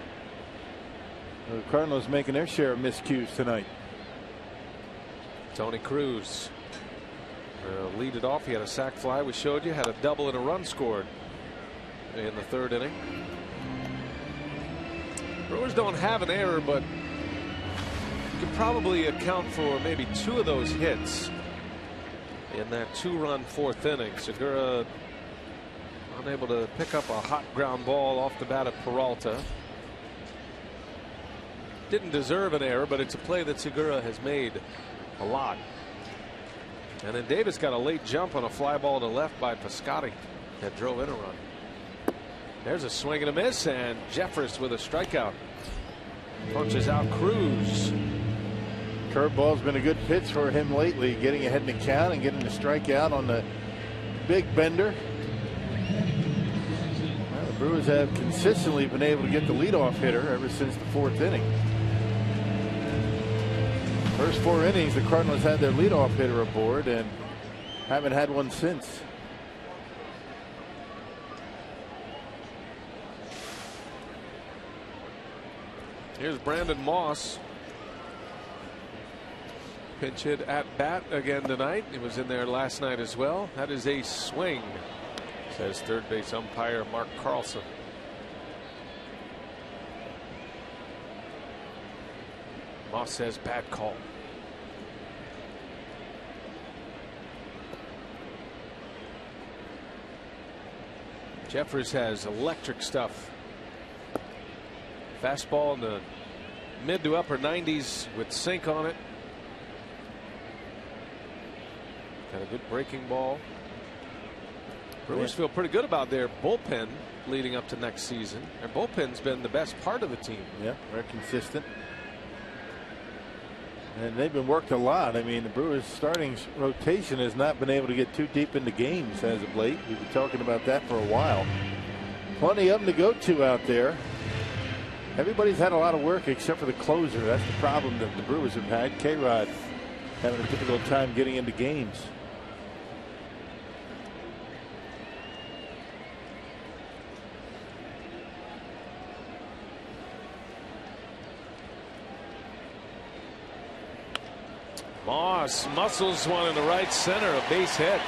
The Cardinals making their share of miscues tonight. Tony Cruz lead it off. He had a sac fly. We showed you, had a double and a run scored in the third inning. Brewers don't have an error, but you could probably account for maybe 2 of those hits in that 2-run fourth inning. Segura unable to pick up a hot ground ball off the bat of Peralta. Didn't deserve an error, but it's a play that Segura has made a lot. And then Davis got a late jump on a fly ball to left by Piscotty that drove in a run. There's a swing and a miss, and Jeffress with a strikeout punches out Cruz. Curveball's been a good pitch for him lately, getting ahead in the count and getting the strikeout on the big bender. Well, the Brewers have consistently been able to get the leadoff hitter ever since the fourth inning. First 4 innings, the Cardinals had their leadoff hitter aboard and haven't had one since. Here's Brandon Moss. Pinch hit at bat again tonight. He was in there last night as well. That is a swing, says third base umpire Mark Carlson. Moss says bad call. Jeffress has electric stuff. Fastball in the mid to upper 90s with sink on it. Got a good breaking ball. Brewers feel pretty good about their bullpen leading up to next season. Their bullpen's been the best part of the team. Yeah, they're consistent. And they've been worked a lot. I mean, the Brewers' starting rotation has not been able to get too deep into games as of late. We've been talking about that for a while. Plenty of them to go to out there. Everybody's had a lot of work except for the closer. That's the problem that the Brewers have had. K-Rod having a difficult time getting into games. Moss muscles one in the right center, a base hit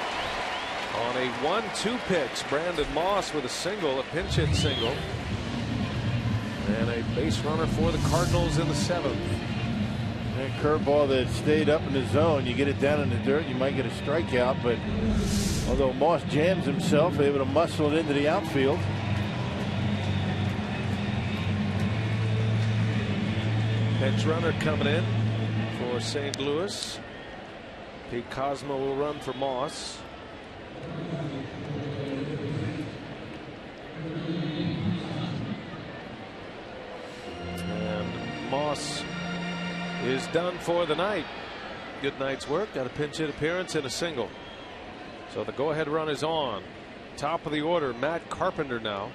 on a 1-2 pitch. Brandon Moss with a single, a pinch hit single, and a base runner for the Cardinals in the 7th. And curveball that stayed up in the zone. You get it down in the dirt, you might get a strikeout, but although Moss jams himself, able to muscle it into the outfield. Pinch runner coming in for St. Louis. Pete Cosmo will run for Moss. And Moss is done for the night. Good night's work. Got a pinch hit appearance and a single. So the go ahead run is on. Top of the order, Matt Carpenter now.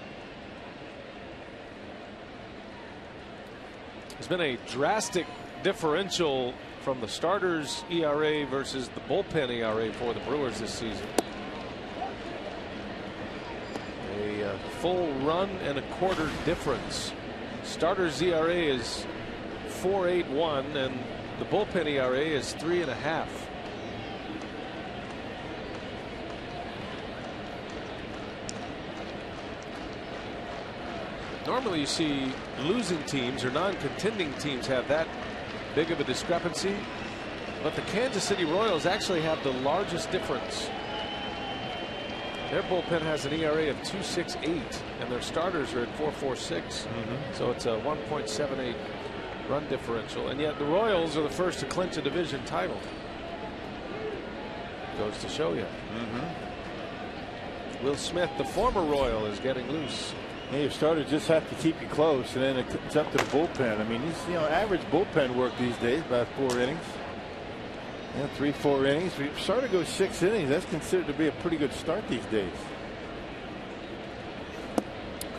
There's been a drastic differential from the starters ERA versus the bullpen ERA for the Brewers this season. A full run and a quarter difference. Starters ERA is 4.81 and the bullpen ERA is 3.5. Normally you see losing teams or non-contending teams have that big of a discrepancy, but the Kansas City Royals actually have the largest difference. Their bullpen has an ERA of 2.68 and their starters are at 4.46. So it's a 1.78 run differential, and yet the Royals are the first to clinch a division title. Goes to show you. Will Smith, the former Royal, is getting loose. Hey, your starters just have to keep you close, and then it's up to the bullpen. I mean, you know, average bullpen work these days about 4 innings. 3-4 innings. If your starter goes 6 innings, that's considered to be a pretty good start these days.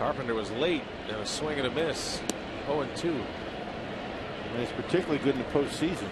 Carpenter was late and a swing and a miss. 0-2. And it's particularly good in the postseason.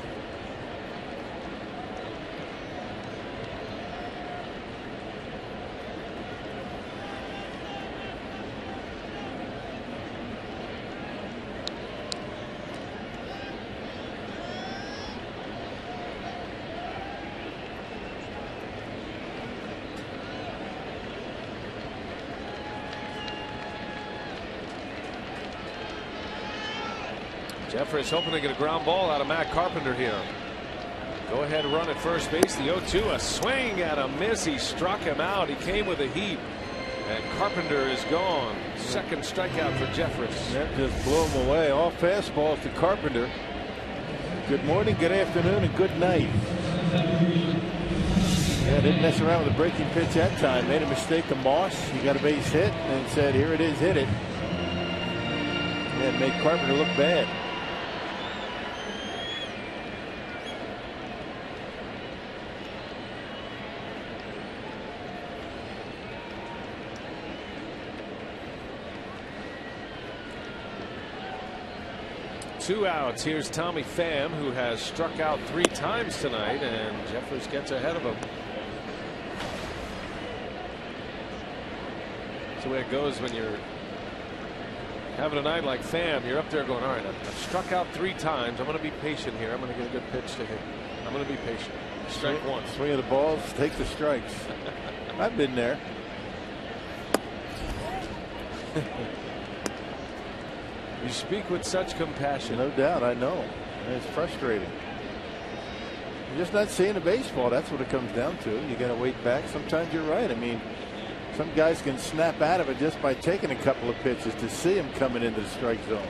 Jeffress hoping to get a ground ball out of Matt Carpenter here. Go ahead run at first base. The 0-2, a swing and a miss. He struck him out. He came with a heat. And Carpenter is gone. Second strikeout for Jeffress. That just blew him away. All fastballs to Carpenter. Good morning, good afternoon, and good night. Yeah, didn't mess around with a breaking pitch that time. Made a mistake to Moss. He got a base hit and said, here it is, hit it. Yeah, it made Carpenter look bad. Two outs. Here's Tommy Pham, who has struck out 3 times tonight, and Jeffress gets ahead of him. That's the way it goes when you're having a night like Pham. You're up there going, all right, I've struck out 3 times. I'm going to be patient here. I'm going to get a good pitch to hit. I'm going to be patient. Strike one. Swing of the balls, take the strikes. I've been there. You speak with such compassion. No doubt, I know. And it's frustrating. You're just not seeing a baseball. That's what it comes down to. You got to wait back. Sometimes you're right. I mean, some guys can snap out of it just by taking a couple of pitches to see him coming into the strike zone.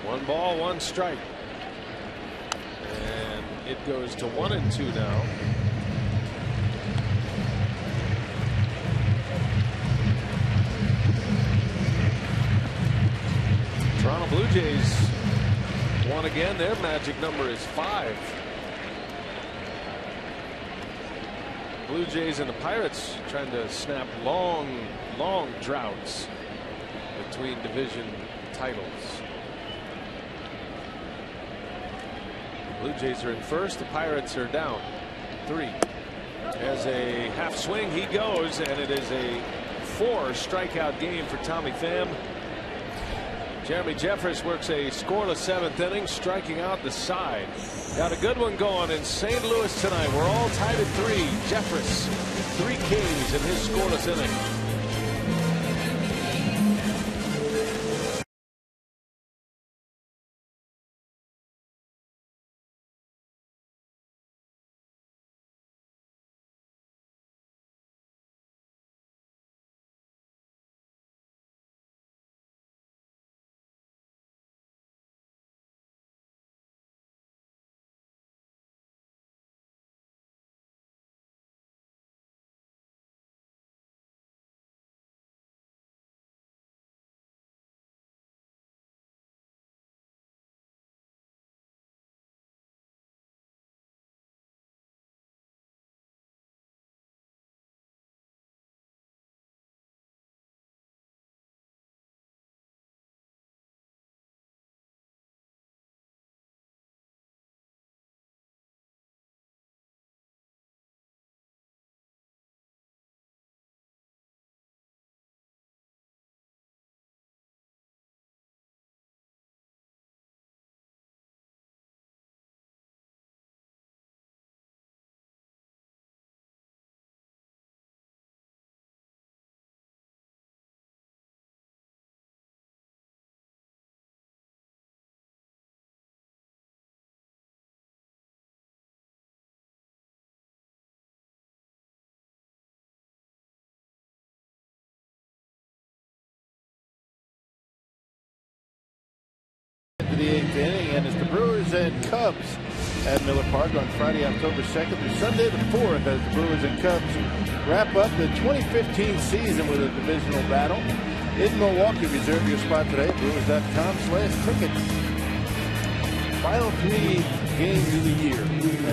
One ball, 1 strike. And it goes to 1-2 now. Toronto Blue Jays won again. Their magic number is 5. Blue Jays and the Pirates trying to snap long droughts between division titles. Blue Jays are in first. The Pirates are down 3. As a half swing, he goes, and it is a 4 strikeout game for Tommy Pham. Jeremy Jeffress works a scoreless 7th inning, striking out the side. Got a good one going in St. Louis tonight. We're all tied at 3. Jeffress 3 Ks in his scoreless inning. To the 8th inning, and it's the Brewers and Cubs at Miller Park on Friday, October 2nd through Sunday the 4th, as the Brewers and Cubs wrap up the 2015 season with a divisional battle in Milwaukee. Reserve your spot today at Brewers.com/tickets. Final 3 games of the year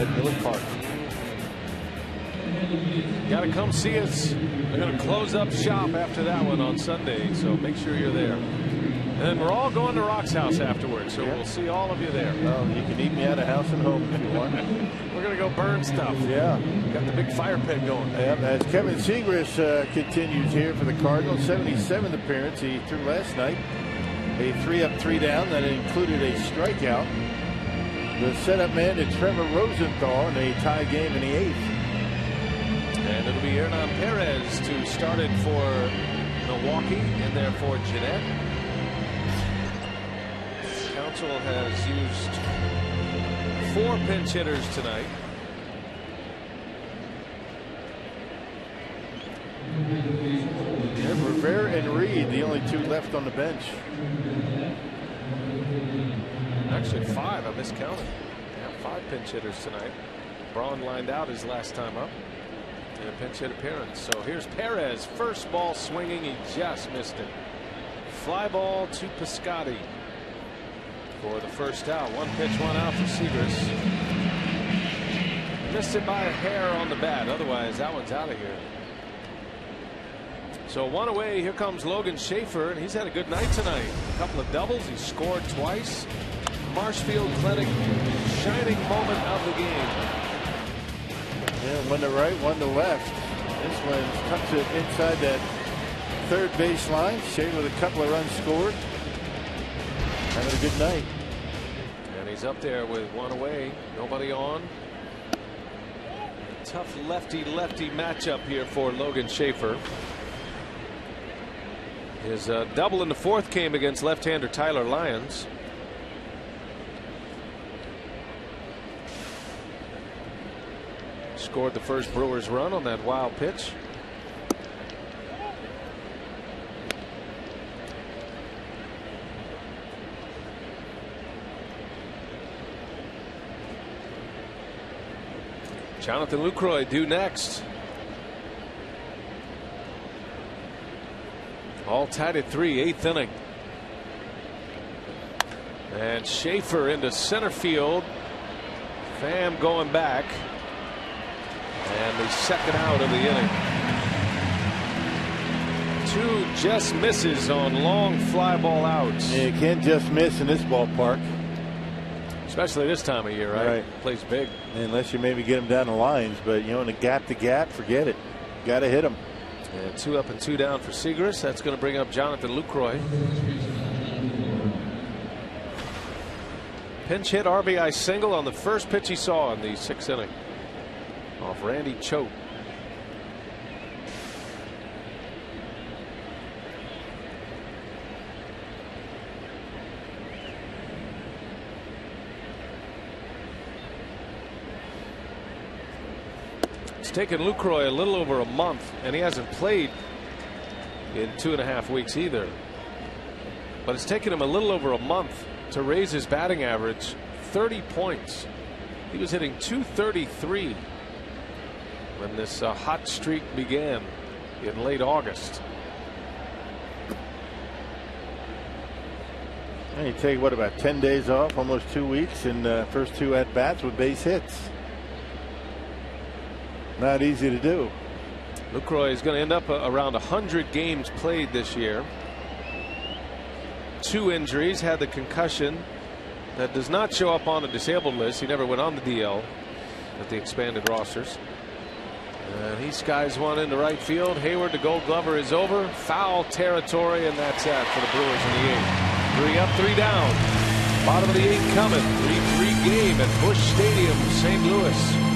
at Miller Park. Got to come see us. We're going to close up shop after that one on Sunday, so make sure you're there. And we're all going to Rock's house afterwards, so we'll see all of you there. Well, you can eat me out of house and home if you want. We're going to go burn stuff. Yeah. Got the big fire pit going. Yep, as Kevin Segras continues here for the Cardinals, 77th appearance. He threw last night a 3 up, 3 down that included a strikeout. The setup man to Trevor Rosenthal in a tie game in the 8th. And it'll be Hernan Perez to start it for Milwaukee, and there for Jeanette. Council has used 4 pinch hitters tonight. And Rivera and Reed, the only 2 left on the bench. Actually 5, I miscounted. Yeah, 5 pinch hitters tonight. Braun lined out his last time up in a pinch hit appearance. So here's Perez, first ball swinging, he just missed it. Fly ball to Piscotty for the first out. 1 pitch, 1 out for Seagrass. Missed it by a hair on the bat, otherwise that one's out of here. So 1 away. Here comes Logan Schaefer, and he's had a good night tonight. A couple of doubles, he scored twice. Marshfield Clinic, shining moment of the game. Yeah, 1 to right, 1 to left. This one tucks it inside that third base line. Shea with a couple of runs scored. Having a good night. And he's up there with 1 away, nobody on. A tough lefty-lefty matchup here for Logan Schaefer. His double in the 4th came against left-hander Tyler Lyons. Scored the first Brewers run on that wild pitch. Jonathan Lucroy due next. All tied at 3, 8th inning. And Schaefer into center field. Pham going back. And the 2nd out of the inning. 2 just misses on long fly ball outs. Yeah, you can't just miss in this ballpark. Especially this time of year, right? Plays big. Unless you maybe get them down the lines, but you know, in the gap to gap, forget it. Got to hit them. And 2 up and 2 down for Seagrass. That's going to bring up Jonathan Lucroy. Pinch hit RBI single on the first pitch he saw in the 6th inning. Off Randy Choate. It's taken Lucroy a little over a month, and he hasn't played in 2.5 weeks either. But it's taken him a little over a month to raise his batting average 30 points. He was hitting .233 when this hot streak began in late August. And you take what, about 10 days off, almost 2 weeks, and first 2 at bats with base hits. Not easy to do. Lucroy is going to end up around 100 games played this year. 2 injuries, had the concussion that does not show up on the disabled list. He never went on the DL at the expanded rosters. And he skies one into right field. Hayward, the Gold Glover is over. Foul territory, and that's that for the Brewers in the 8th. 3 up, 3 down. Bottom of the 8th coming. 3-3 game at Busch Stadium, St. Louis.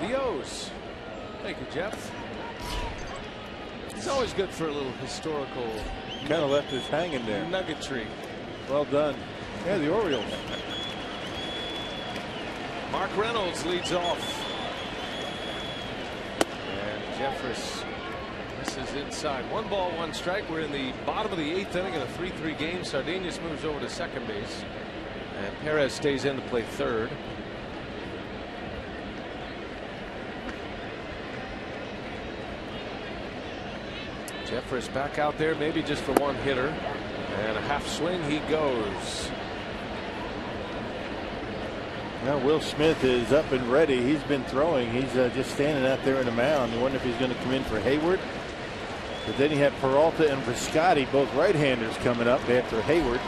the O's. Thank you, Jeff. It's always good for a little historical. Kind of left us hanging there. Nuggetry. Well done. Yeah, the Orioles. Mark Reynolds leads off. And Jeffress misses inside. 1 ball, 1 strike. We're in the bottom of the 8th inning in a 3-3 game. Sardinius moves over to second base. And Perez stays in to play third. Jeffress back out there, maybe just for 1 hitter. And a half swing, he goes. Now Will Smith is up and ready. He's been throwing. He's just standing out there in the mound. I wonder if he's going to come in for Hayward. But then you have Peralta and Viscotti, both right-handers, coming up after Hayward.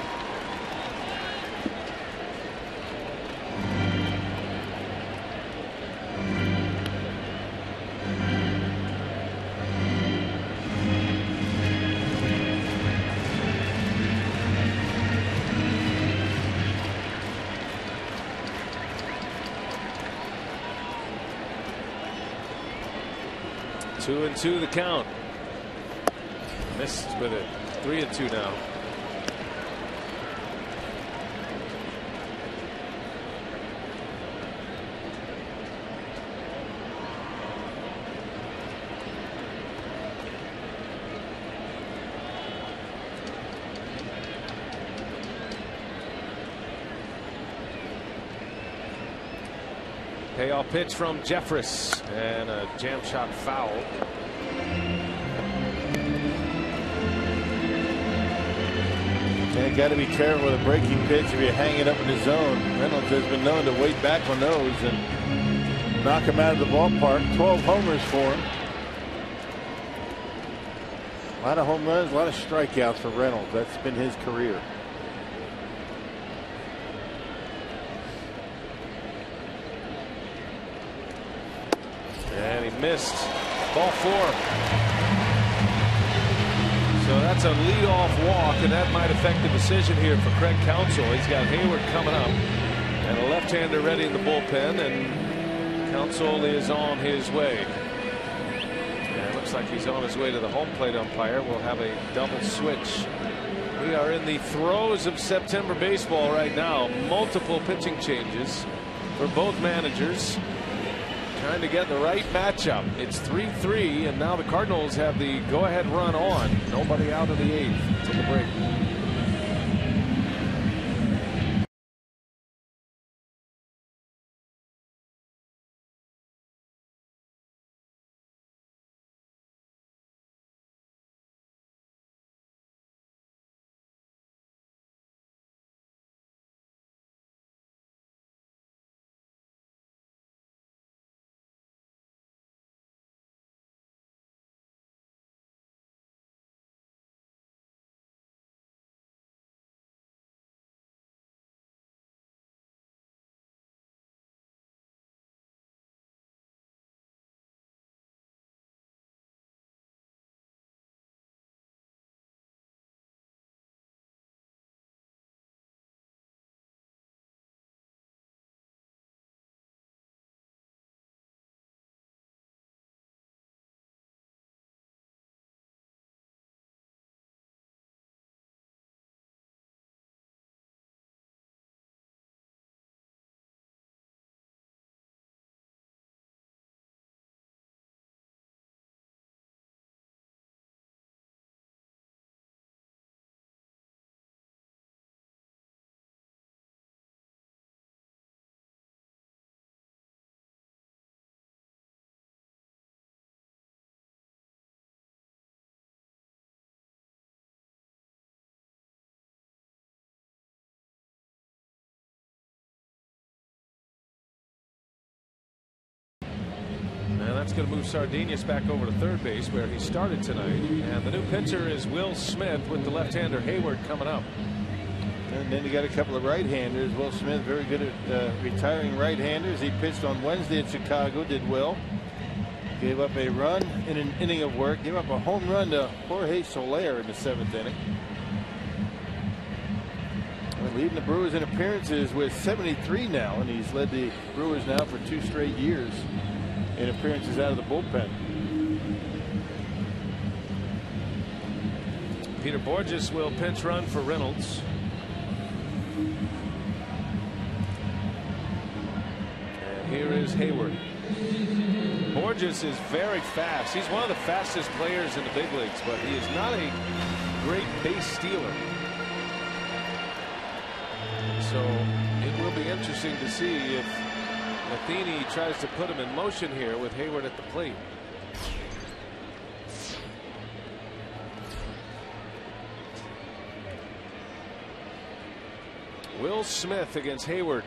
Two and two the count. Missed with it. 3-2 now. Payoff pitch from Jeffress and a jam shot foul. You got to be careful with a breaking pitch if you hang it up in the zone. Reynolds has been known to wait back on those and knock him out of the ballpark. 12 homers for him. A lot of home runs, a lot of strikeouts for Reynolds. That's been his career. And he missed. Ball 4. So that's a leadoff walk, and that might affect the decision here for Craig Counsell. He's got Hayward coming up and a left-hander ready in the bullpen, and Counsell is on his way. And it looks like he's on his way to the home plate umpire. We'll have a double switch. We are in the throes of September baseball right now. Multiple pitching changes for both managers, trying to get the right matchup. It's 3-3, and now the Cardinals have the go-ahead run on. Nobody out of the 8th to the break. That's going to move Sardinius back over to third base where he started tonight. And the new pitcher is Will Smith with the left-hander Hayward coming up. And then you got a couple of right-handers. Will Smith very good at retiring right-handers. He pitched on Wednesday at Chicago, did well. Gave up a run in an inning of work. Gave up a home run to Jorge Soler in the 7th inning. Leading the Brewers in appearances with 73 now, and he's led the Brewers now for 2 straight years. in appearances out of the bullpen. Peter Borges will pinch run for Reynolds. And here is Hayward. Borges is very fast. He's one of the fastest players in the big leagues, but he is not a great base stealer. So it will be interesting to see if Matheny tries to put him in motion here with Hayward at the plate. Will Smith against Hayward.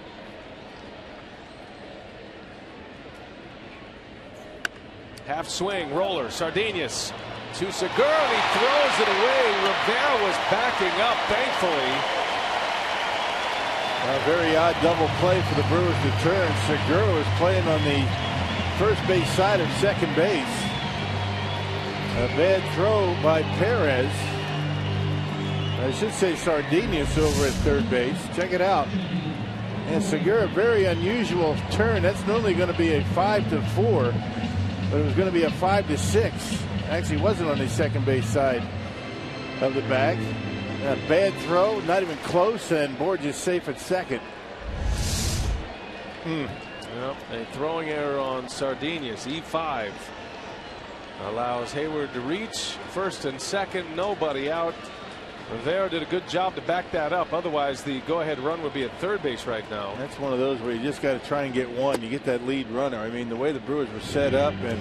Half swing, roller, Sardinius to Segura, and he throws it away. Rivera was backing up, thankfully. A very odd double play for the Brewers to turn. Segura was playing on the first base side of second base. A bad throw by Perez. I should say Sardinius over at third base. Check it out. And Segura, very unusual turn. That's normally going to be a 5-4, but it was going to be a 5-6. Actually, wasn't on the second base side of the bag. A bad throw, not even close, and Borges safe at second. Well, a throwing error on Sardinius. E5 allows Hayward to reach first and second. Nobody out. Rivera did a good job to back that up. Otherwise, the go-ahead run would be at third base right now. That's one of those where you just got to try and get one. You get that lead runner. I mean, the way the Brewers were set up and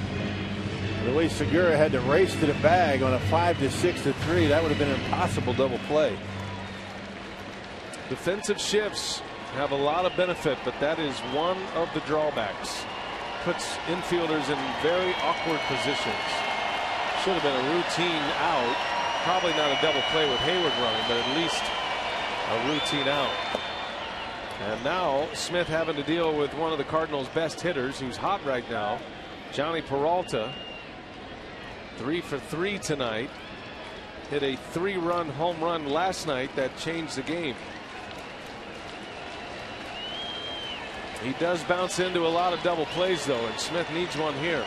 the way Segura had to race to the bag on a 5-6-3, that would have been an impossible double play. Defensive shifts have a lot of benefit, but that is one of the drawbacks. Puts infielders in very awkward positions. Should have been a routine out. Probably not a double play with Hayward running, but at least a routine out. And now Smith having to deal with one of the Cardinals' best hitters, who's hot right now, Johnny Peralta. 3 for 3 tonight. Hit a 3-run home run last night that changed the game. He does bounce into a lot of double plays, though, and Smith needs one here.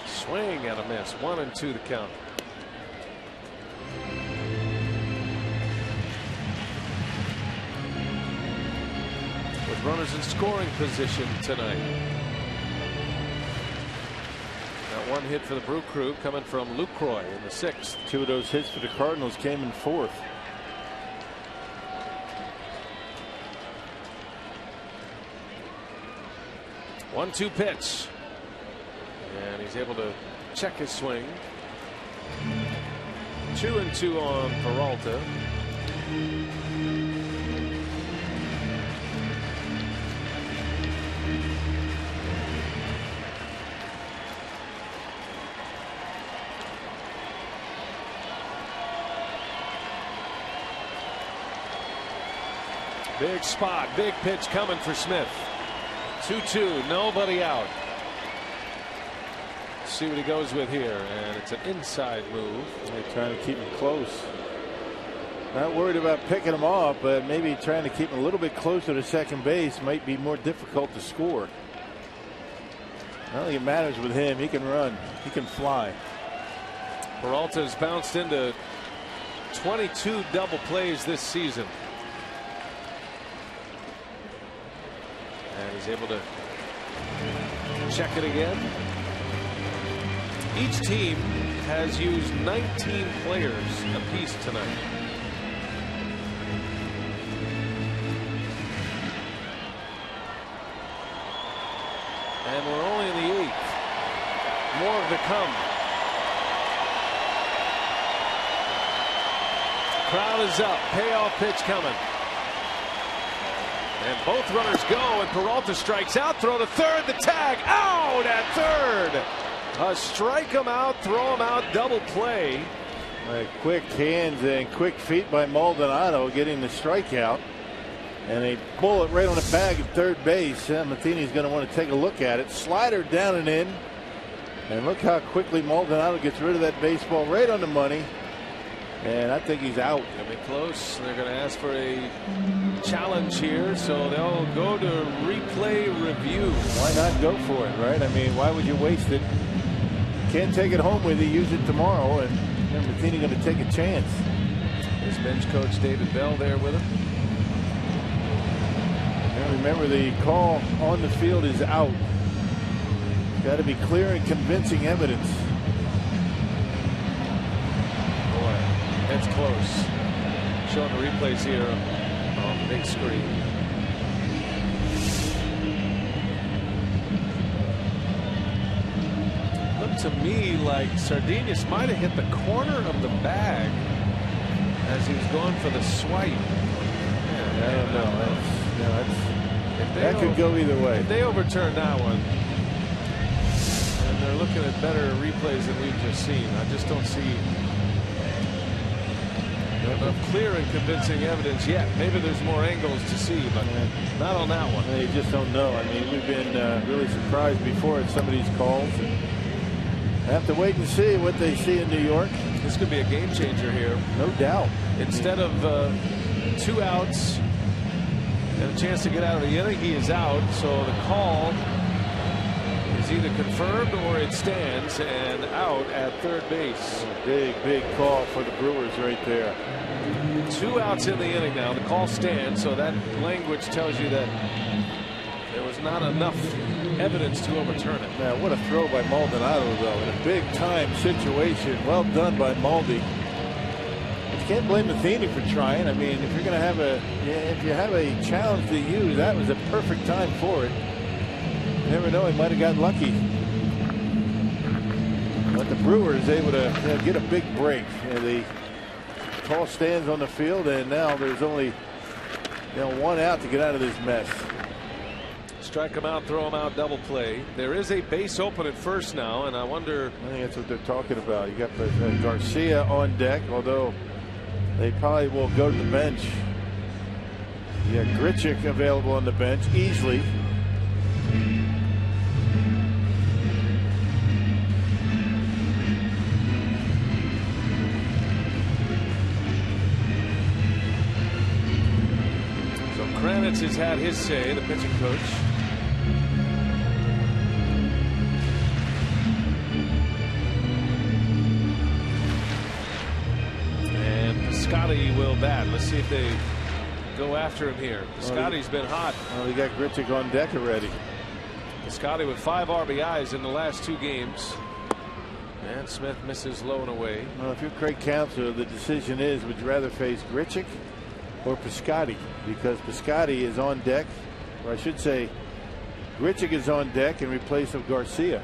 Swing and a miss. 1-2 the count. With runners in scoring position tonight. That one hit for the Brew Crew coming from Lucroy in the 6th. 2 of those hits for the Cardinals came in 4th. One-two pitch. And he's able to check his swing. 2-2 on Peralta. Big spot, big pitch coming for Smith. 2-2, nobody out. See what he goes with here, and it's an inside move. They're trying to keep him close. Not worried about picking him off, but maybe trying to keep him a little bit closer to second base might be more difficult to score. I don't think it matters with him. He can run. He can fly. Peralta's bounced into 22 double plays this season. And he's able to check it again. Each team has used 19 players apiece tonight. And we're only in the 8th. More to come. Crowd is up. Payoff pitch coming. And both runners go, and Peralta strikes out. Throw to third. The tag out at third. A strike him out, throw him out, double play. Quick hands and quick feet by Maldonado getting the strikeout. And a bullet right on the bag at third base. Matheny's going to want to take a look at it. Slider down and in. And look how quickly Maldonado gets rid of that baseball right on the money. And I think he's out. Gonna be close. They're going to ask for a challenge here, so they'll go to replay review. Why not go for it, right? I mean, why would you waste it? Can't take it home with you. Use it tomorrow, and Matheny going to take a chance. His bench coach David Bell there with him. Now remember, the call on the field is out. Got to be clear and convincing evidence. Boy, that's close. Showing the replays here on the big screen. Looked to me like Sardinius might have hit the corner of the bag as he was going for the swipe. I don't know. That could go either way. If they overturn that one, and they're looking at better replays than we've just seen, I just don't see enough clear and convincing evidence yet. Maybe there's more angles to see, but not on that one. You just don't know. I mean, we've been really surprised before at some of these calls. And have to wait and see what they see in New York. This could be a game changer here. No doubt. Instead of 2 outs and a chance to get out of the inning, he is out. So the call is either confirmed or it stands, and out at third base. Big call for the Brewers right there. 2 outs in the inning now. The call stands, so that language tells you that there was not enough evidence to overturn it. Now, what a throw by Maldonado, though, in a big-time situation. Well done by Maldi. But you can't blame Matheny for trying. I mean, if you're going to have if you have a challenge to use, that was a perfect time for it. You never know, he might have got lucky. But the Brewers able to get a big break. And the call stands on the field, and now there's only 1 out to get out of this mess. Strike him out, throw him out, double play. There is a base open at first now, and I wonder. I think that's what they're talking about. You got Garcia on deck, although they probably will go to the bench. You got Grichuk available on the bench easily. So Kranitz has had his say, the pitching coach. Piscotty will bat. Let's see if they go after him here. Piscotty's been hot. Well, they got Grichuk on deck already. Piscotty with 5 RBIs in the last 2 games. And Smith misses low and away. Well, if you're Craig Counsell, the decision is, would you rather face Grichuk or Piscotty? Because Piscotty is on deck, or I should say Grichuk is on deck in replace of Garcia.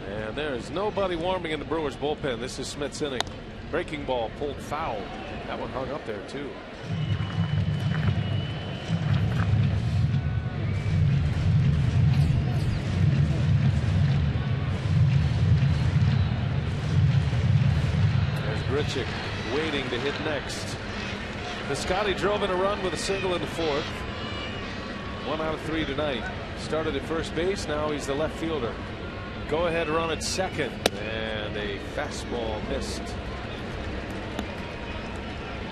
And there is nobody warming in the Brewers bullpen. This is Smith's inning. Breaking ball pulled foul. That one hung up there too. There's Grichuk waiting to hit next. Piscotty drove in a run with a single in the 4th. 1 out of 3 tonight. Started at first base. Now he's the left fielder. Go ahead run at second, and a fastball missed.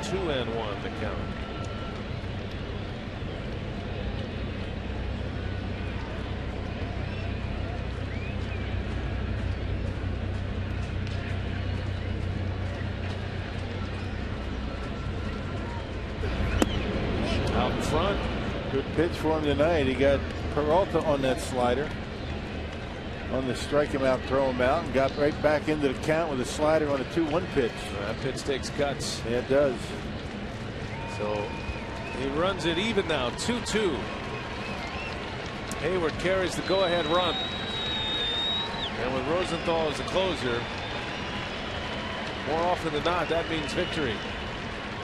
2-1 the count. Out in front. Good pitch for him tonight. He got Peralta on that slider. On the strike him out, throw him out, and got right back into the count with a slider on a 2-1 pitch. That pitch takes guts. Yeah, it does. So he runs it even now, 2-2. Hayward carries the go-ahead run. And with Rosenthal as the closer, more often than not, that means victory.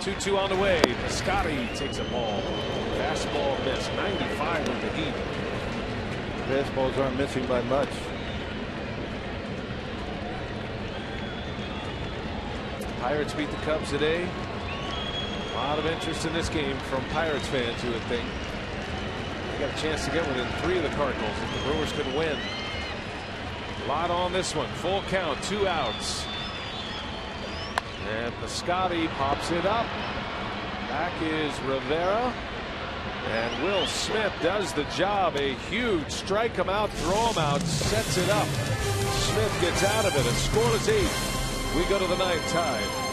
2-2 on the way. Piscotty takes a ball. Fastball missed. 95 with the heat. Fastballs aren't missing by much. Pirates beat the Cubs today. A lot of interest in this game from Pirates fans, you would think. They got a chance to get within 3 of the Cardinals if the Brewers could win. A lot on this one. Full count, 2 outs. And Piscotty pops it up. Back is Rivera. And Will Smith does the job. A huge strike him out, throw him out, sets it up. Smith gets out of it. A scoreless 8th. We go to the 9th tied.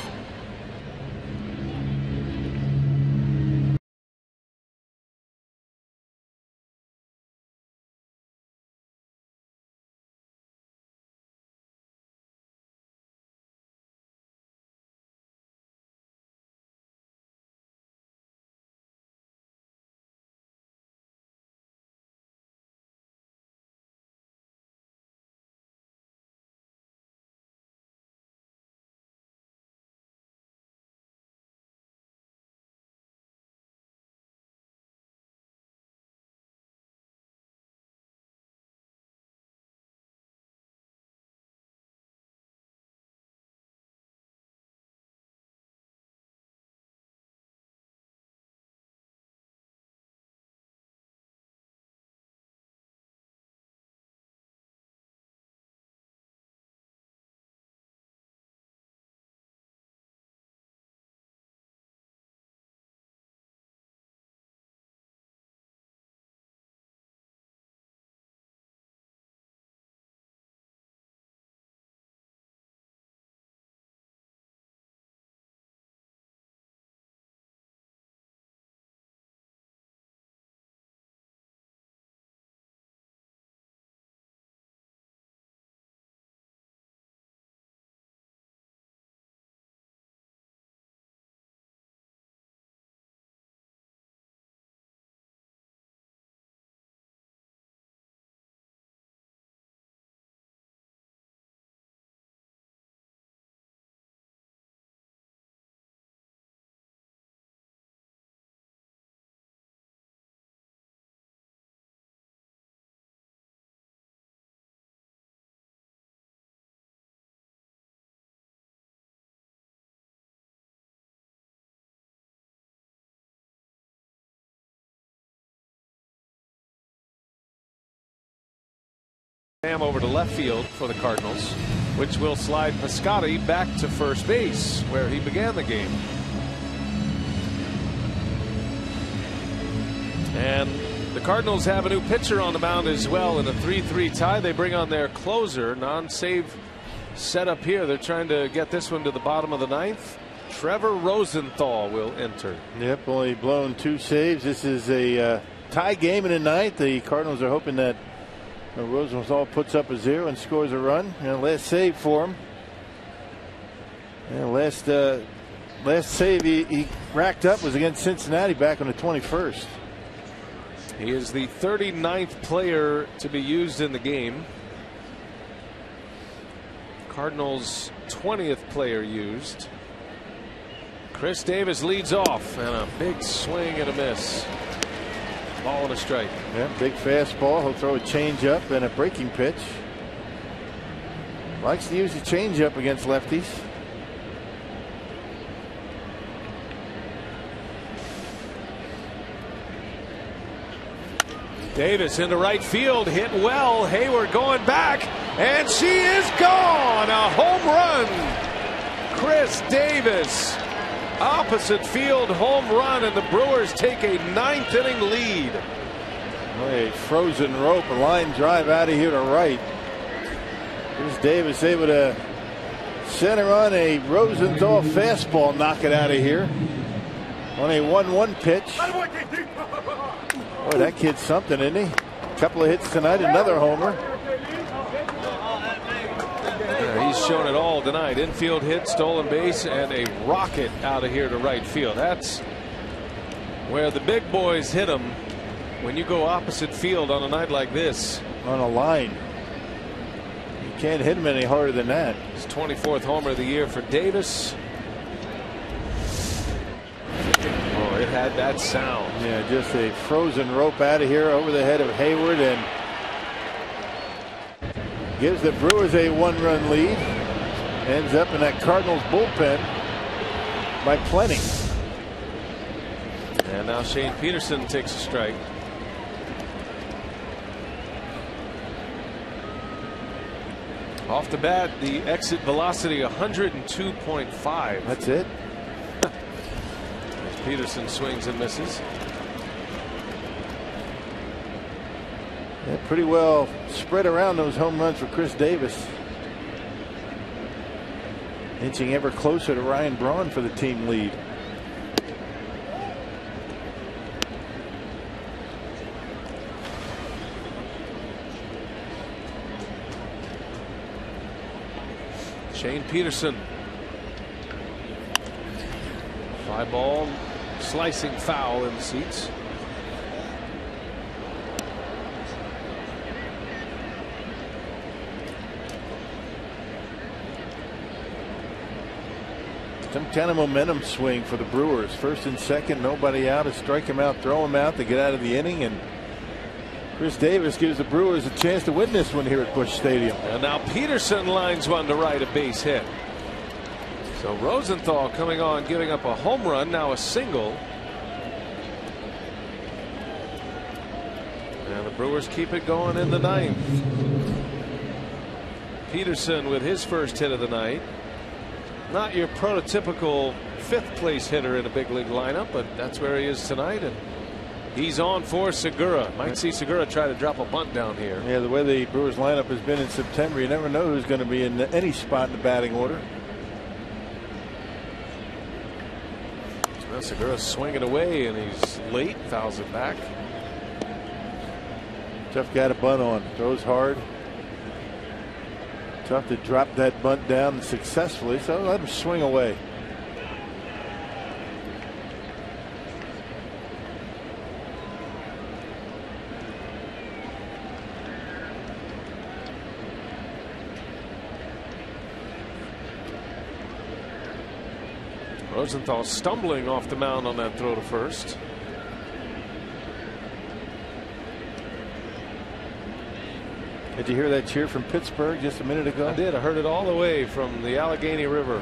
Over to left field for the Cardinals, which will slide Piscotty back to first base where he began the game. And the Cardinals have a new pitcher on the mound as well in a 3-3 tie. They bring on their closer. Non-save setup here. They're trying to get this one to the bottom of the 9th. Trevor Rosenthal will enter. Yep, only blown 2 saves. This is a tie game in the 9th. The Cardinals are hoping that Rosenthal puts up a 0 and scores a run. And last save for him. And last save he racked up was against Cincinnati back on the 21st. He is the 39th player to be used in the game. Cardinals 20th player used. Chris Davis leads off, and a big swing and a miss. Ball and a strike. Yeah, big fastball. He'll throw a changeup and a breaking pitch. Likes to use the changeup against lefties. Davis into right field, hit well. Hayward going back, and she is gone. A home run. Chris Davis. Opposite field home run, and the Brewers take a 9th inning lead. A frozen rope, a line drive out of here to right. Here's Davis able to center on a Rosenthal fastball, knock it out of here on a 1-1 pitch. Boy, that kid's something, isn't he? A couple of hits tonight, another homer. He's shown it all tonight. Infield hit, stolen base, and a rocket out of here to right field. That's where the big boys hit him when you go opposite field on a night like this. On a line. You can't hit him any harder than that. His 24th homer of the year for Davis. Oh, it had that sound. Yeah, just a frozen rope out of here over the head of Hayward, and gives the Brewers a 1-run lead. Ends up in that Cardinals bullpen by plenty. And now Shane Peterson takes a strike. Off the bat, the exit velocity 102.5. That's it. As Peterson swings and misses. Yeah, pretty well spread around those home runs for Chris Davis. Inching ever closer to Ryan Braun for the team lead. Shane Peterson. Fly ball, slicing foul in the seats. Some kind of momentum swing for the Brewers. First and second, nobody out. To strike him out, throw him out to get out of the inning. And Chris Davis gives the Brewers a chance to win this one here at Busch Stadium. And now Peterson lines one to right, a base hit. So Rosenthal coming on, giving up a home run, now a single. And the Brewers keep it going in the ninth. Peterson with his first hit of the night. Not your prototypical fifth place hitter in a big league lineup, but that's where he is tonight. And he's on for Segura. Might see Segura try to drop a bunt down here. Yeah, the way the Brewers lineup has been in September, you never know who's going to be in any spot in the batting order. Well, Segura's swinging away and he's late, fouls it back. Tough guy to bunt on. Throws hard. Tough to drop that bunt down successfully, so let him swing away. Rosenthal stumbling off the mound on that throw to first. Did you hear that cheer from Pittsburgh just a minute ago? I did. I heard it all the way from the Allegheny River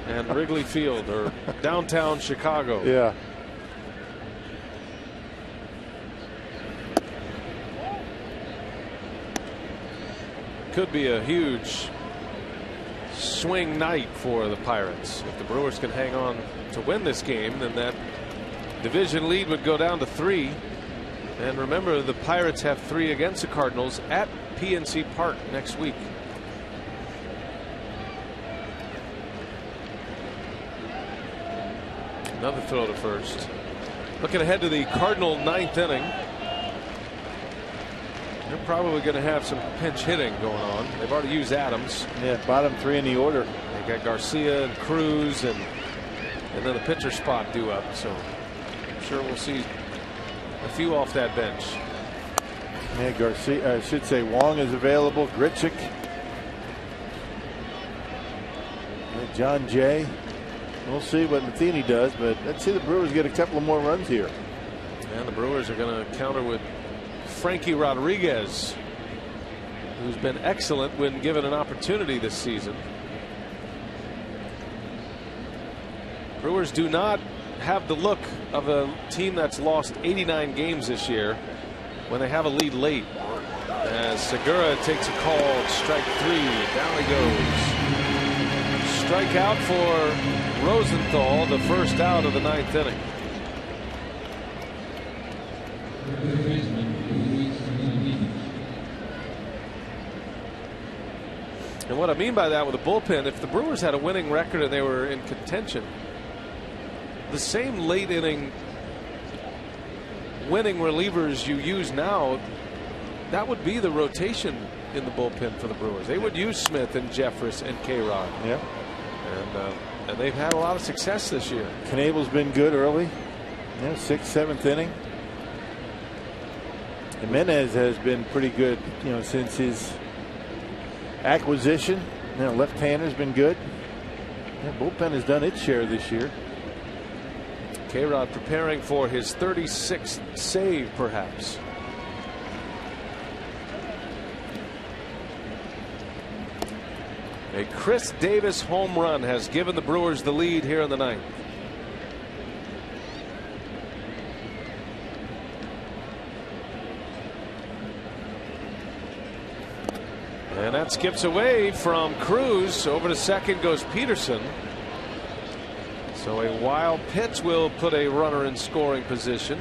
and Wrigley Field, or downtown Chicago. Yeah. Could be a huge swing night for the Pirates. If the Brewers can hang on to win this game, then that division lead would go down to 3. And remember, the Pirates have 3 against the Cardinals at PNC Park next week. Another throw to first. Looking ahead to the Cardinal 9th inning. They're probably going to have some pinch hitting going on. They've already used Adams. Yeah, bottom 3 in the order. They got Garcia and Cruz and then the pitcher spot due up. So I'm sure we'll see a few off that bench. Yeah, Garcia, I should say Wong is available. Grichuk. John Jay. We'll see what Matheny does, but let's see the Brewers get a couple of more runs here. And the Brewers are going to counter with Frankie Rodriguez, who's been excellent when given an opportunity this season. Brewers do not have the look of a team that's lost 89 games this year when they have a lead late. As Segura takes a call, strike 3, down he goes. Strikeout for Rosenthal, the first out of the 9th inning. And what I mean by that with the bullpen, if the Brewers had a winning record and they were in contention, the same late inning winning relievers you use now, that would be the rotation in the bullpen for the Brewers. They would use Smith and Jeffress and K-Rod. Yeah. And they've had a lot of success this year. Knable's been good early. Yeah, 6th, 7th inning. Jimenez has been pretty good, since his acquisition. Left-hander's been good. Yeah, bullpen has done its share this year. K-Rod preparing for his 36th save, perhaps. A Chris Davis home run has given the Brewers the lead here in the 9th. And that skips away from Cruz. Over to second goes Peterson. So a wild pitch will put a runner in scoring position.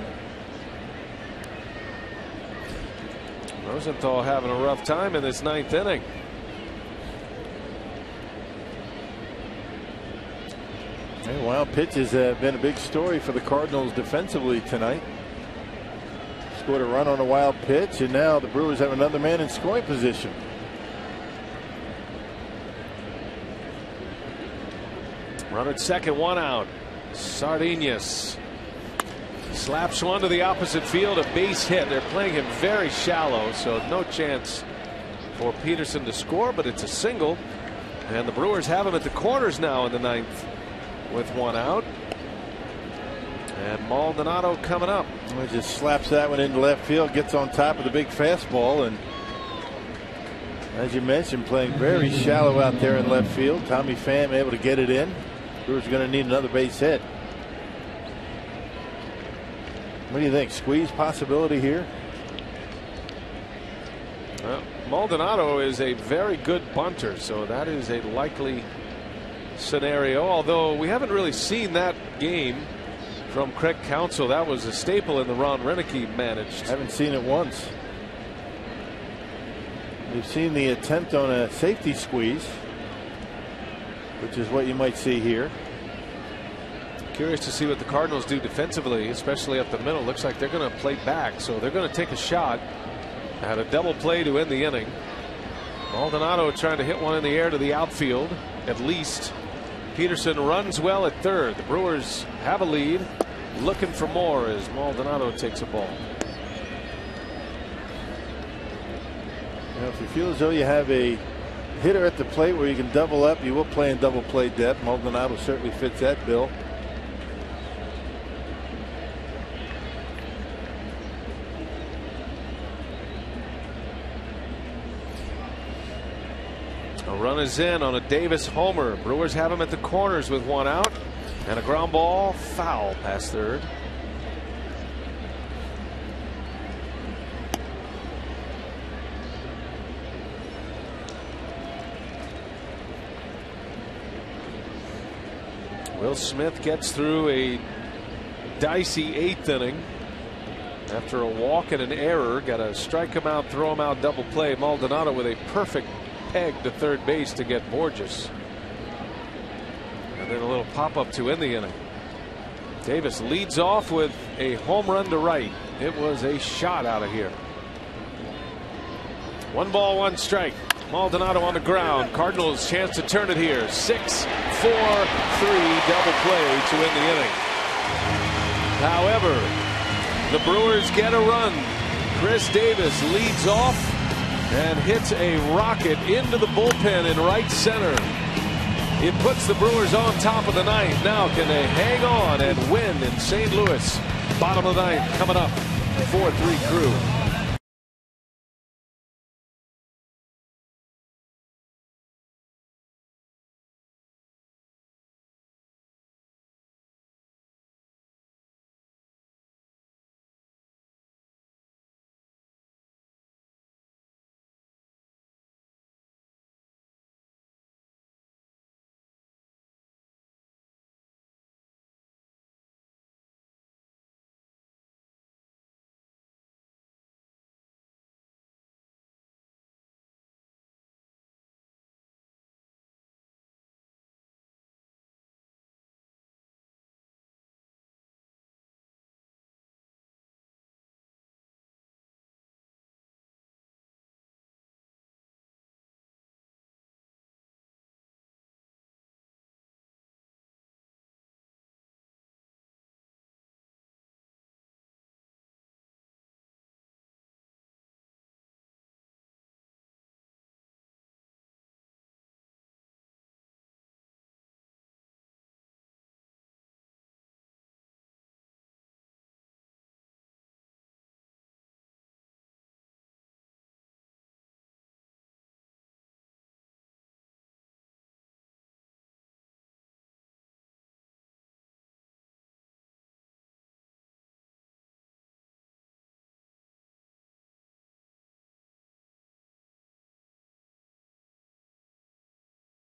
Rosenthal having a rough time in this ninth inning. And wild pitches have been a big story for the Cardinals defensively tonight. Scored a run on a wild pitch, and now the Brewers have another man in scoring position. Runner at second, one out. Sardinas slaps one to the opposite field, a base hit. They're playing him very shallow, so no chance for Peterson to score, but it's a single. And the Brewers have him at the corners now in the ninth with one out. And Maldonado coming up. He just slaps that one into left field, gets on top of the big fastball, and as you mentioned, playing very shallow out there in left field. Tommy Pham able to get it in. Brewers are going to need another base hit. What do you think? Squeeze possibility here? Well, Maldonado is a very good bunter, so that is a likely scenario. Although we haven't really seen that game from Craig Counsell. That was a staple in the Ron Renicky managed. Haven't seen it once. We've seen the attempt on a safety squeeze, which is what you might see here. Curious to see what the Cardinals do defensively, especially up the middle. Looks like they're going to play back, so they're going to take a shot at a double play to end the inning. Maldonado trying to hit one in the air to the outfield at least. Peterson runs well at third. The Brewers have a lead, looking for more as Maldonado takes a ball. You know, if you feel as though you have a hitter at the plate where you can double up, you will play in double play depth. Maldonado certainly fits that bill. A run is in on a Davis homer. Brewers have him at the corners with one out, and a ground ball foul past third. Will Smith gets through a dicey eighth inning after a walk and an error. Got to strike him out, throw him out, double play. Maldonado with a perfect peg to third base to get Borges. And then a little pop up to end the inning. Davis leads off with a home run to right. It was a shot out of here. 1 ball, 1 strike. Maldonado on the ground. Cardinals chance to turn it here. 6-4-3 double play to end the inning. However, the Brewers get a run. Chris Davis leads off and hits a rocket into the bullpen in right center. It puts the Brewers on top of the ninth. Now can they hang on and win in St. Louis? Bottom of the ninth coming up. 4-3 Crew.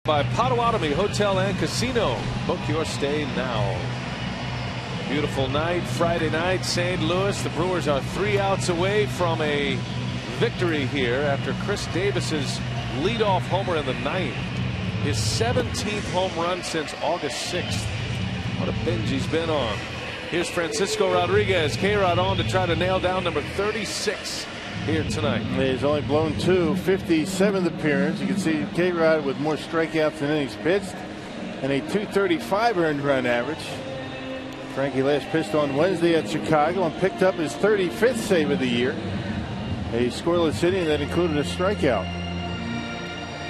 By Potawatomi Hotel and Casino. Book your stay now. Beautiful night, Friday night, St. Louis. The Brewers are 3 outs away from a victory here after Chris Davis's leadoff homer in the 9th. His 17th home run since August 6th. What a binge he's been on. Here's Francisco Rodriguez. K-Rod on to try to nail down number 36 here tonight. He's only blown 2, 57th appearance. You can see K-Rod with more strikeouts than innings pitched and a .235 earned run average. Frankie last pitched on Wednesday at Chicago and picked up his 35th save of the year. A scoreless inning that included a strikeout.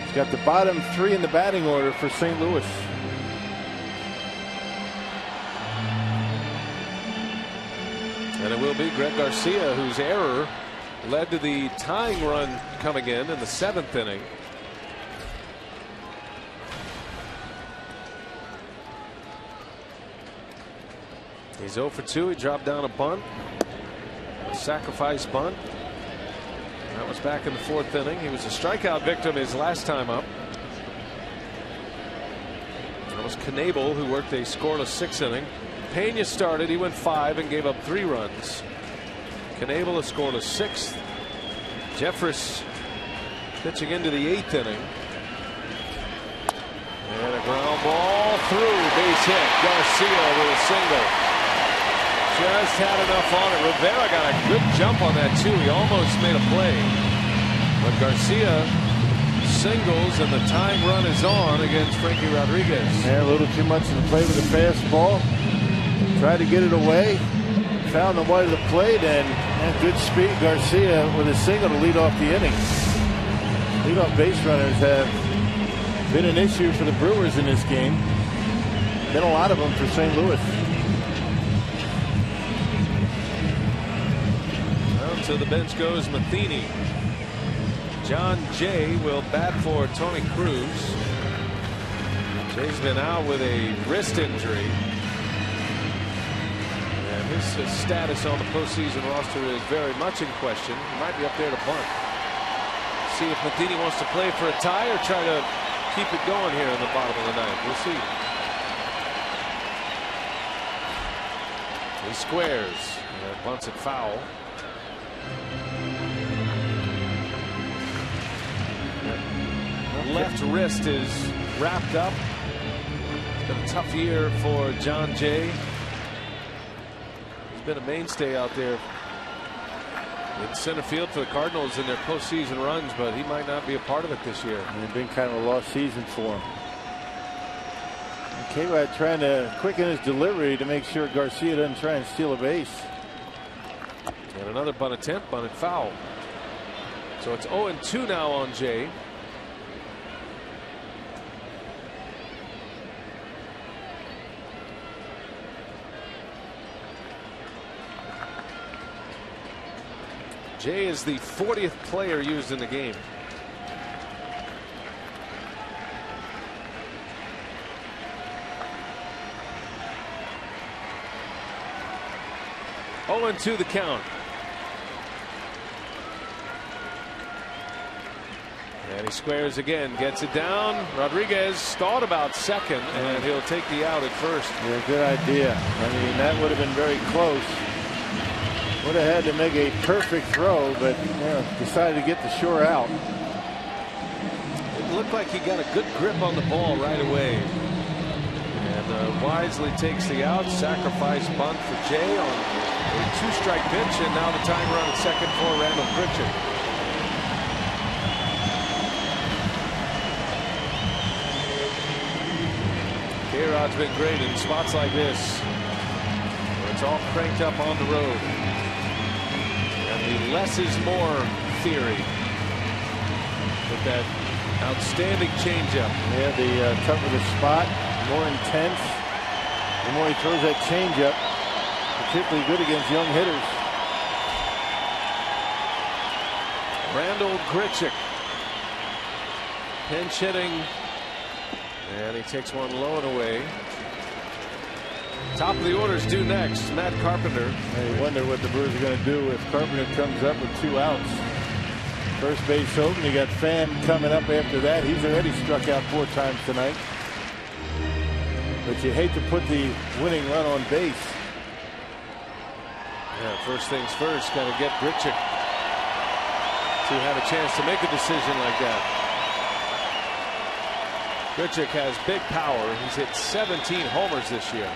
He's got the bottom 3 in the batting order for St. Louis. And it will be Greg Garcia, whose error led to the tying run coming in the 7th inning. He's 0 for 2. He dropped down a bunt, a sacrifice bunt. That was back in the 4th inning. He was a strikeout victim his last time up. That was Knebel, who worked a scoreless 6th inning. Pena started. He went 5 and gave up 3 runs. Knebel a scoreless 6th. Jeffress pitching into the 8th inning. And a ground ball through. Base hit. Garcia with a single. Just had enough on it. Rivera got a good jump on that too. He almost made a play. But Garcia singles and the tying run is on against Frankie Rodriguez. Yeah, a little too much in the play with the fastball. Tried to get it away. Found the wide of the plate and good speed. Garcia with a single to lead off the inning. Leadoff base runners have been an issue for the Brewers in this game. Been a lot of them for St. Louis. Well, to the bench goes Matheny. John Jay will bat for Tony Cruz. Jay's been out with a wrist injury. His status on the postseason roster is very much in question. He might be up there to bunt. See if Matheny wants to play for a tie or try to keep it going here in the bottom of the 9th. We'll see. He squares. Bunts it foul. The left wrist is wrapped up. It's been a tough year for John Jay. Been a mainstay out there in center field for the Cardinals in their postseason runs, but he might not be a part of it this year. And it's been kind of a lost season for him. K-Rod trying to quicken his delivery to make sure Garcia doesn't try and steal a base. And another bunt attempt, bunted foul. So it's 0-2 now on Jay. Jay is the 40th player used in the game. Oh, and 2 the count. And he squares again, gets it down. Rodriguez thought about second, and he'll take the out at first. Yeah, good idea. I mean, that would have been very close. Would have had to make a perfect throw, but decided to get the shore out. It looked like he got a good grip on the ball right away. And wisely takes the out. Sacrifice bunt for Jay on a 2-strike pitch, and now the tying run at second for Randall Pritchard. K-Rod's been great in spots like this, where it's all cranked up on the road. The less is more theory with that outstanding changeup. Yeah, the tougher the spot, more intense, the more he throws that changeup. Particularly good against young hitters. Randall Grichuk pinch hitting, and he takes one low and away. Top of the order is due next. Matt Carpenter. I wonder what the Brewers are going to do if Carpenter comes up with 2 outs. First base open. You got Pham coming up after that. He's already struck out 4 times tonight. But you hate to put the winning run on base. Yeah, first things first, got to get Grichuk to have a chance to make a decision like that. Grichuk has big power. He's hit 17 homers this year.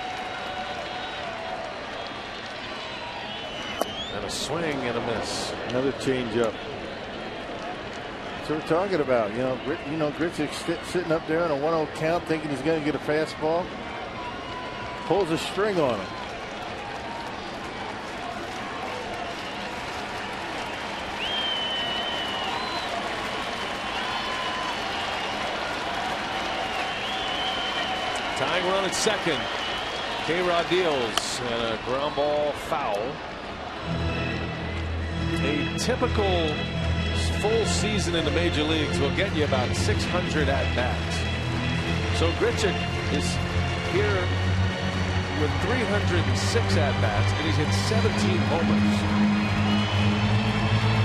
And a swing and a miss. Another changeup. That's what we're talking about. You know, Grichuk sitting up there on a 1-0 count, thinking he's going to get a fastball. Pulls a string on him. Tying run at second. K-Rod deals and a ground ball foul. A typical full season in the major leagues will get you about 600 at bats. So Grichuk is here with 306 at bats, and he's hit 17 homers.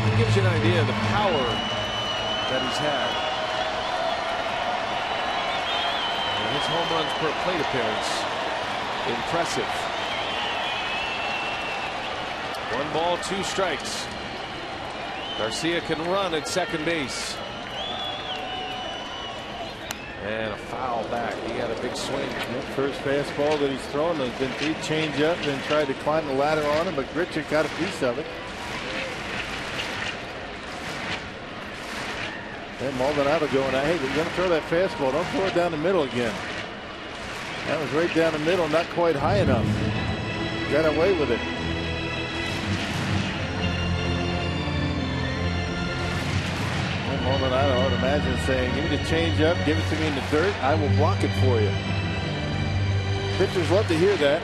It gives you an idea of the power that he's had. His home runs per plate appearance, impressive. 1 ball, 2 strikes. Garcia can run at second base. And a foul back. He had a big swing. First fastball that he's thrown. There's been 3 changeups, then tried to climb the ladder on him, but Grichuk got a piece of it. And Maldonado going, hey, you're going to throw that fastball. Don't throw it down the middle again. That was right down the middle, not quite high enough. Got away with it. And Maldonado, I would imagine, saying, give me the changeup, give it to me in the dirt, I will block it for you. Pitchers love to hear that.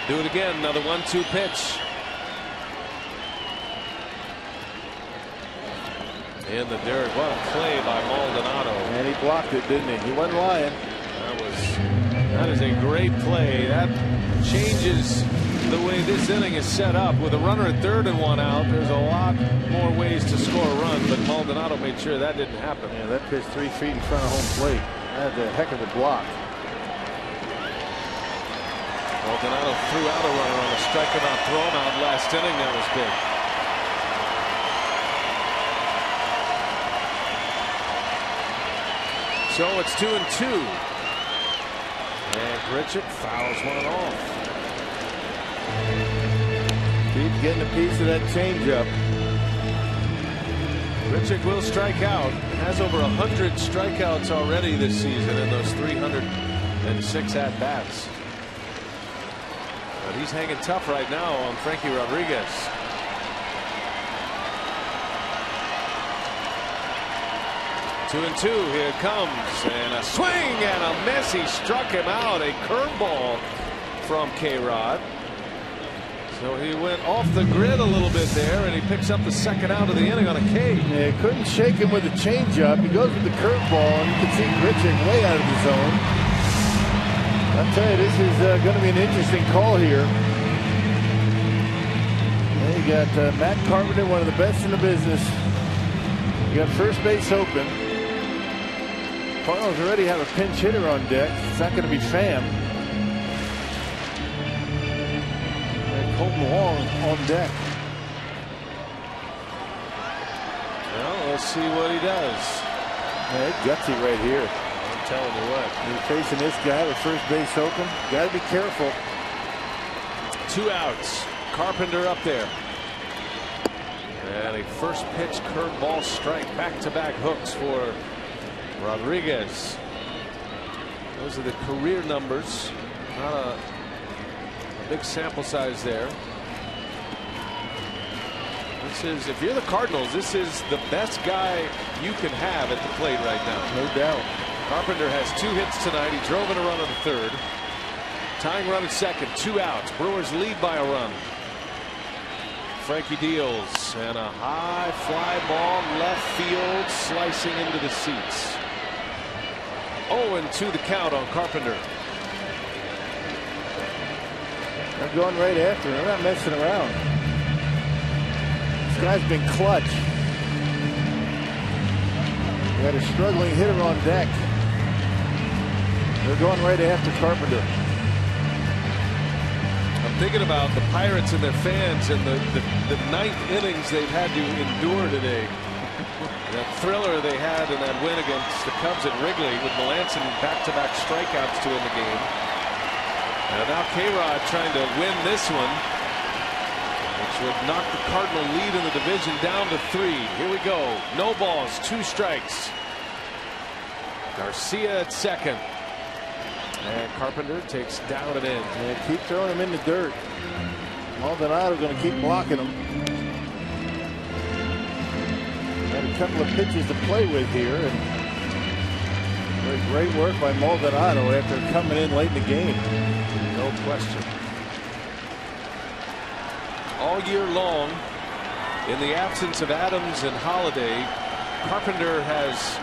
Do it again. Another 1-2 pitch. In the dirt. What a play by Maldonado. And he blocked it, didn't he? He wasn't lying. That is a great play. That changes the way this inning is set up. With a runner at third and 1 out, there's a lot more ways to score a run, but Maldonado made sure that didn't happen. Yeah, that pitch 3 feet in front of home plate. That's a heck of a block. Maldonado threw out a runner on a strike out thrown out last inning. That was big. So it's 2-2. And Grichuk fouls one off. Keep getting a piece of that changeup. Grichuk will strike out. Has over 100 strikeouts already this season in those 306 at bats. But he's hanging tough right now on Frankie Rodriguez. Two and two. Here it comes. And a swing and a miss. He struck him out. A curveball from K-Rod. So he went off the grid a little bit there, and he picks up the second out of the inning on a K. Yeah, he couldn't shake him with a changeup. He goes with the curveball, and you can see Grichuk way out of the zone. I'll tell you, this is going to be an interesting call here. You got Matt Carpenter, one of the best in the business. You got first base open. Cardinals already have a pinch hitter on deck. It's not going to be Pham. And Colton Wong on deck. Well, let's see what he does. Yeah, it's gutsy right here. I'm telling you what. You're facing this guy with first base open. Got to be careful. 2 outs. Carpenter up there. And a first pitch curveball strike. Back-to-back hooks for Rodriguez. Those are the career numbers. Not a big sample size there. This is, if you're the Cardinals, this is the best guy you can have at the plate right now. No doubt. Carpenter has 2 hits tonight. He drove in a run on the third. Tying run at second. 2 outs. Brewers lead by a run. Frankie deals, and a high fly ball left field, slicing into the seats. 0-2 the count on Carpenter. They're going right after him. They're not messing around. This guy's been clutch. We got a struggling hitter on deck. They're going right after Carpenter. I'm thinking about the Pirates and their fans and the ninth innings they've had to endure today. That thriller they had in that win against the Cubs at Wrigley with Melanson back-to-back strikeouts to win the game. And now K-Rod trying to win this one, which would knock the Cardinal lead in the division down to 3. Here we go. No balls, 2 strikes. Garcia at second. And Carpenter takes down and in. And keep throwing him in the dirt. Maldonado going to keep blocking him. Got a couple of pitches to play with here. And great work by Maldonado after coming in late in the game. No question. All year long, in the absence of Adams and Holiday, Carpenter has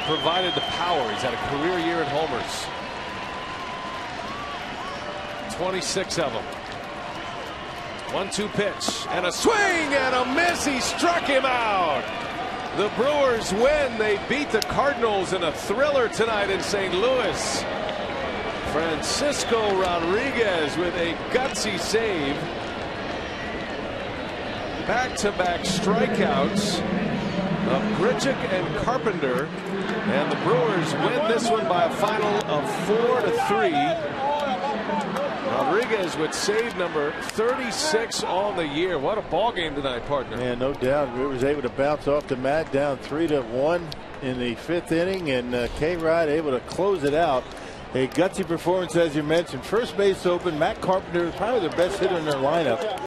provided the power. He's had a career year in homers. 26 of them. 1-2 pitch and a swing and a miss. He struck him out. The Brewers win. They beat the Cardinals in a thriller tonight in St. Louis. Francisco Rodriguez with a gutsy save. Back-to-back strikeouts of Grichuk and Carpenter, and the Brewers win this one by a final of 4-3. Rodriguez with save number 36 on the year. What a ball game tonight, partner. Yeah, no doubt. Rivers able to bounce off the mat, down 3-1 in the 5th inning, and K-Rod able to close it out. A gutsy performance, as you mentioned. First base open. Matt Carpenter is probably the best hitter in their lineup.